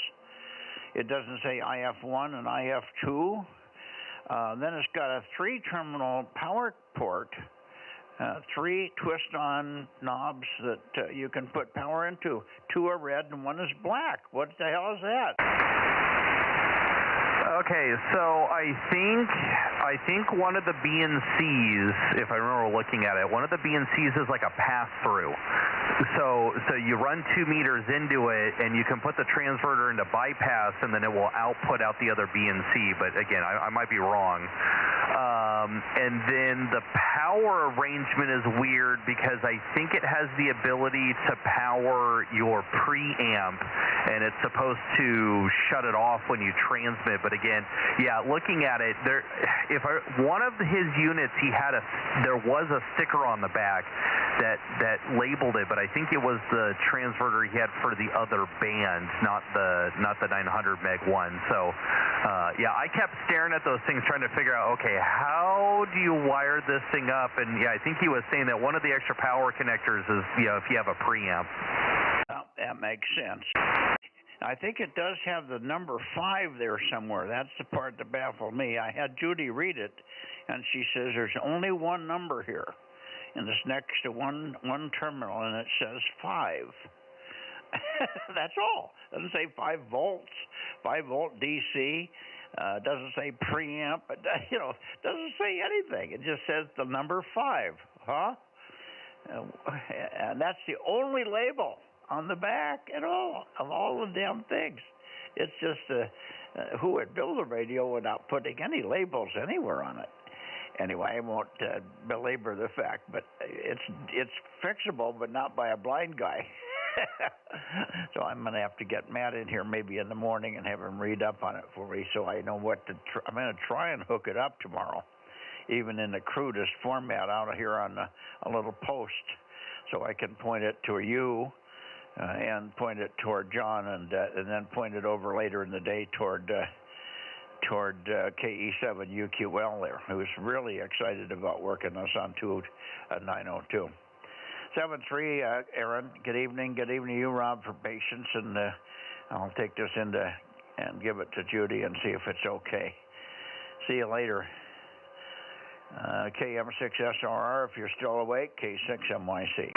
It doesn't say IF1 and IF2. Then it's got a 3-terminal power port, 3 twist-on knobs that you can put power into. 2 are red and 1 is black. What the hell is that? Okay, so I think one of the BNCs, if I remember looking at it, one of the BNCs is like a pass-through. So you run 2 meters into it, and you can put the transverter into bypass, and then it will output out the other BNC. But again, I might be wrong. And then the power arrangement is weird because I think it has the ability to power your preamp, and it's supposed to shut it off when you transmit. But again, yeah, looking at it, one of his units, there was a sticker on the back that labeled it, but I think it was the transverter he had for the other band, not the 900 meg one. So yeah, I kept staring at those things trying to figure out, okay, how do you wire this thing up? And yeah, I think he was saying that one of the extra power connectors is, if you have a preamp. Well, that makes sense. I think it does have the number 5 there somewhere. That's the part that baffled me. I had Judy read it, and she says there's only one number here, and it's next to one terminal, and it says 5. That's all. It doesn't say 5 volts, 5 volt DC. Doesn't say preamp. Doesn't say anything. It just says the number 5. Huh? And that's the only label on the back at all of all the damn things. It's just who would build a radio without putting any labels anywhere on it. Anyway, I won't belabor the fact, but it's fixable, but not by a blind guy. So I'm going to have to get Matt in here maybe in the morning and have him read up on it for me so I know what to I'm going to try and hook it up tomorrow, even in the crudest format out of here on a little post, so I can point it to you and point it toward John, and then point it over later in the day toward KE7UQL there, who's really excited about working us on 902. 7-3, Aaron, good evening. Good evening to you, Rob, for patience, and I'll take this and give it to Judy and see if it's okay. See you later. KM6SRR, if you're still awake, K6MYC.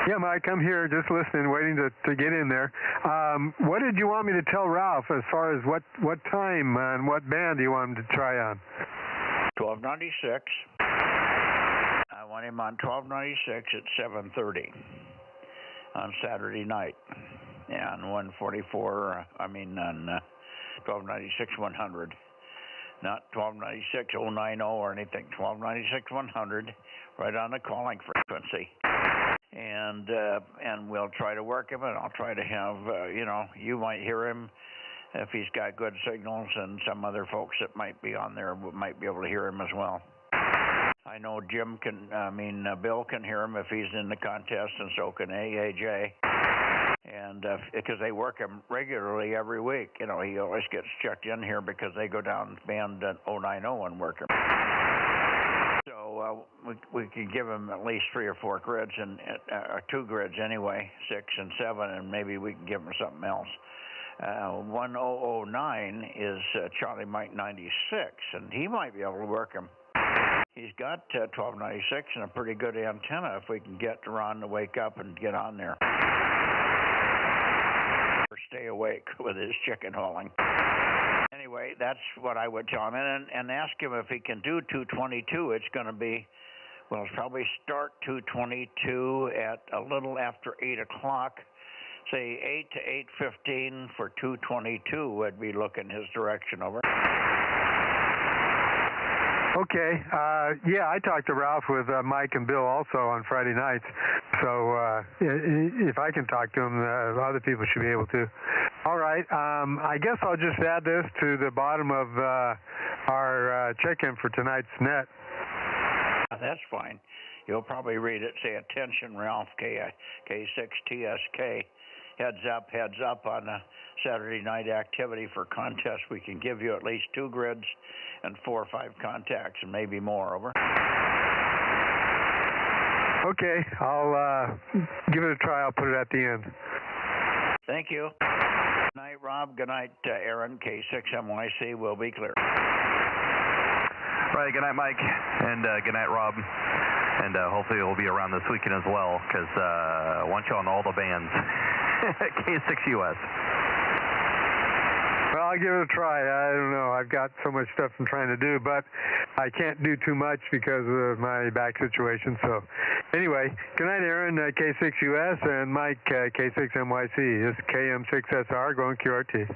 Yeah, Mike, I'm here just listening, waiting to get in there. What did you want me to tell Ralph as far as what time and what band do you want him to try on? 1296. I want him on 1296 at 7:30 on Saturday night. Yeah, on 144, on 1296 100. Not 1296 090 or anything, 1296 100, right on the calling frequency. And we'll try to work him, and I'll try to have, you might hear him if he's got good signals, and some other folks that might be on there might be able to hear him as well. I know Bill can hear him if he's in the contest, and so can AJ. And because they work him regularly every week, he always gets checked in here because they go down band 090 and work him. So we can give him at least 3 or 4 grids, and 2 grids anyway, 6 and 7, and maybe we can give him something else. 1009 is Charlie Mike 96, and he might be able to work him. He's got 1296 and a pretty good antenna if we can get Ron to wake up and get on there. Or stay awake with his chicken hauling. Anyway, that's what I would tell him. And ask him if he can do 222. It's going to be, it's probably start 222 at a little after 8 o'clock. Say 8 to 8:15 for 222 would be looking his direction over. Okay. Yeah, I talked to Ralph with Mike and Bill also on Friday nights. So if I can talk to him, other people should be able to. All right. I guess I'll just add this to the bottom of our check-in for tonight's net. That's fine. You'll probably read it, say, attention, Ralph, K6TSK. Heads up on a Saturday night activity for contest. We can give you at least 2 grids and 4 or 5 contacts and maybe more, over. Okay, I'll give it a try. I'll put it at the end. Thank you. Good night, Rob. Good night, Aaron, K6MYC. We'll be clear. Right, good night, Mike, and good night, Rob. And hopefully you'll be around this weekend as well, because I want you on all the bands. K6US. Well, I'll give it a try. I don't know. I've got so much stuff I'm trying to do, but I can't do too much because of my back situation. So anyway, good night, Aaron, K6US, and Mike, K6MYC. This is KM6SR going QRT.